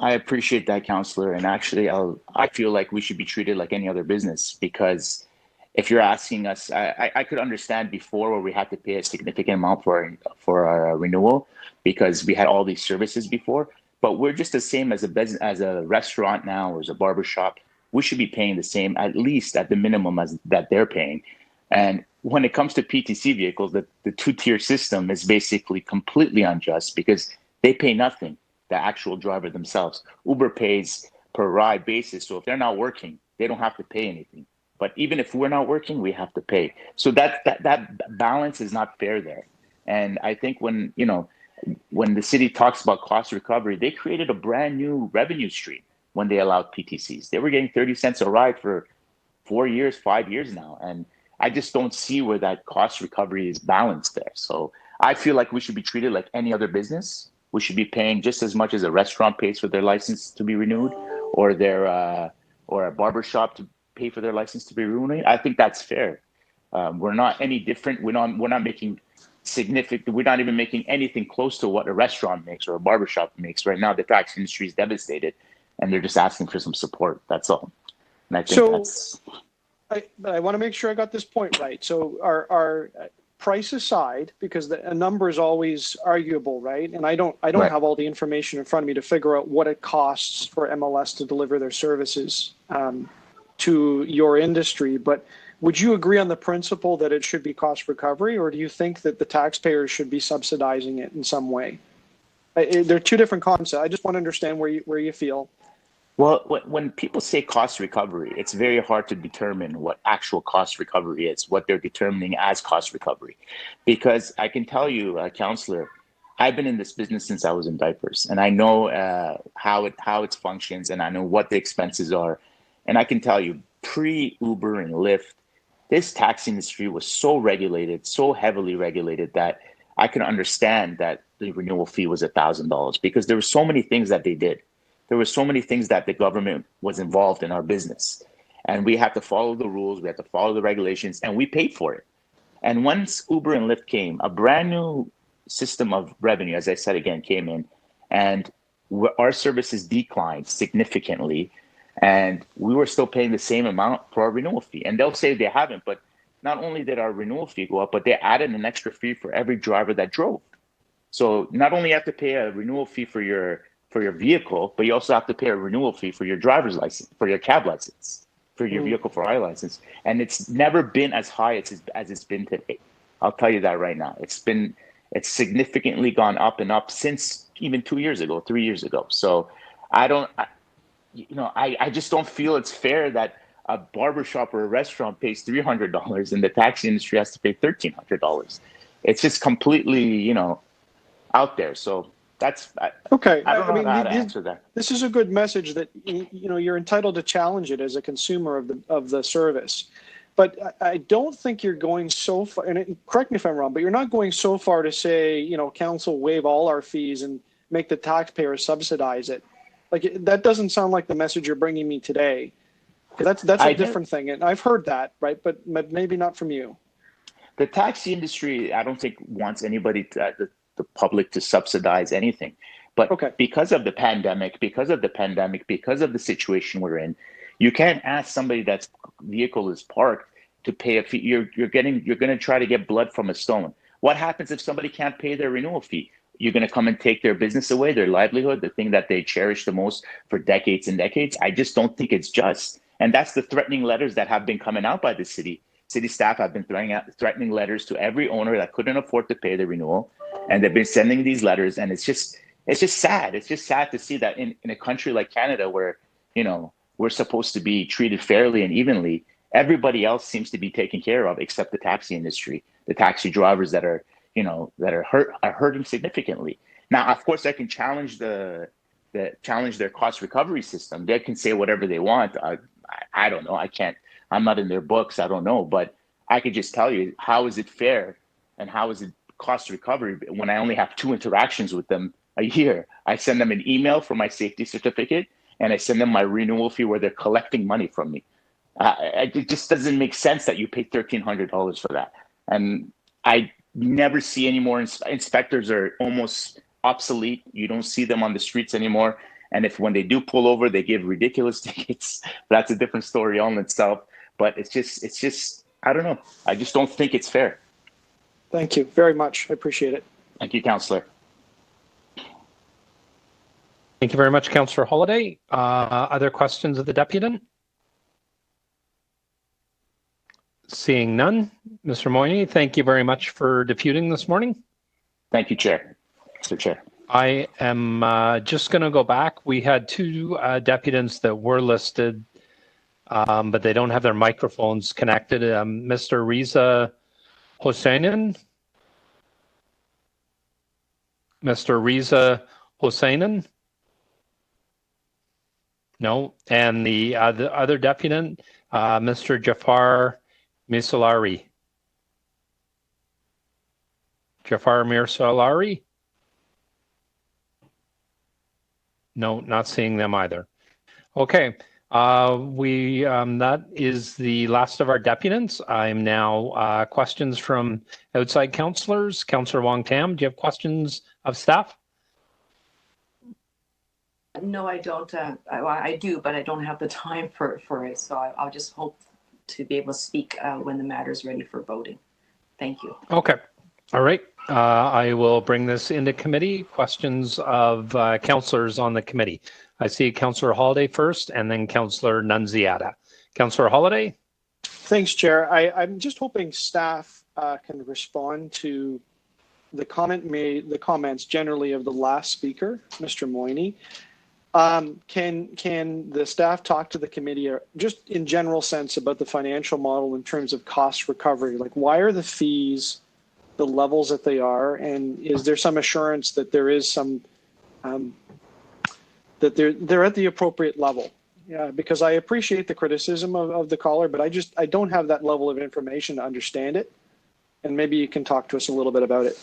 I appreciate that, Councillor. And actually, I feel like we should be treated like any other business, because if you're asking us, I could understand before where we had to pay a significant amount for our renewal because we had all these services before. But we're just the same as a restaurant now or as a barbershop. We should be paying the same, at least at the minimum as that they're paying. And when it comes to PTC vehicles, the two-tier system is basically completely unjust because they pay nothing, the actual driver themselves. Uber pays per ride basis. So if they're not working, they don't have to pay anything. But even if we're not working, we have to pay. So that balance is not fair there. And I think when the city talks about cost recovery, they created a brand new revenue stream when they allowed PTCs. They were getting 30 cents a ride for 4 years, 5 years now. And I just don't see where that cost recovery is balanced there. So I feel like we should be treated like any other business. We should be paying just as much as a restaurant pays for their license to be renewed, or or a barbershop to pay for their license to be renewed. I think that's fair. We're not any different. We're not making significant. We're not even making anything close to what a restaurant makes or a barbershop makes right now. The taxi industry is devastated, and they're just asking for some support. That's all. And I think So, that's. But I want to make sure I got this point right. So our price aside, because a number is always arguable, right? And I don't Right. have all the information in front of me to figure out what it costs for MLS to deliver their services to your industry. But would you agree on the principle that it should be cost recovery, or do you think that the taxpayers should be subsidizing it in some way? They're two different concepts. I just want to understand where you feel. Well, when people say cost recovery, it's very hard to determine what actual cost recovery is, what they're determining as cost recovery. Because I can tell you, Counselor, I've been in this business since I was in diapers, and I know how it functions, and I know what the expenses are. And I can tell you, pre-Uber and Lyft, this taxi industry was so regulated, so heavily regulated, that I can understand that the renewal fee was $1,000 because there were so many things that they did. There were so many things that the government was involved in our business, and we had to follow the rules, we had to follow the regulations, and we paid for it. And once Uber and Lyft came, a brand new system of revenue, as I said again, came in, and our services declined significantly, and we were still paying the same amount for our renewal fee. And they'll say they haven't, but not only did our renewal fee go up, but they added an extra fee for every driver that drove. So not only have to pay a renewal fee for your vehicle, but you also have to pay a renewal fee for your driver's license, for your cab license, for your vehicle for I license. And it's never been as high as it's been today. I'll tell you that right now. It's significantly gone up and up since even 2 years ago, 3 years ago. So I just don't feel it's fair that a barbershop or a restaurant pays $300 and the taxi industry has to pay $1,300. It's just completely, out there. So that's okay. I don't know how to answer that. This is a good message that you're entitled to challenge it as a consumer of the service, but I don't think you're going so far. And correct me if I'm wrong, but you're not going so far to say council waive all our fees and make the taxpayer subsidize it. Like that doesn't sound like the message you're bringing me today. That's a different thing, and I've heard that, right? But maybe not from you. The taxi industry, I don't think wants anybody the public to subsidize anything. But because of the pandemic, because of the situation we're in, you can't ask somebody that's vehicle is parked to pay a fee. You're going to try to get blood from a stone. What happens if somebody can't pay their renewal fee? You're going to come and take their business away, their livelihood, the thing that they cherish the most for decades and decades. I just don't think it's just. And that's the threatening letters that have been coming out by the city. City staff have been threatening letters to every owner that couldn't afford to pay the renewal. And they've been sending these letters, and it's just sad. It's just sad to see that in a country like Canada, where we're supposed to be treated fairly and evenly, everybody else seems to be taken care of except the taxi industry, the taxi drivers that are hurting significantly. Now, of course, I can challenge their cost recovery system. They can say whatever they want. I don't know. I can't. I'm not in their books. I don't know, but I could just tell you, how is it fair and how is it cost recovery when I only have 2 interactions with them a year? I send them an email for my safety certificate, and I send them my renewal fee where they're collecting money from me. It just doesn't make sense that you pay $1,300 for that. And I never see any more. Inspectors are almost obsolete. You don't see them on the streets anymore. And when they do pull over, they give ridiculous tickets. That's a different story all in itself. But it's just, I don't know. I just don't think it's fair. Thank you very much. I appreciate it. Thank you, Councillor. Thank you very much, Councillor Holiday. Other questions of the deputant? Seeing none. Mr. Moyne, thank you very much for deputing this morning. Thank you, Chair. Mr. Chair. I am just going to go back. We had 2 deputants that were listed, but they don't have their microphones connected. Mr. Riza Hosseinin. Mr. Riza Hosseinin. No. And the other deputant, Mr. Jafar Misalari. Jafar Misalari. No, not seeing them either. Okay. That is the last of our deputants. I'm now questions from outside councillors. Councillor Wong Tam, do you have questions of staff? No, I don't. I do, but I don't have the time for it. So I'll just hope to be able to speak when the matter is ready for voting. Thank you. Okay. All right. I will bring this into committee. Questions of councillors on the committee. I see Councillor Holiday first and then Councillor Nunziata. Councillor Holiday. Thanks, Chair. I'm just hoping staff can respond to the comments generally of the last speaker, Mr. Moyni. Can the staff talk to the committee just in general sense about the financial model in terms of cost recovery? Like, why are the fees the levels that they are, and is there some assurance that there is some that they're at the appropriate level? Yeah, because I appreciate the criticism of the caller, but I don't have that level of information to understand it, and maybe you can talk to us a little bit about it.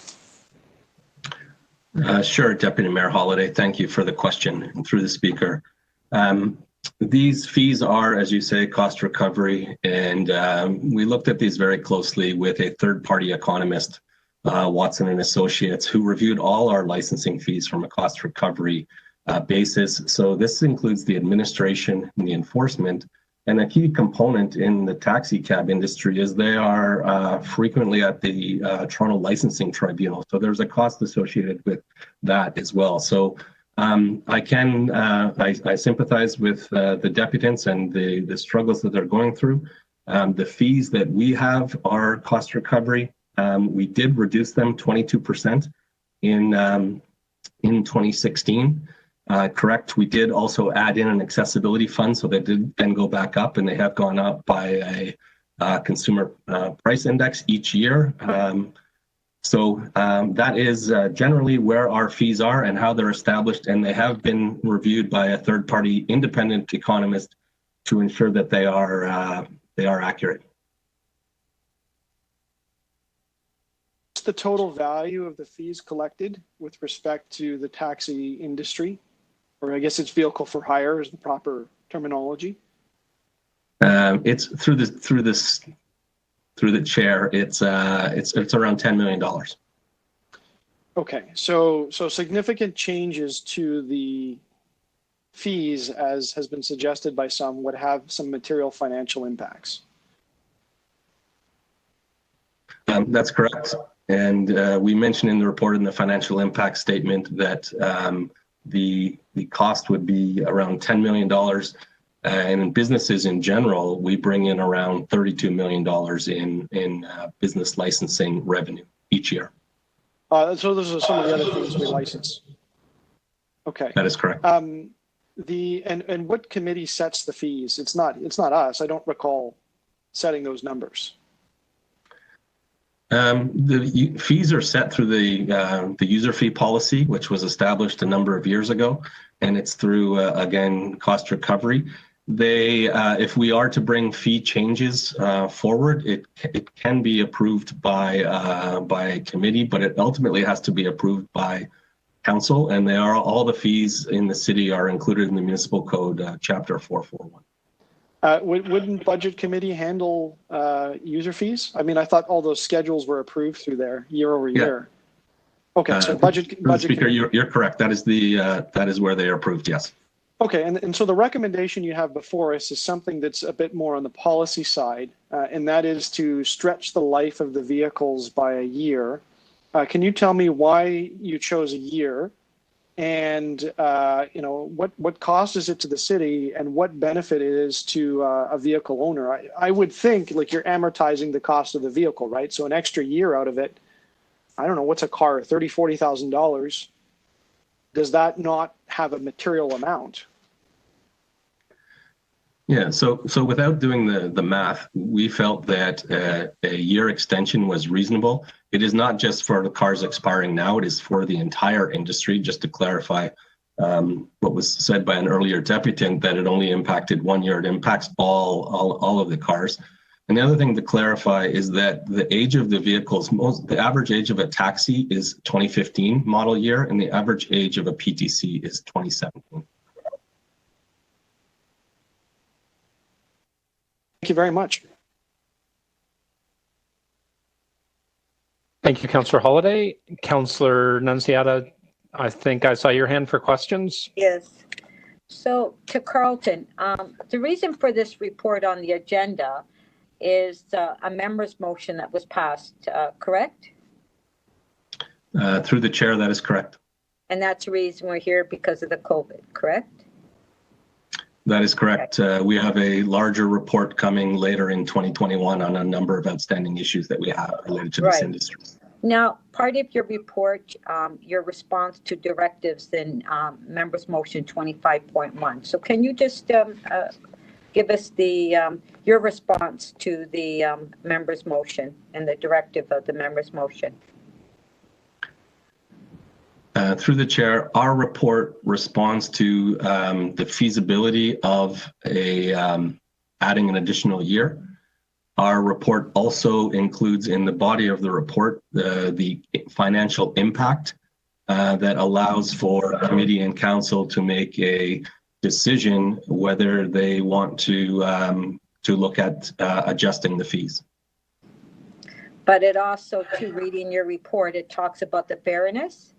Sure, Deputy Mayor Holiday. Thank you for the question through the speaker. These fees are, as you say, cost recovery, and we looked at these very closely with a third-party economist, Watson and Associates, who reviewed all our licensing fees from a cost recovery basis. So this includes the administration and the enforcement. And a key component in the taxi cab industry is they are frequently at the Toronto Licensing Tribunal. So there's a cost associated with that as well. So I sympathize with the deputants and the struggles that they're going through. The fees that we have are cost recovery. We did reduce them 22% in 2016. Correct. We did also add in an accessibility fund, so they did then go back up, and they have gone up by a consumer price index each year. So that is generally where our fees are and how they're established, and they have been reviewed by a third-party independent economist to ensure that they are accurate. What's the total value of the fees collected with respect to the taxi industry? Or I guess it's vehicle for hire is the proper terminology. It's through the chair. It's around $10 million. Okay, so significant changes to the fees, as has been suggested by some, would have some material financial impacts. That's correct, and we mentioned in the report in the financial impact statement that the cost would be around $10 million. And in businesses in general, we bring in around $32 million in business licensing revenue each year. So those are some of the other things we license. Okay. That is correct. And what committee sets the fees? It's not us. I don't recall setting those numbers. The fees are set through the user fee policy, which was established a number of years ago, and it's through again cost recovery. If we are to bring fee changes forward, it can be approved by a committee, but it ultimately has to be approved by council, and all the fees in the city are included in the municipal code, chapter 441. Wouldn't budget committee handle user fees? I mean, I thought all those schedules were approved through there year over year. Okay, so budget Speaker, you're correct. That is where they are approved. Yes. Okay, and so the recommendation you have before us is something that's a bit more on the policy side, and that is to stretch the life of the vehicles by a year. Can you tell me why you chose a year? And what cost is it to the city, and what benefit it is to a vehicle owner? I would think like you're amortizing the cost of the vehicle, right? So an extra year out of it, I don't know, what's a car, $30,000, $40,000? Does that not have a material amount? Yeah, so without doing the math, we felt that a year extension was reasonable. It is not just for the cars expiring now, it is for the entire industry. Just to clarify what was said by an earlier deputant, that it only impacted 1 year, it impacts all of the cars. And the other thing to clarify is that the age of the vehicles, the average age of a taxi is 2015 model year, and the average age of a PTC is 2017. Thank you very much. Thank you, Councillor Holiday. Councillor Nunziata, I think I saw your hand for questions. Yes. So to Carlton, the reason for this report on the agenda is a member's motion that was passed, correct? Through the chair, that is correct. And that's the reason we're here, because of the COVID, correct? That is correct. We have a larger report coming later in 2021 on a number of outstanding issues that we have related to this industry. Now, part of your report, your response to directives in members motion 25.1. So can you just give us the your response to the members motion and the directive of the members motion? Through the chair, our report responds to the feasibility of adding an additional year. Our report also includes in the body of the report the financial impact that allows for committee and council to make a decision whether they want to look at adjusting the fees. But it also, to reading your report, it talks about the fairness.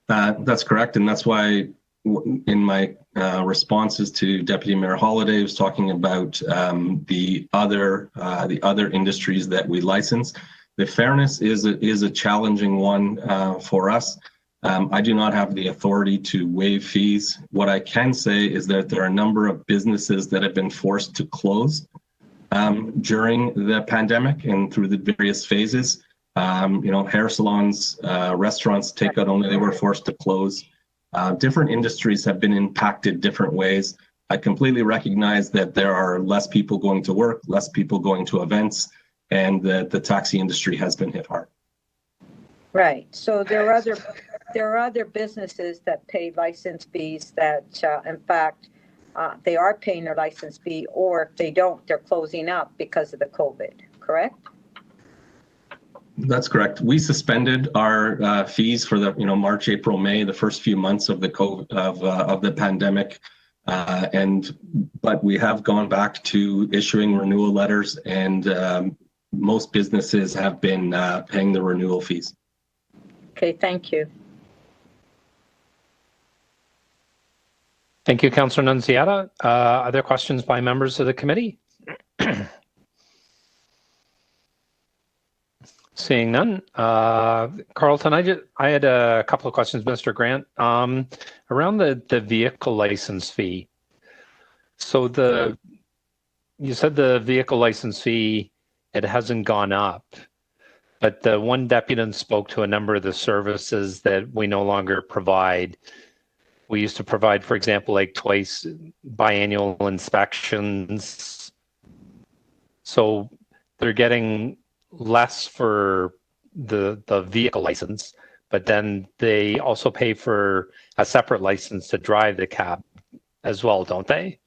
That's correct, and that's why in my responses to Deputy Mayor Holliday, I was talking about the other industries that we license. The fairness is a challenging one for us. I do not have the authority to waive fees. What I can say is that there are a number of businesses that have been forced to close during the pandemic and through the various phases. Hair salons, restaurants, takeout only, they were forced to close. Different industries have been impacted different ways. I completely recognize that there are less people going to work, less people going to events, and that the taxi industry has been hit hard. Right. So there are other businesses that pay license fees that, in fact, they are paying their license fee, or if they don't, they're closing up because of the COVID. Correct? That's correct. We suspended our fees for the March, April, May, the first few months of the COVID of the pandemic, but we have gone back to issuing renewal letters, and most businesses have been paying the renewal fees. Okay, thank you. Thank you, Councillor Nunziata. Other questions by members of the committee? Seeing none. Carlton, I had a couple of questions, Mr. Grant, around the vehicle license fee. So you said the vehicle license fee, it hasn't gone up, but the one deputant spoke to a number of the services that we no longer provide. We used to provide, for example, like twice biannual inspections. So they're getting less for the vehicle license, but then they also pay for a separate license to drive the cab as well, don't they?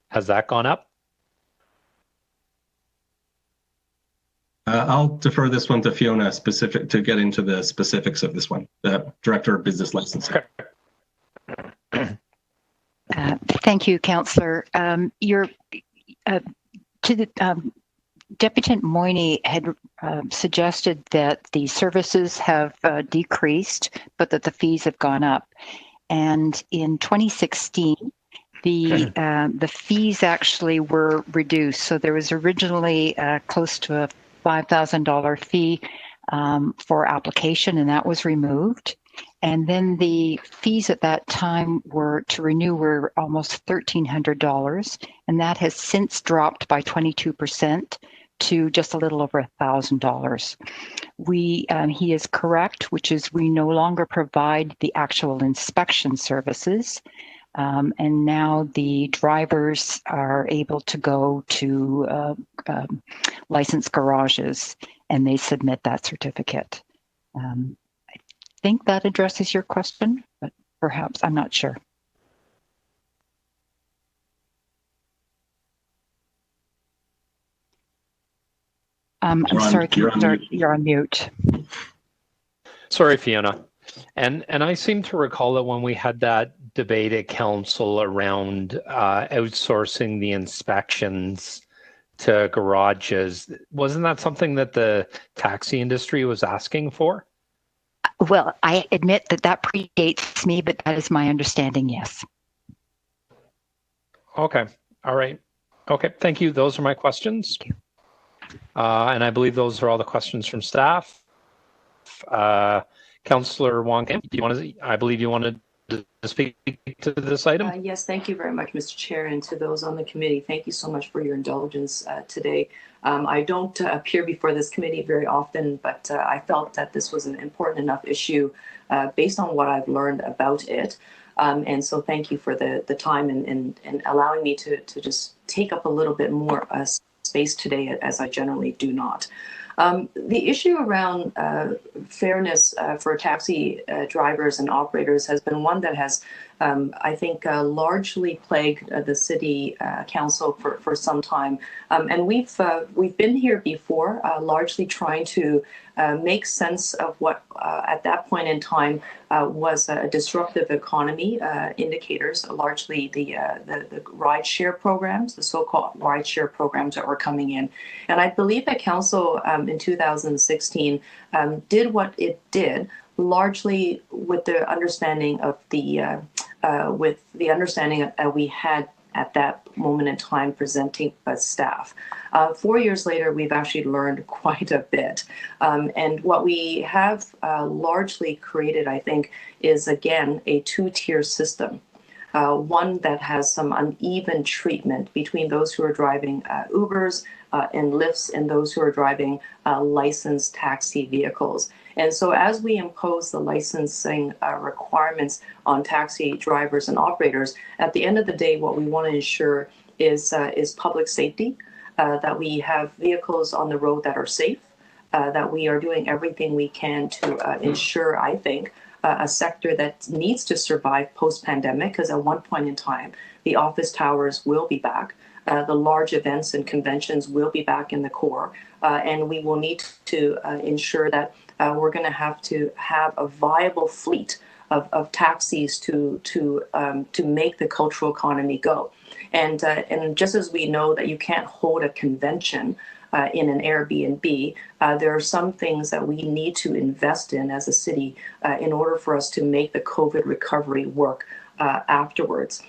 Has that gone up? I'll defer this one to Fiona to get into the specifics of this one, the Director of Business Licensing. Thank you, Councillor. Deputant Moyney had suggested that the services have decreased, but that the fees have gone up. And in 2016, the fees actually were reduced. So there was originally close to a $5,000 fee for application, and that was removed. And then the fees at that time to renew were almost $1,300, and that has since dropped by 22% to just a little over $1,000. He is correct, which is we no longer provide the actual inspection services, and now the drivers are able to go to licensed garages and they submit that certificate. I think that addresses your question, but perhaps I'm not sure. I'm sorry, you're on mute. Sorry, Fiona. And I seem to recall that when we had that debate at council around outsourcing the inspections to garages, wasn't that something that the taxi industry was asking for? Well, I admit that predates me, but that is my understanding, yes. Okay. All right. Okay. Thank you. Those are my questions. And I believe those are all the questions from staff. Councillor Wong Kim, I believe you wanted to speak to this item? Yes, thank you very much, Mr. Chair, and to those on the committee. Thank you so much for your indulgence today. I don't appear before this committee very often, but I felt that this was an important enough issue based on what I've learned about it. And so thank you for the time and allowing me to just take up a little bit more space today, as I generally do not. The issue around fairness for taxi drivers and operators has been one that has, I think, largely plagued the city council for some time. And we've been here before, largely trying to make sense of what at that point in time was a disruptive economy indicators, largely the rideshare programs, the so-called rideshare programs that were coming in. And I believe that council in 2016 did what it did, largely with the understanding of we had at that moment in time presenting staff. 4 years later, we've actually learned quite a bit. And what we have largely created, I think, is again a two-tier system. One that has some uneven treatment between those who are driving Ubers and Lyfts and those who are driving licensed taxi vehicles. And so as we impose the licensing requirements on taxi drivers and operators, at the end of the day, what we want to ensure is public safety, that we have vehicles on the road that are safe, that we are doing everything we can to ensure, I think, a sector that needs to survive post-pandemic, because at one point in time, the office towers will be back. The large events and conventions will be back in the core, and we will need to ensure that we're going to have a viable fleet of taxis to make the cultural economy go. And just as we know that you can't hold a convention in an Airbnb, there are some things that we need to invest in as a city in order for us to make the COVID recovery work afterwards.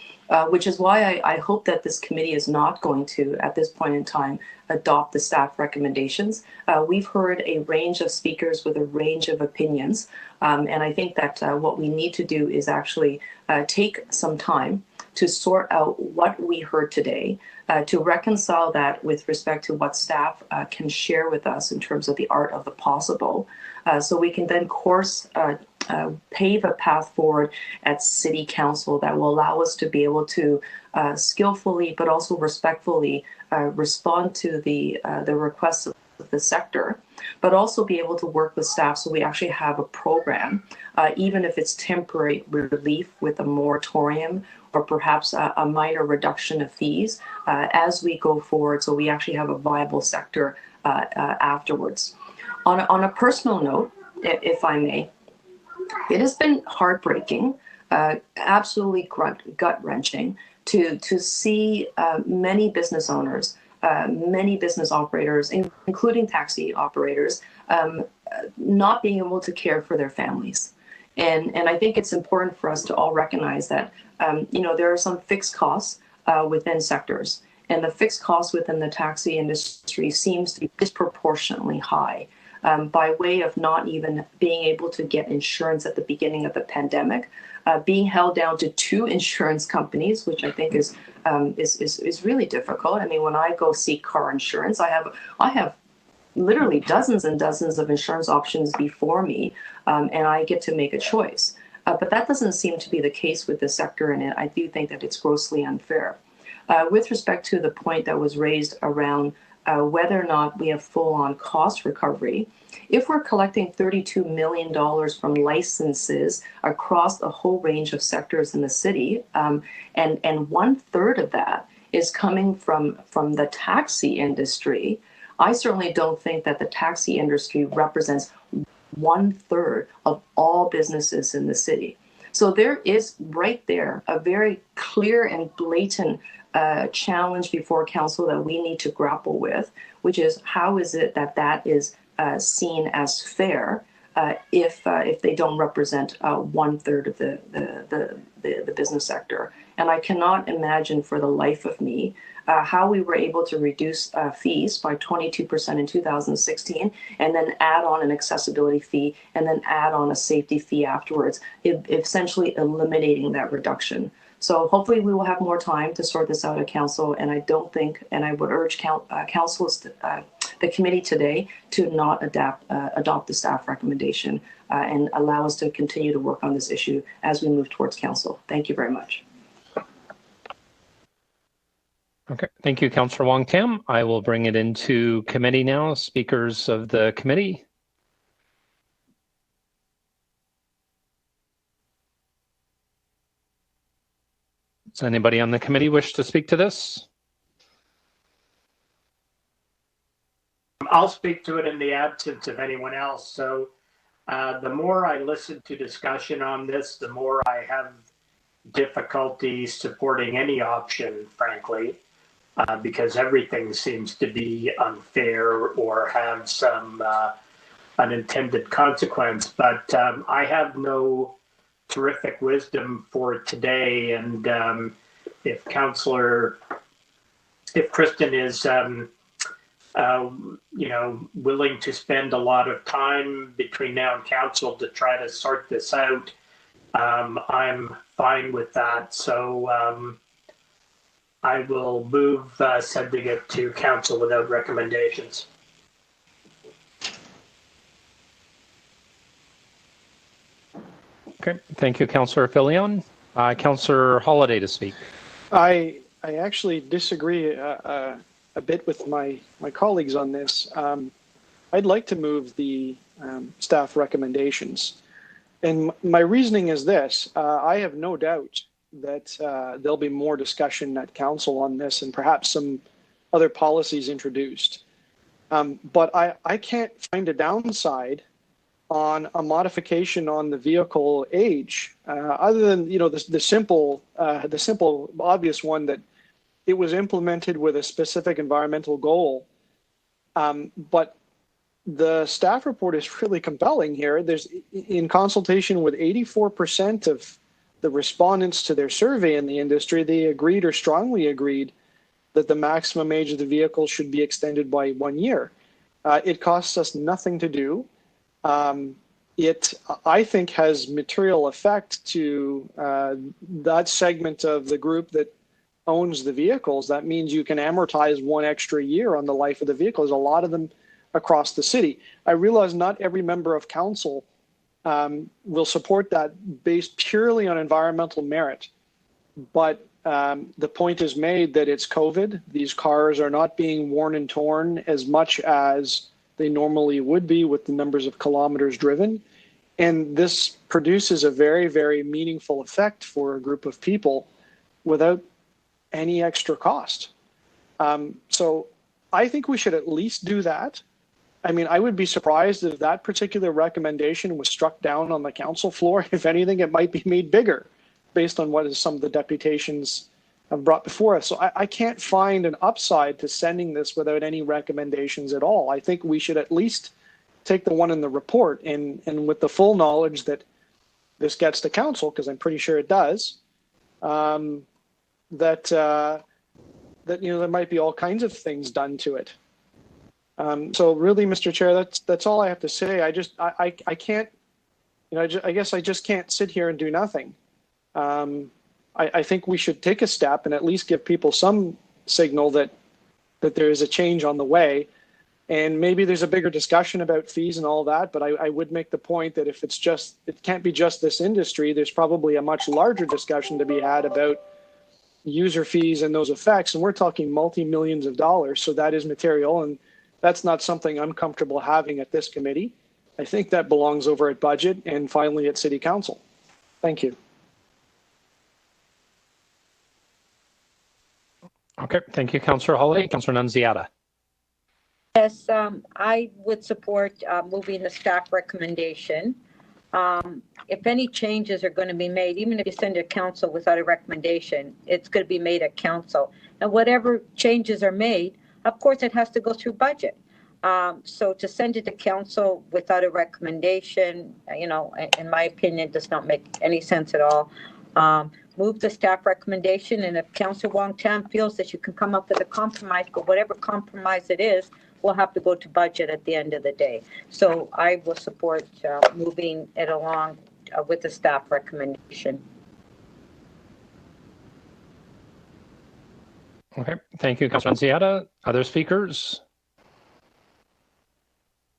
Which is why I hope that this committee is not going to, at this point in time, adopt the staff recommendations. We've heard a range of speakers with a range of opinions, and I think that what we need to do is actually take some time to sort out what we heard today, to reconcile that with respect to what staff can share with us in terms of the art of the possible, so we can then pave a path forward at City Council that will allow us to be able to skillfully but also respectfully respond to the requests of the sector, but also be able to work with staff so we actually have a program, even if it's temporary relief with a moratorium or perhaps a minor reduction of fees as we go forward, so we actually have a viable sector afterwards. On a personal note, if I may, it has been heartbreaking, absolutely gut-wrenching to see many business owners, many business operators, including taxi operators, not being able to care for their families. And I think it's important for us to all recognize that there are some fixed costs within sectors, and the fixed costs within the taxi industry seems to be disproportionately high. By way of not even being able to get insurance at the beginning of the pandemic, being held down to 2 insurance companies, which I think is really difficult. I mean, when I go seek car insurance, I have literally dozens and dozens of insurance options before me, and I get to make a choice. But that doesn't seem to be the case with the sector, and I do think that it's grossly unfair. With respect to the point that was raised around whether or not we have full-on cost recovery, if we're collecting $32 million from licenses across a whole range of sectors in the city, and 1/3 of that is coming from the taxi industry, I certainly don't think that the taxi industry represents 1/3 of all businesses in the city. So there is right there a very clear and blatant challenge before council that we need to grapple with, which is how is it that is seen as fair if they don't represent 1/3 of the business sector. And I cannot imagine for the life of me how we were able to reduce fees by 22% in 2016 and then add on an accessibility fee and then add on a safety fee afterwards, essentially eliminating that reduction. So hopefully we will have more time to sort this out at council, and I don't think, and I would urge councils, the committee today, to not adopt the staff recommendation and allow us to continue to work on this issue as we move towards council. Thank you very much. Okay, thank you, Councillor Wong-Tam. I will bring it into committee now. Speakers of the committee. Does anybody on the committee wish to speak to this? I'll speak to it in the absence of anyone else. So the more I listen to discussion on this, the more I have difficulty supporting any option, frankly, because everything seems to be unfair or have some unintended consequence. But I have no terrific wisdom for today. And if Kristen is, willing to spend a lot of time between now and council to try to sort this out, I'm fine with that. So I will move sending it to council without recommendations. Okay, thank you, Councillor Filion. Councillor Holiday to speak. I actually disagree a bit with my colleagues on this. I'd like to move the staff recommendations. And my reasoning is this. I have no doubt that there'll be more discussion at council on this and perhaps some other policies introduced. But I can't find a downside on a modification on the vehicle age, other than the simple obvious one that it was implemented with a specific environmental goal. But the staff report is really compelling here. There's, in consultation with 84% of the respondents to their survey in the industry, they agreed or strongly agreed that the maximum age of the vehicle should be extended by 1 year. It costs us nothing to do. It, I think, has material effect to that segment of the group that owns the vehicles. That means you can amortize 1 extra year on the life of the vehicle. There's a lot of them across the city. I realize not every member of council will support that based purely on environmental merit. But the point is made that it's COVID. These cars are not being worn and torn as much as they normally would be with the numbers of kilometers driven. And this produces a very, very meaningful effect for a group of people without any extra cost. So I think we should at least do that. I mean, I would be surprised if that particular recommendation was struck down on the council floor. If anything, it might be made bigger based on what some of the deputations have brought before us. So I can't find an upside to sending this without any recommendations at all. I think we should at least take the one in the report and with the full knowledge that this gets to council, because I'm pretty sure it does, that there might be all kinds of things done to it. So really, Mr. Chair, that's all I have to say. I can't, I guess I just can't sit here and do nothing. I think we should take a step and at least give people some signal that there is a change on the way. And maybe there's a bigger discussion about fees and all that, but I would make the point that if it can't be just this industry, there's probably a much larger discussion to be had about user fees and those effects. And we're talking multi-millions of dollars. So that is material. And that's not something I'm comfortable having at this committee. I think that belongs over at budget and finally at city council. Thank you. Okay, thank you, Councillor Holiday. Councillor Nunziata. Yes, I would support moving the staff recommendation. If any changes are going to be made, even if you send it to council without a recommendation, it's going to be made at council. And whatever changes are made, of course, it has to go through budget. So to send it to council without a recommendation, in my opinion, does not make any sense at all. Move the staff recommendation, and if Councillor Wong-Tam feels that you can come up with a compromise, but whatever compromise it is, we'll have to go to budget at the end of the day. So I will support moving it along with the staff recommendation. Okay, thank you, Councillor Nunziata. Other speakers?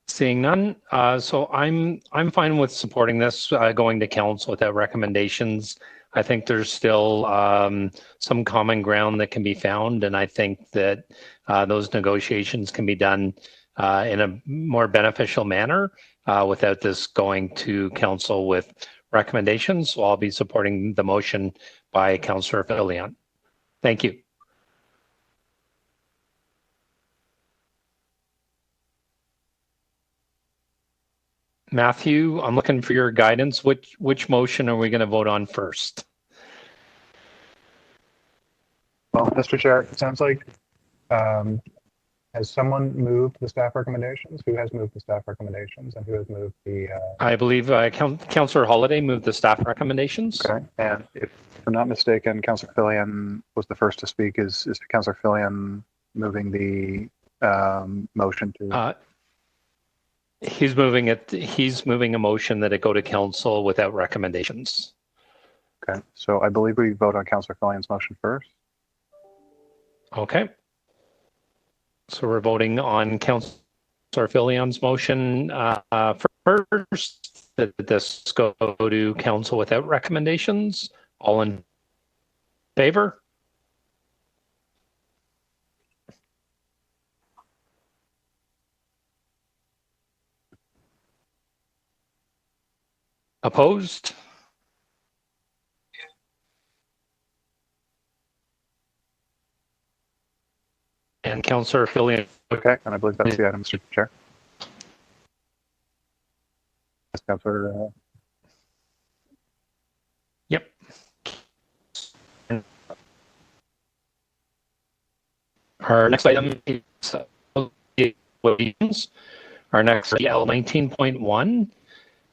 Seeing none, so I'm fine with supporting this going to council without recommendations. I think there's still some common ground that can be found, and I think that those negotiations can be done in a more beneficial manner without this going to council with recommendations. So I'll be supporting the motion by Councillor Filion. Thank you. Matthew, I'm looking for your guidance. Which motion are we going to vote on first? Well, Mr. Chair, it sounds like, has someone moved the staff recommendations? Who has moved the staff recommendations, and who has moved the... I believe Councillor Holiday moved the staff recommendations. Okay, and if I'm not mistaken, Councillor Filion was the first to speak. Is Councillor Filion moving the motion to... He's moving it. He's moving a motion that it go to council without recommendations. Okay, so I believe we vote on Councillor Filion's motion first. Okay. So we're voting on Councillor Filion's motion first, that this go to council without recommendations. All in favor? Opposed? And Councillor Filion. Okay, and I believe that's the item, Mr. Chair. Councillor. Yep. Our next item is our next L 19.1.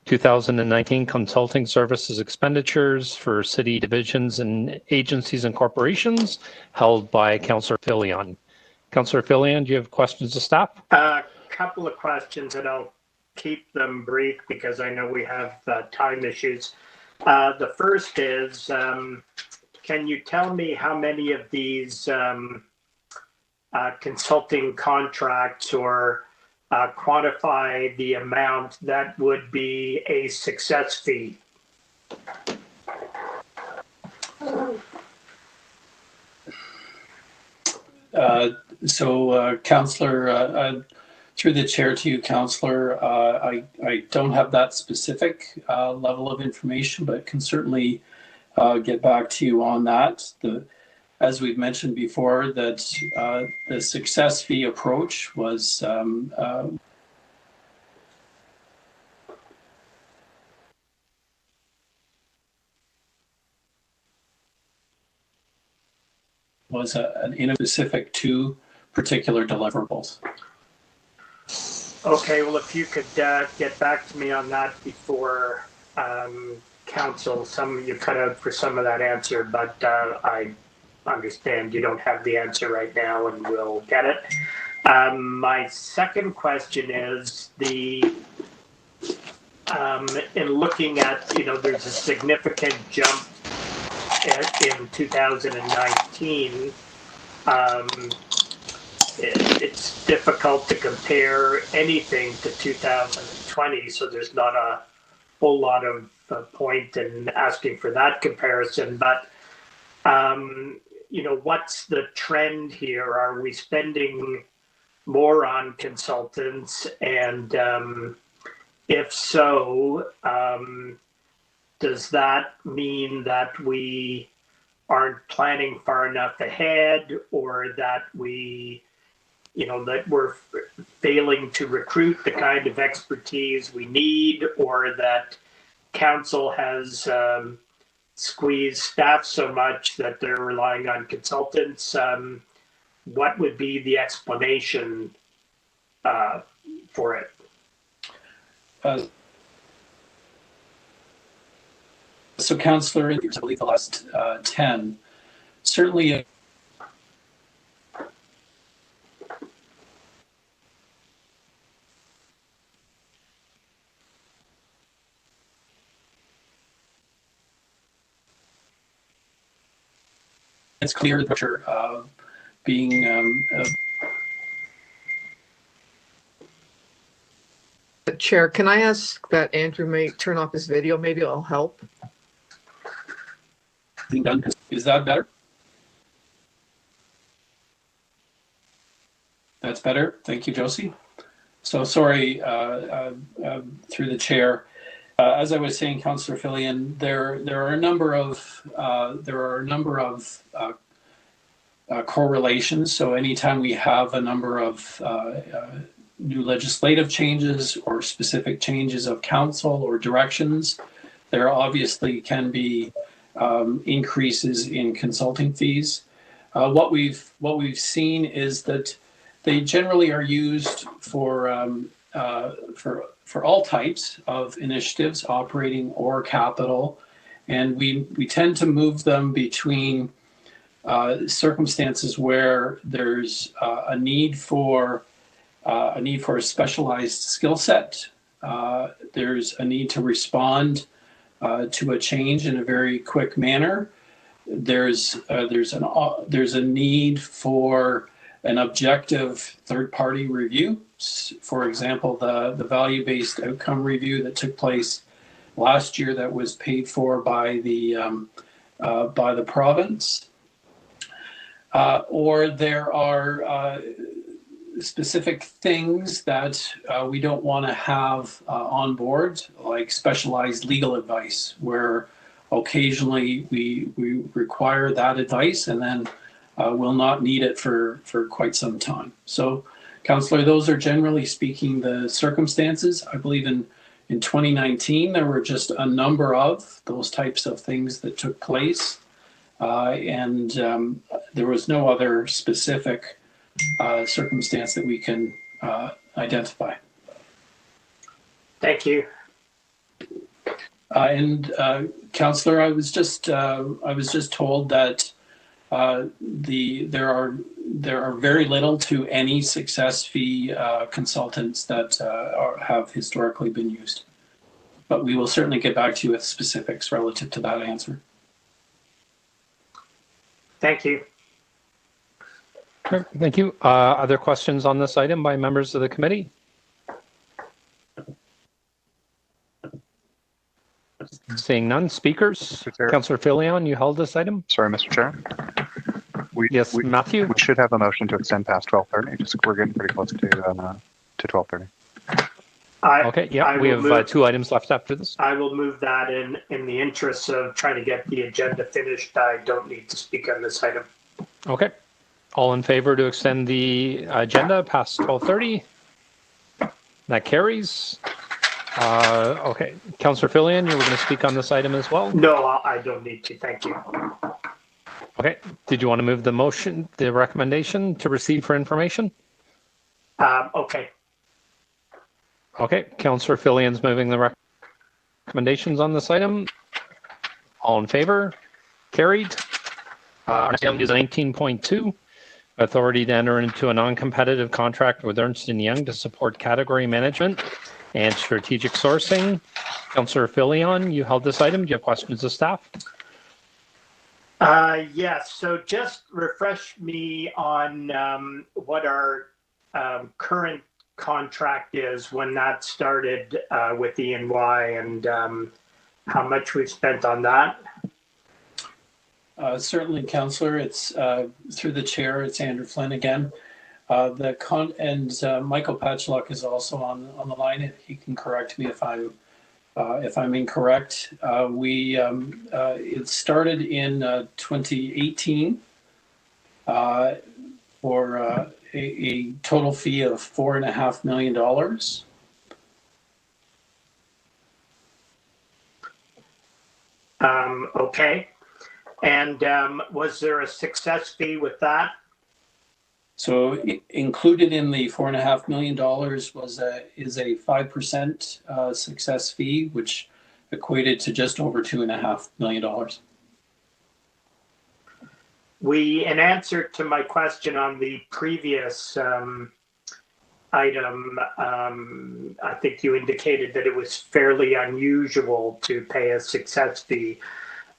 2019 consulting services expenditures for city divisions and agencies and corporations held by Councillor Filion. Councillor Filion, do you have questions to staff? A couple of questions, and I'll keep them brief because I know we have time issues. The first is, can you tell me how many of these consulting contracts or quantify the amount that would be a success fee? Councillor, through the chair to you, Councillor, I don't have that specific level of information, but can certainly get back to you on that. As we've mentioned before, that the success fee approach was an specific to particular deliverables. Okay, well, if you could get back to me on that before council. You cut out for some of that answer, but I understand you don't have the answer right now, and we'll get it. My second question is in looking at, there's a significant jump in 2019. It's difficult to compare anything to 2020, so there's not a whole lot of point in asking for that comparison. But what's the trend here? Are we spending more on consultants? And if so, does that mean that we aren't planning far enough ahead, or that that we're failing to recruit the kind of expertise we need, or that council has squeezed staff so much that they're relying on consultants? What would be the explanation for it. So, Councillor, I believe the last 10, certainly. It's clear the pressure being Chair, can I ask that Andrew may turn off his video? Maybe it'll help. done. Is that better? That's better. Thank you, Josie. So sorry, through the chair. As I was saying, Councillor Fillion, there are a number of correlations. So anytime we have a number of new legislative changes or specific changes of council or directions, there obviously can be increases in consulting fees. What we've seen is that they generally are used for all types of initiatives, operating or capital, and we tend to move them between circumstances where there's a need for a specialized skill set. There's a need to respond to a change in a very quick manner. There's a need for an objective third-party review. For example, the value-based outcome review that took place last year that was paid for by the province. Or there are specific things that we don't want to have on board, like specialized legal advice, where occasionally we require that advice and then we'll not need it for quite some time. So, Councillor, those are generally speaking the circumstances. I believe in 2019 there were just a number of those types of things that took place, and there was no other specific circumstance that we can identify. Thank you. And Councillor, I was just told that there are very little to any success fee consultants that have historically been used, but we will certainly get back to you with specifics relative to that answer. Thank you. Thank you. Other questions on this item by members of the committee? Seeing none. Speakers? Councillor Fillion, you held this item? Sorry, Mr. Chair. Yes, Matthew? We should have a motion to extend past 12:30. Just we're getting pretty close to 12:30. Okay, yeah, we have 2 items left after this. I will move that in the interest of trying to get the agenda finished. I don't need to speak on this item. Okay. All in favor to extend the agenda past 12:30? That carries. Okay, Councillor Fillion, you were going to speak on this item as well? No, I don't need to. Thank you. Okay. Did you want to move the motion, the recommendation to receive for information? Okay. Okay. Councillor Fillion's moving the recommendations on this item. All in favor? Carried. Our next item is 19.2. Authority to enter into a non-competitive contract with Ernst & Young to support category management and strategic sourcing. Councillor Fillion, you held this item. Do you have questions of staff? Yes. So just refresh me on what our current contract is, when that started with E&Y, and how much we've spent on that. Certainly, Councillor. It's through the chair. It's Andrew Flynn again. Michael Patchlock is also on the line. He can correct me if I'm incorrect. It started in 2018 for a total fee of $4.5 million. Okay. And was there a success fee with that? So included in the $4.5 million is a 5% success fee, which equated to just over $2.5 million. In answer to my question on the previous item, I think you indicated that it was fairly unusual to pay a success fee.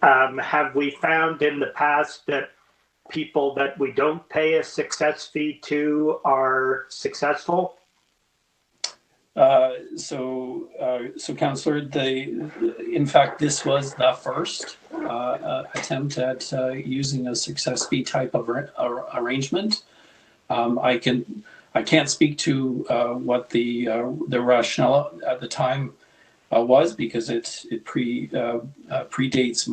Have we found in the past that people that we don't pay a success fee to are successful? So Councillor, in fact, this was the first attempt at using a success fee type of arrangement. I can't speak to what the rationale at the time was, because it predates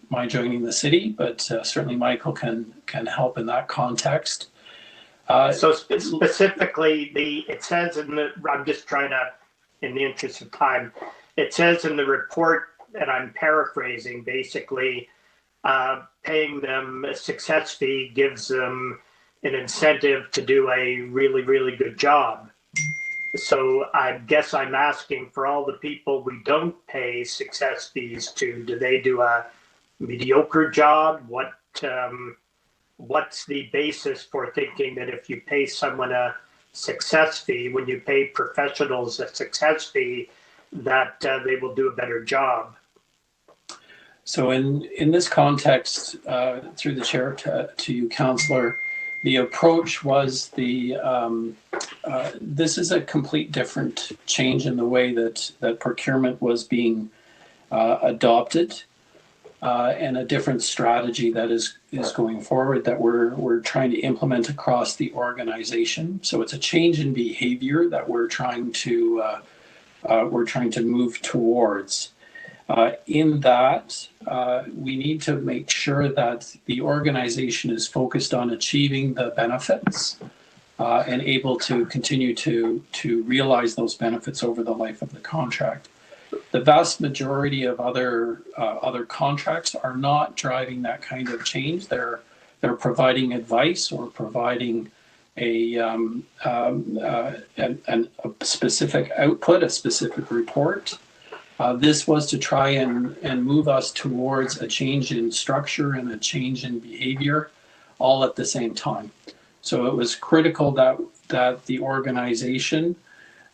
my joining the city, but certainly Michael can help in that context. So specifically, it says I'm just trying to, in the interest of time, it says in the report, and I'm paraphrasing, basically, paying them a success fee gives them an incentive to do a really, really good job. So I guess I'm asking, for all the people we don't pay success fees to, do they do a mediocre job? What's the basis for thinking that if you pay someone a success fee, when you pay professionals a success fee, that they will do a better job? So in this context, through the chair to you, Councillor, the approach was this is a complete different change in the way that procurement was being adopted. And a different strategy that is going forward that we're trying to implement across the organization. So it's a change in behavior that we're trying to move towards. In that, we need to make sure that the organization is focused on achieving the benefits and able to continue to realize those benefits over the life of the contract. The vast majority of other contracts are not driving that kind of change. They're providing advice or providing a specific output, a specific report. This was to try and move us towards a change in structure and a change in behavior, all at the same time. So it was critical that the organization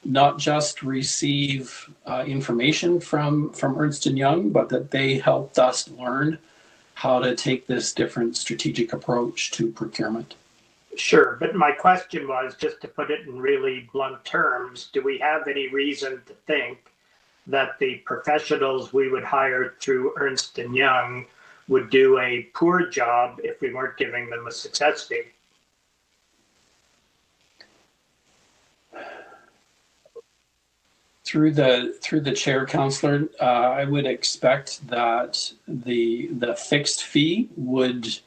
not just receive information from Ernst & Young, but that they helped us learn how to take this different strategic approach to procurement. Sure, but my question was, just to put it in really blunt terms, do we have any reason to think that the professionals we would hire through Ernst & Young would do a poor job if we weren't giving them a success fee? Through the chair, Councillor, I would expect that the fixed fee would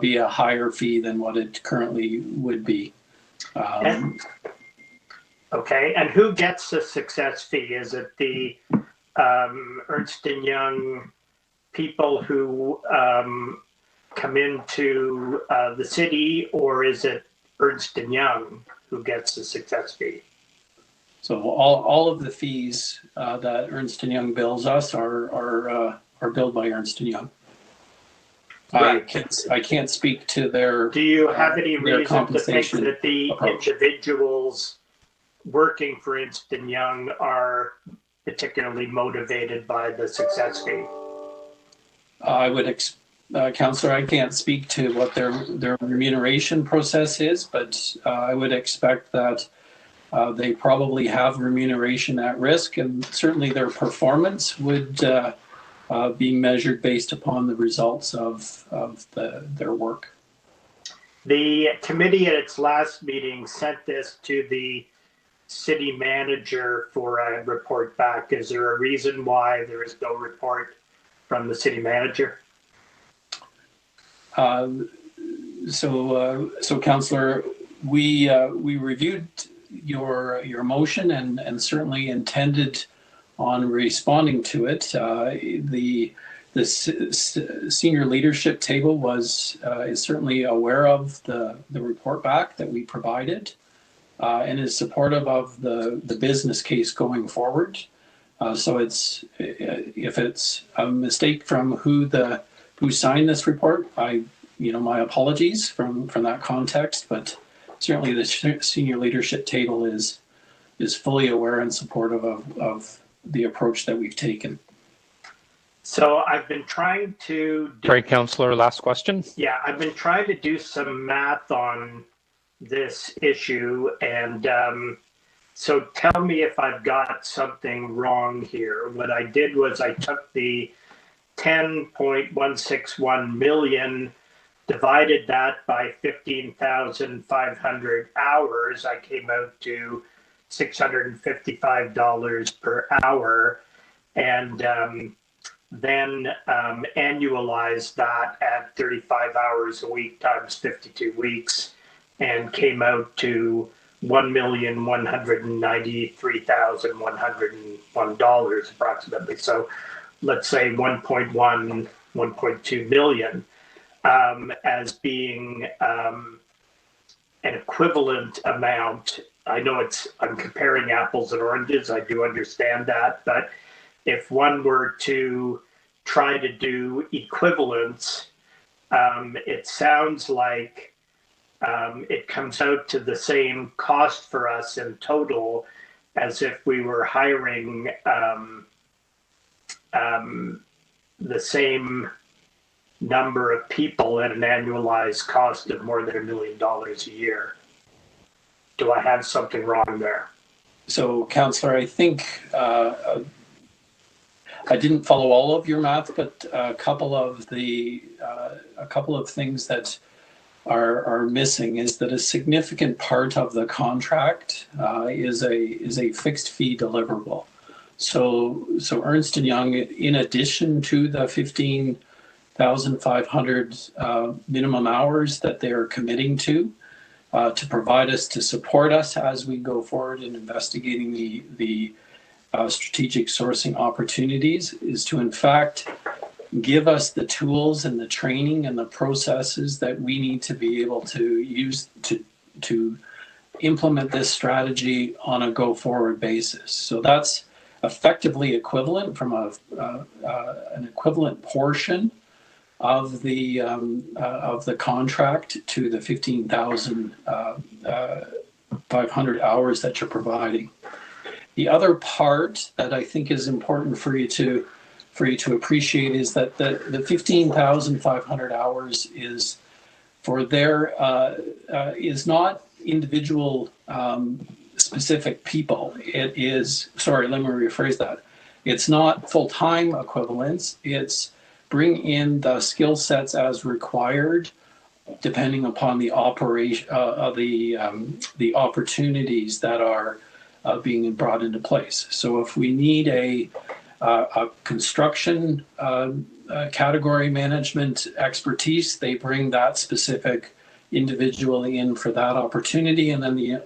be a higher fee than what it currently would be. Okay, and who gets the success fee? Is it the Ernst & Young people who come into the city, or is it Ernst & Young who gets the success fee? So all of the fees that Ernst & Young bills us are billed by Ernst & Young. Right. I can't speak to their. Do you have any reason to think that the individuals working for Ernst & Young are particularly motivated by the success fee? I would, Councillor, I can't speak to what their remuneration process is, but I would expect that they probably have remuneration at risk, and certainly their performance would be measured based upon the results of their work. The committee at its last meeting sent this to the city manager for a report back. Is there a reason why there is no report from the city manager? So Councillor, we reviewed your motion and certainly intended on responding to it. senior leadership table is certainly aware of the report back that we provided and is supportive of the business case going forward. So if it's a mistake from who signed this report, my apologies from that context, but certainly the senior leadership table is fully aware and supportive of the approach that we've taken. So I've been trying to... Sorry, Councillor, last question. Yeah, I've been trying to do some math on this issue, and so tell me if I've got something wrong here. What I did was I took the 10.161 million, divided that by 15,500 hours. I came out to $655 per hour, and then annualized that at 35 hours a week times 52 weeks, and came out to $1,193,101 approximately. So let's say 1.2 million as being an equivalent amount. I know I'm comparing apples and oranges, I do understand that, but if one were to try to do equivalence, it sounds like it comes out to the same cost for us in total as if we were hiring the same number of people at an annualized cost of more than $1 million a year. Do I have something wrong there? So, Councillor, I think I didn't follow all of your math, but a couple of things that are missing is that a significant part of the contract is a fixed fee deliverable. So Ernst & Young, in addition to the 15,500 minimum hours that they're committing to provide us, to support us as we go forward in investigating the strategic sourcing opportunities, is to in fact give us the tools and the training and the processes that we need to be able to use to implement this strategy on a go forward basis. So that's effectively equivalent from an equivalent portion of the contract to the 15,500 hours that you're providing. The other part that I think is important for you to appreciate is that the 15,500 hours is for is not individual specific people. It is, sorry, let me rephrase that. It's not full-time equivalents. It's bring in the skill sets as required, depending upon the operation the opportunities that are being brought into place. So if we need a construction category management expertise, they bring that specific individual in for that opportunity, and then the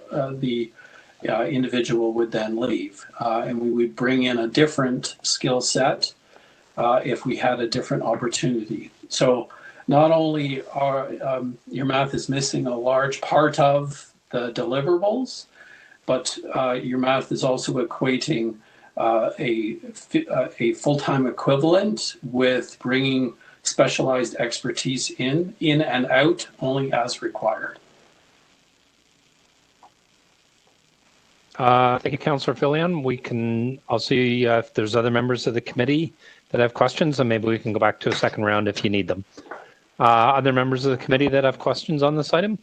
individual would then leave, and we would bring in a different skill set if we had a different opportunity. So not only are your math is missing a large part of the deliverables, but your math is also equating a full-time equivalent with bringing specialized expertise in and out only as required. Thank you, Councillor Filion. I'll see if there's other members of the committee that have questions, and maybe we can go back to a second round if you need them. Other members of the committee that have questions on this item?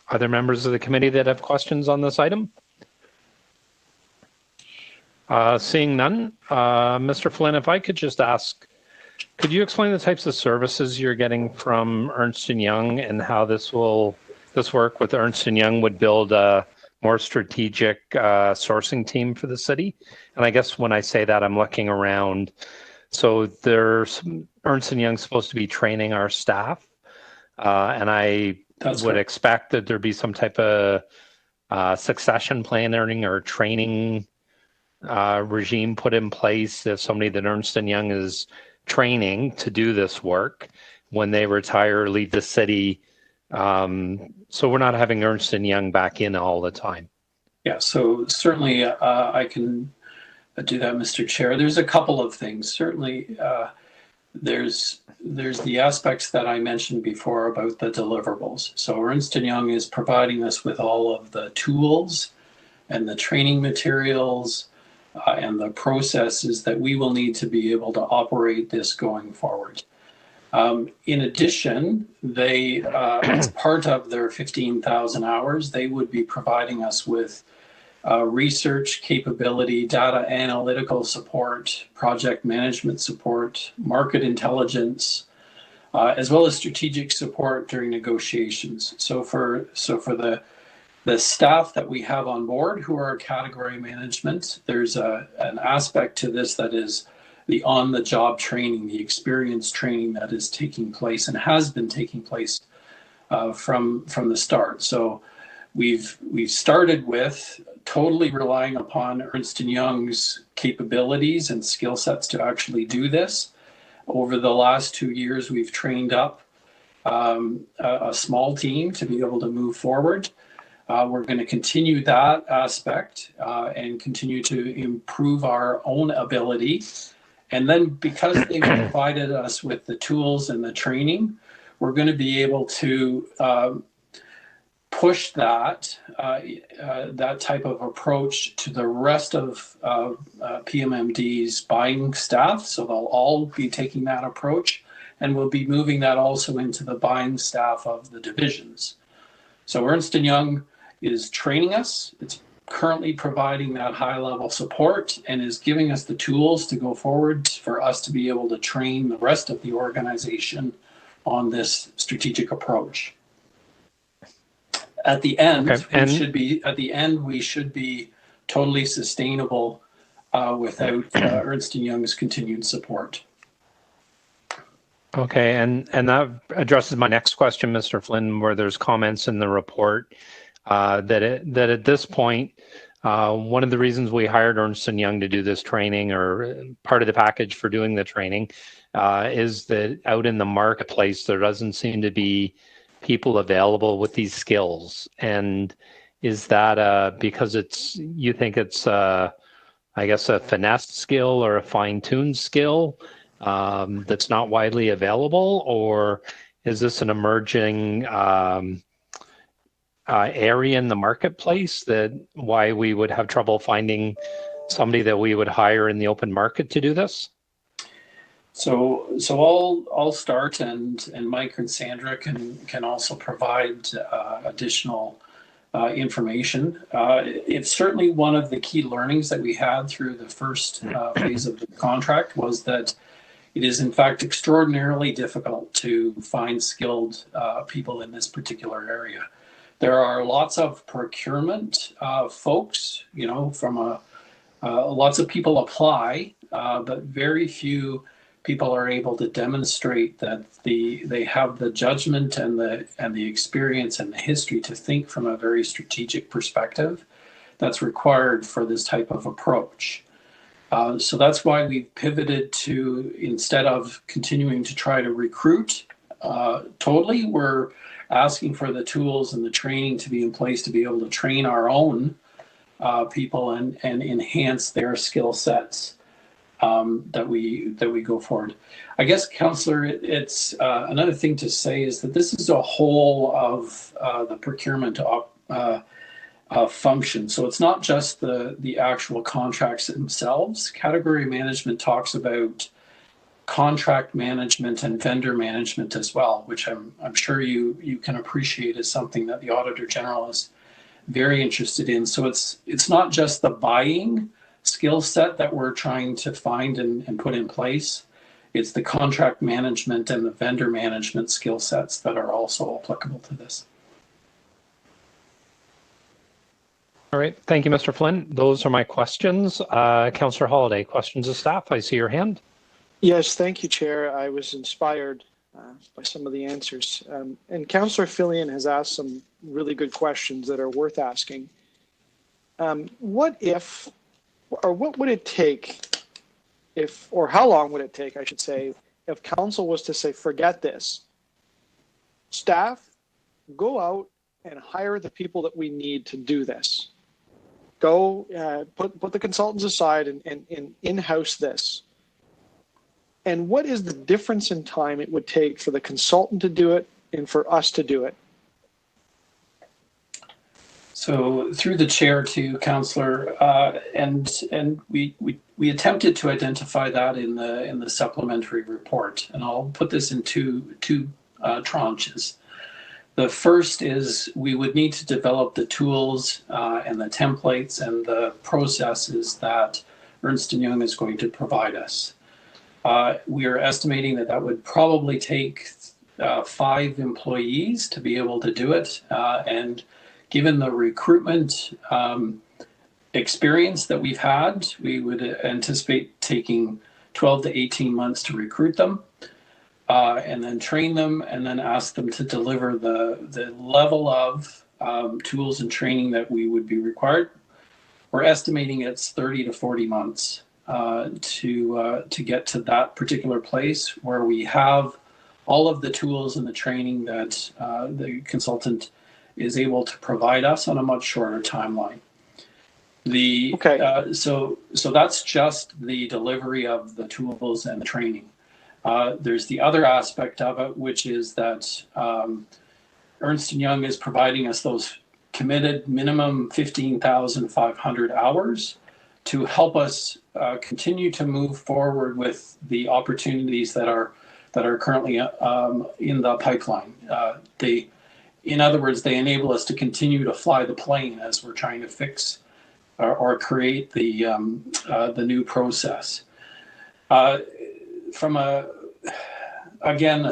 Other members of the committee that have questions on this item? Seeing none, Mr. Flynn, if I could just ask, could you explain the types of services you're getting from Ernst & Young and how this work with Ernst & Young would build a more strategic sourcing team for the city? And I guess when I say that, I'm looking around. So there's Ernst & Young's supposed to be training our staff, and I would expect that there'd be some type of succession planning or training regime put in place if somebody that Ernst & Young is training to do this work when they retire, leave the city. So we're not having Ernst & Young back in all the time. Yeah, so certainly I can do that, Mr. Chair. There's a couple of things. Certainly there's the aspects that I mentioned before about the deliverables. So Ernst & Young is providing us with all of the tools and the training materials and the processes that we will need to be able to operate this going forward. In addition, they, as part of their 15,000 hours, they would be providing us with research capability, data analytical support, project management support, market intelligence, as well as strategic support during negotiations. So for the staff that we have on board who are category management, there's an aspect to this that is the on-the-job training, the experience training that is taking place and has been taking place from the start. So we've started with totally relying upon Ernst & Young's capabilities and skill sets to actually do this. Over the last 2 years, we've trained up a small team to be able to move forward. We're going to continue that aspect and continue to improve our own ability. And then because they've provided us with the tools and the training, we're going to be able to push that type of approach to the rest of PMMD's buying staff. So they'll all be taking that approach, and we'll be moving that also into the buying staff of the divisions. So Ernst & Young is training us. It's currently providing that high-level support and is giving us the tools to go forward for us to be able to train the rest of the organization on this strategic approach. At the end, we should be totally sustainable without Ernst & Young's continued support. Okay, and that addresses my next question, Mr. Flynn, where there's comments in the report that at this point, one of the reasons we hired Ernst & Young to do this training, or part of the package for doing the training, is that out in the marketplace, there doesn't seem to be people available with these skills. And is that because you think it's, I guess, a finesse skill or a fine-tuned skill that's not widely available, or is this an emerging area in the marketplace that why we would have trouble finding somebody that we would hire in the open market to do this? So I'll start, and Mike and Sandra can also provide additional information. It's certainly one of the key learnings that we had through the first phase of the contract was that it is in fact extraordinarily difficult to find skilled people in this particular area. There are lots of procurement folks, from lots of people apply, but very few people are able to demonstrate that they have the judgment and the experience and the history to think from a very strategic perspective that's required for this type of approach. So that's why we've pivoted to, instead of continuing to try to recruit totally, we're asking for the tools and the training to be in place to be able to train our own people and enhance their skill sets that we go forward. I guess, Councillor, it's another thing to say is that this is a whole of the procurement function. So it's not just the actual contracts themselves. Category management talks about contract management and vendor management as well, which I'm sure you can appreciate is something that the Auditor General is very interested in. So it's not just the buying skill set that we're trying to find and put in place. It's the contract management and the vendor management skill sets that are also applicable to this. All right, thank you, Mr. Flynn. Those are my questions. Councillor Holiday, questions of staff? I see your hand. Yes, thank you, Chair. I was inspired by some of the answers. And Councillor Fillion has asked some really good questions that are worth asking. what if, or what would it take if, or how long would it take, I should say, if council was to say, forget this, staff, go out and hire the people that we need to do this. Go put the consultants aside and in-house this. And what is the difference in time it would take for the consultant to do it and for us to do it? So through the chair to Councillor, and we attempted to identify that in the supplementary report, and I'll put this in two tranches. The first is we would need to develop the tools and the templates and the processes that Ernst & Young is going to provide us. We are estimating that would probably take 5 employees to be able to do it, and given the recruitment experience that we've had, we would anticipate taking 12 to 18 months to recruit them, and then train them, and then ask them to deliver the level of tools and training that we would be required. We're estimating it's 30 to 40 months to get to that particular place where we have all of the tools and the training that the consultant is able to provide us on a much shorter timeline. So that's just the delivery of the tools and the training. There's the other aspect of it, which is that Ernst & Young is providing us those committed minimum 15,500 hours to help us continue to move forward with the opportunities that are currently in the pipeline. In other words, they enable us to continue to fly the plane as we're trying to fix or create the new process. From a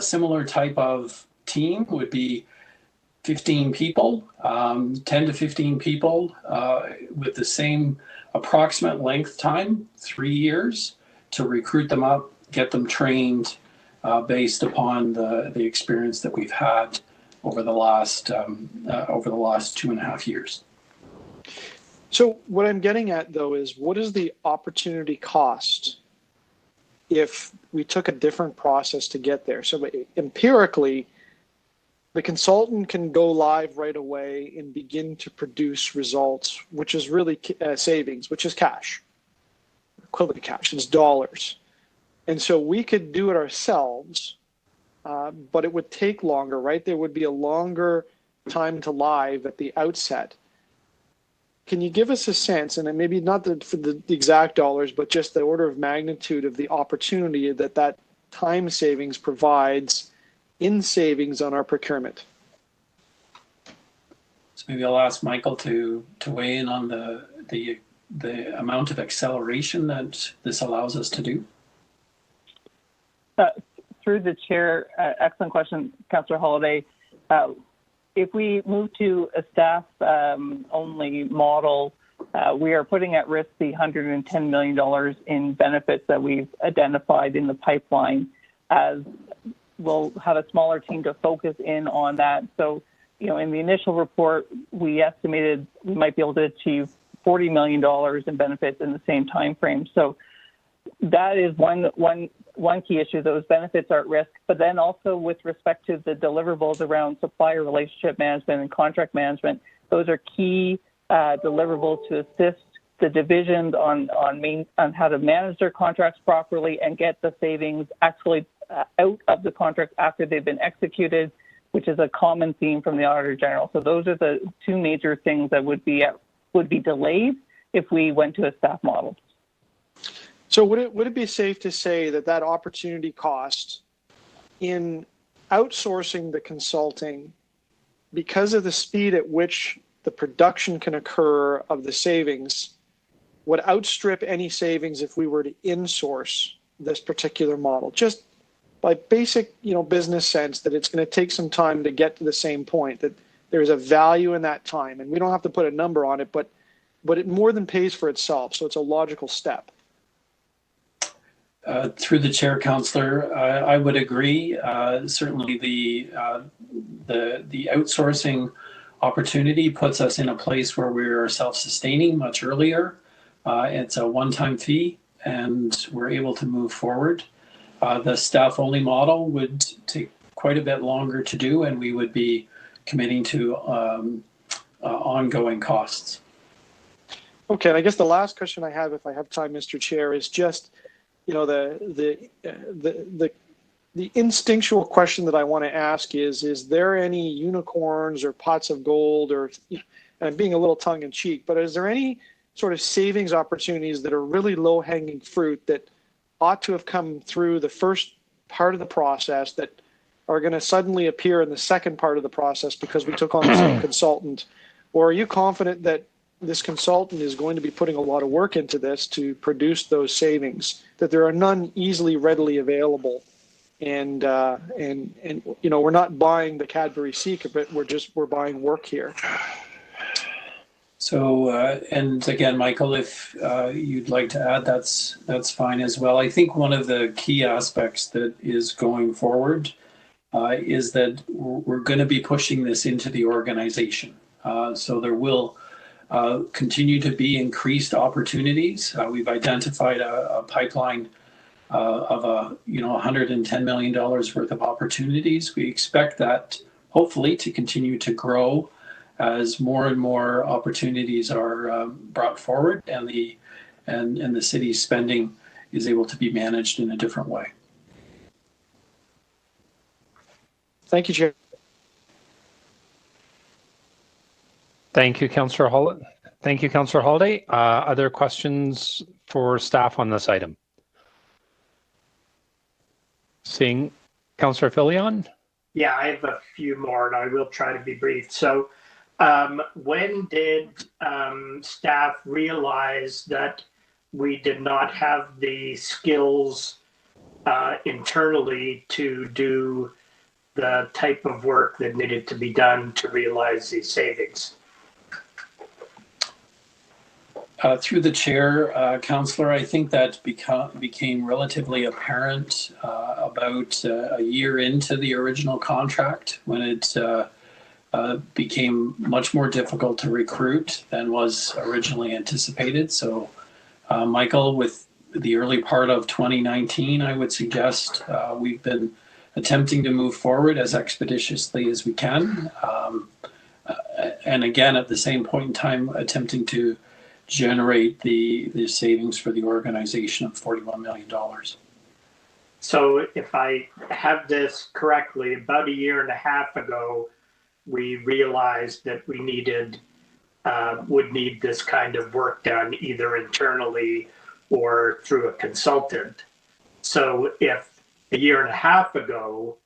similar type of team would be 15 people, 10 to 15 people with the same approximate length time, 3 years, to recruit them up, get them trained based upon the experience that we've had over the last 2.5 years. So what I'm getting at, though, is what is the opportunity cost if we took a different process to get there? So empirically, the consultant can go live right away and begin to produce results, which is really savings, which is cash, equivalent cash, it's dollars. And so we could do it ourselves, but it would take longer, right? There would be a longer time to live at the outset. Can you give us a sense, and maybe not for the exact dollars, but just the order of magnitude of the opportunity that time savings provides in savings on our procurement? So maybe I'll ask Michael to weigh in on the amount of acceleration that this allows us to do. Through the chair, excellent question, Councillor Holiday. If we move to a staff-only model, we are putting at risk the $110 million in benefits that we've identified in the pipeline, as we'll have a smaller team to focus in on that. So, in the initial report, we estimated we might be able to achieve $40 million in benefits in the same time frame. So that is one key issue. Those benefits are at risk, but then also with respect to the deliverables around supplier relationship management and contract management, those are key deliverables to assist the divisions on how to manage their contracts properly and get the savings actually out of the contract after they've been executed, which is a common theme from the Auditor General. So those are the two major things that would be delayed if we went to a staff model. So would it be safe to say that opportunity cost in outsourcing the consulting, because of the speed at which the production can occur of the savings, would outstrip any savings if we were to insource this particular model? Just by basic, business sense, that it's going to take some time to get to the same point, that there's a value in that time, and we don't have to put a number on it, but it more than pays for itself. So it's a logical step. Through the chair, Councillor, I would agree. Certainly, the outsourcing opportunity puts us in a place where we are self-sustaining much earlier. It's a one-time fee, and we're able to move forward. The staff-only model would take quite a bit longer to do, and we would be committing to ongoing costs. Okay, I guess the last question I have, if I have time, Mr. Chair, is just, you know, the instinctual question that I want to ask is there any unicorns or pots of gold, or, and I'm being a little tongue in cheek, but is there any sort of savings opportunities that are really low hanging fruit that ought to have come through the first part of the process that are going to suddenly appear in the second part of the process because we took on the same consultant? Or are you confident that this consultant is going to be putting a lot of work into this to produce those savings, that there are none easily readily available? And you know, we're not buying the Cadbury secret, we're buying work here. So, and again, Michael, if you'd like to add, that's fine as well. I think one of the key aspects that is going forward is that we're going to be pushing this into the organization. So there will continue to be increased opportunities. We've identified a pipeline of $110 million worth of opportunities. We expect that hopefully to continue to grow as more and more opportunities are brought forward, and the city's spending is able to be managed in a different way. Thank you, Chair. Thank you, Councillor Holiday. Thank you, Councillor Holiday. Other questions for staff on this item? Seeing Councillor Filion? Yeah, I have a few more, and I will try to be brief. So, when did staff realize that we did not have the skills internally to do the type of work that needed to be done to realize these savings? Through the chair, Councillor, I think that became relatively apparent about a year into the original contract, when it became much more difficult to recruit than was originally anticipated. So, Michael, with the early part of 2019, I would suggest we've been attempting to move forward as expeditiously as we can. And again, at the same point in time, attempting to generate the savings for the organization of $41 million. So if I have this correctly, about a year and a half ago, we realized that we would need this kind of work done either internally or through a consultant. So if a year and a half ago,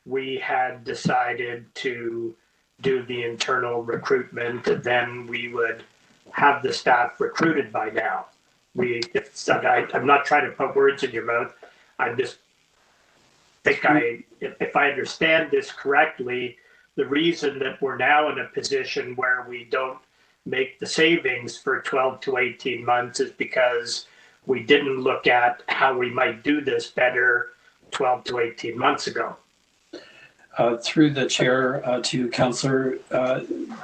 we had decided to do the internal recruitment, then we would have the staff recruited by now. I'm not trying to put words in your mouth. I just think if I understand this correctly, the reason that we're now in a position where we don't make the savings for 12 to 18 months is because we didn't look at how we might do this better 12 to 18 months ago. Through the chair to Councillor,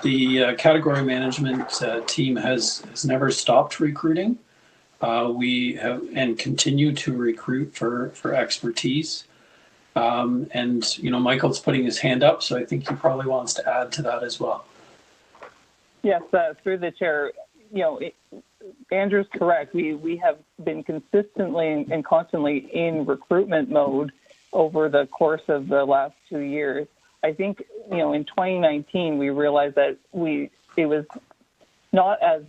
the category management team has never stopped recruiting. We have and continue to recruit for expertise. And you know, Michael's putting his hand up, so I think he probably wants to add to that as well. Yes, through the chair, you know, Andrew's correct. We have been consistently and constantly in recruitment mode over the course of the last 2 years. I think, you know, in 2019, we realized that it was not as,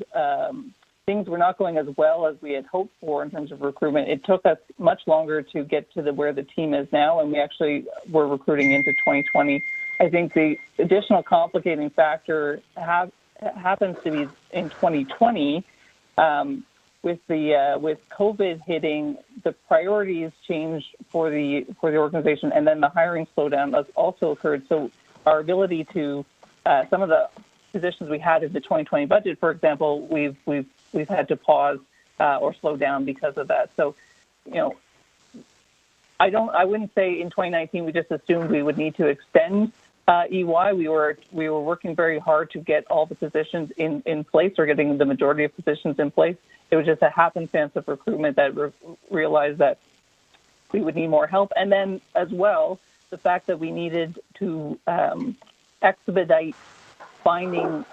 things were not going as well as we had hoped for in terms of recruitment. It took us much longer to get to where the team is now, and we actually were recruiting into 2020. I think the additional complicating factor happens to be in 2020, with COVID hitting, the priorities changed for the organization, and then the hiring slowdown has also occurred. So our ability to some of the positions we had in the 2020 budget, for example, we've had to pause or slow down because of that. So, you know, I wouldn't say in 2019 we just assumed we would need to extend EY, we were working very hard to get all the positions in place, or getting the majority of positions in place. It was just a happenstance of recruitment that realized that we would need more help. And then as well, the fact that we needed to expedite finding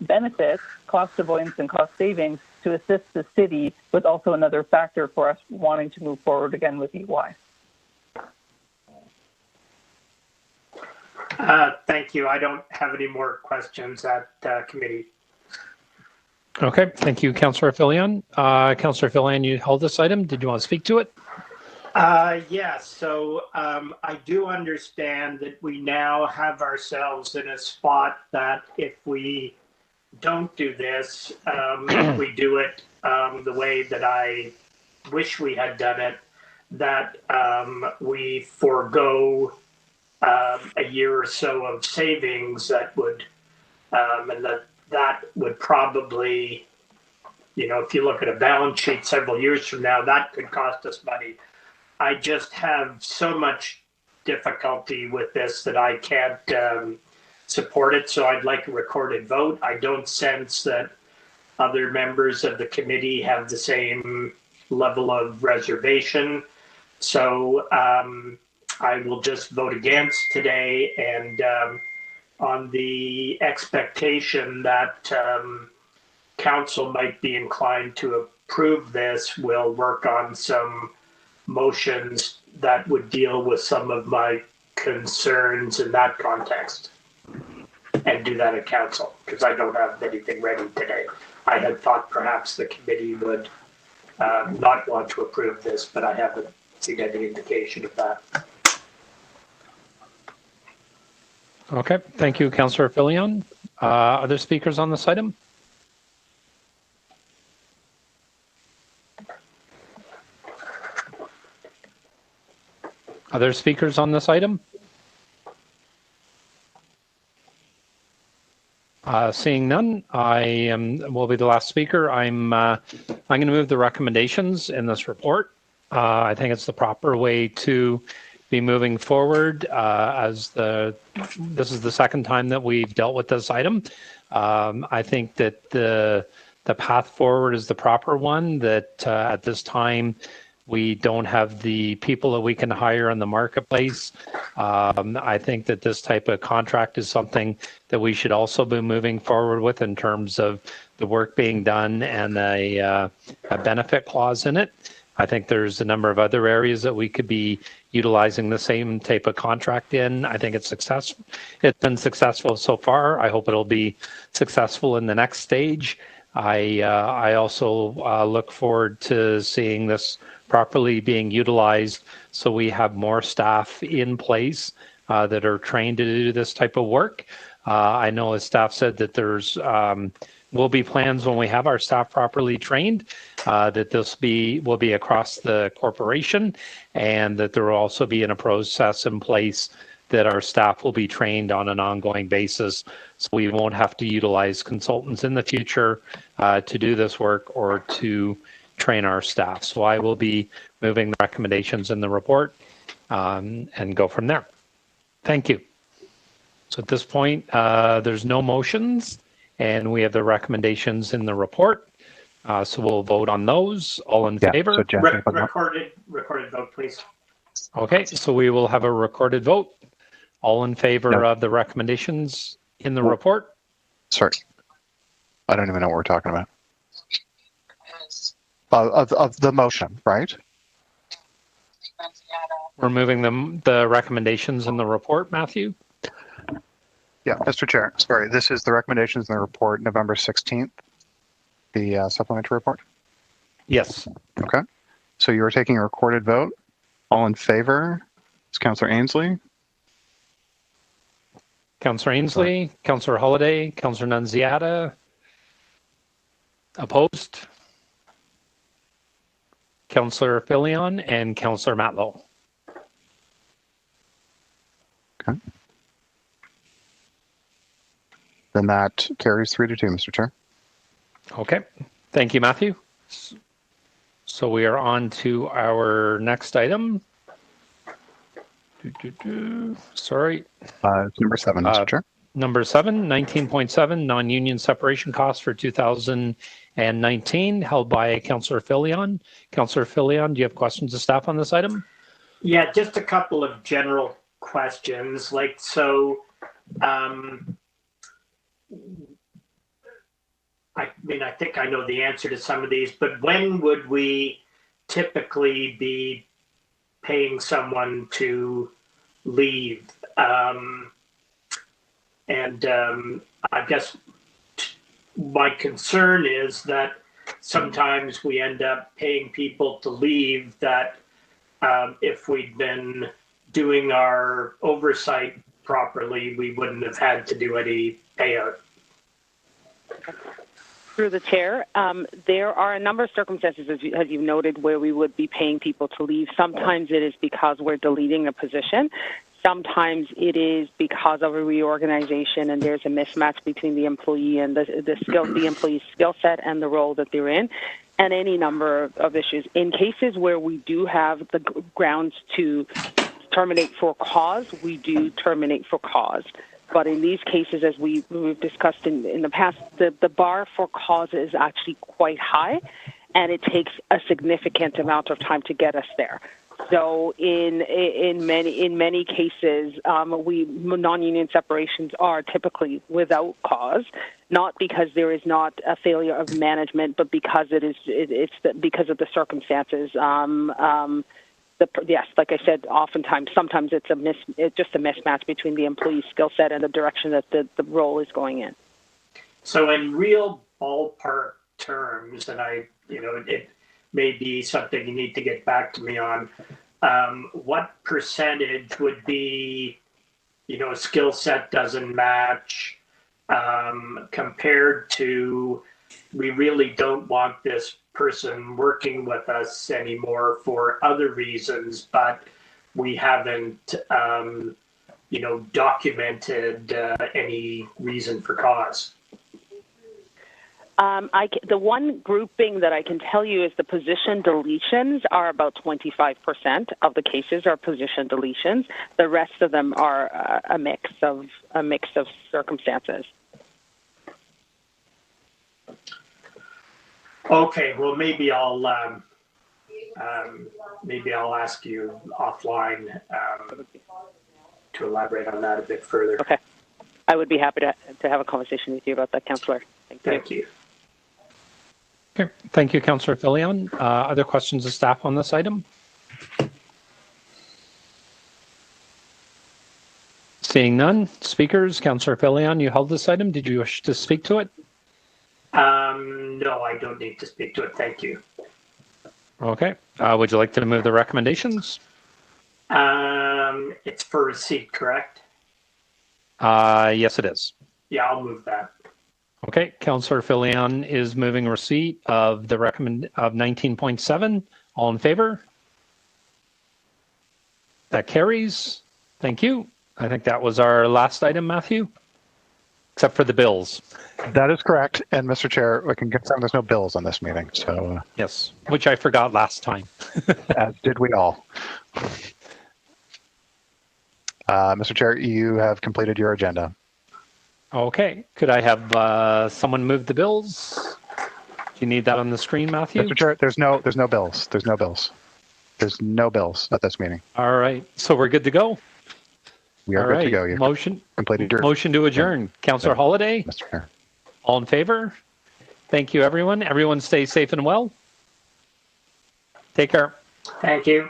benefits, cost avoidance and cost savings to assist the city was also another factor for us wanting to move forward again with EY. Thank you. I don't have any more questions at committee. Okay, thank you, Councillor Filion. Councillor Filion, you held this item. Did you want to speak to it? Yes, so I do understand that we now have ourselves in a spot that if we don't do this, we do it the way that I wish we had done it, that we forego a year or so of savings that would, and that would probably, you know, if you look at a balance sheet several years from now, that could cost us money. I just have so much difficulty with this that I can't support it, so I'd like a recorded vote. I don't sense that other members of the committee have the same level of reservation. So I will just vote against today, and on the expectation that council might be inclined to approve this, we'll work on some motions that would deal with some of my concerns in that context, and do that at council, because I don't have anything ready today. I had thought perhaps the committee would not want to approve this, but I haven't seen any indication of that. Okay, thank you, Councillor Filion. Other speakers on this item? Other speakers on this item? Seeing none, I will be the last speaker. I'm going to move the recommendations in this report. I think it's the proper way to be moving forward, as this is the second time that we've dealt with this item. I think that the path forward is the proper one, that at this time we don't have the people that we can hire in the marketplace. I think that this type of contract is something that we should also be moving forward with in terms of the work being done and a benefit clause in it. I think there's a number of other areas that we could be utilizing the same type of contract in. I think it's successful. It's been successful so far. I hope it'll be successful in the next stage. I also look forward to seeing this properly being utilized, so we have more staff in place that are trained to do this type of work. I know, as staff said, that there's will be plans when we have our staff properly trained, that this will be across the corporation, and that there will also be a process in place that our staff will be trained on an ongoing basis, so we won't have to utilize consultants in the future to do this work or to train our staff. So I will be moving the recommendations in the report and go from there. Thank you. So at this point, there's no motions, and we have the recommendations in the report. So we'll vote on those. All in favor? So recorded vote, please. Okay, so we will have a recorded vote. All in favor of the recommendations in the report? Sorry, I don't even know what we're talking about. Of the motion, right? We're moving the recommendations in the report, Matthew? Yeah, Mr. Chair, sorry, this is the recommendations in the report, November 16th, the supplementary report? Yes. Okay, so you are taking a recorded vote. All in favor? It's Councillor Ainsley. Councillor Ainsley, Councillor Holiday, Councillor Nunziata. Opposed? Councillor Filion and Councillor Matlow. Okay. Then that carries 3-2, Mr. Chair. Okay. Thank you, Matthew. So we are on to our next item. Sorry. Number 7, Mr. Chair. Number 7, 19.7, non-union separation costs for 2019, held by Councillor Filion. Councillor Filion, do you have questions of staff on this item? Yeah, just a couple of general questions. Like, so, I mean, I think I know the answer to some of these, but when would we typically be paying someone to leave? I guess my concern is that sometimes we end up paying people to leave that if we'd been doing our oversight properly, we wouldn't have had to do any payout. Through the chair, there are a number of circumstances, as you've noted, where we would be paying people to leave. Sometimes it is because we're deleting a position. Sometimes it is because of a reorganization and there's a mismatch between the employee and the employee's skill set and the role that they're in, and any number of issues. In cases where we do have the grounds to terminate for cause, we do terminate for cause. But in these cases, as we've discussed in the past, the bar for cause is actually quite high, and it takes a significant amount of time to get us there. So in many cases, non-union separations are typically without cause, not because there is not a failure of management, but because because of the circumstances. Yes, like I said, sometimes it's just a mismatch between the employee's skill set and the direction that the role is going in. So in real ballpark terms, and it may be something you need to get back to me on, what percentage would be, skill set doesn't match compared to we really don't want this person working with us anymore for other reasons, but we haven't, documented any reason for cause? The one grouping that I can tell you is the position deletions are about 25% of the cases are position deletions. The rest of them are a mix of circumstances. Okay, well, maybe I'll ask you offline to elaborate on that a bit further. Okay, I would be happy to have a conversation with you about that, Councillor. Thank you. Okay, thank you, Councillor Filion. Other questions of staff on this item? Seeing none. Speakers, Councillor Filion, you held this item. Did you wish to speak to it? No, I don't need to speak to it. Thank you. Okay. Would you like to move the recommendations? It's for receipt, correct? Yes, it is. Yeah, I'll move that. Okay. Councillor Filion is moving receipt of the of 19.7. All in favor? That carries. Thank you. I think that was our last item, Matthew, except for the bills. That is correct. And Mr. Chair, I can confirm there's no bills on this meeting. So yes, which I forgot last time. As did we all. Mr. Chair, you have completed your agenda. Okay. Could I have someone move the bills? Do you need that on the screen, Matthew? Mr. Chair, there's no bills. There's no bills. There's no bills at this meeting. All right. So we're good to go. We are good to go. Motion completed your motion to adjourn. Councillor Holiday. Mr. Chair. All in favor? Thank you, everyone. Everyone stay safe and well. Take care. Thank you.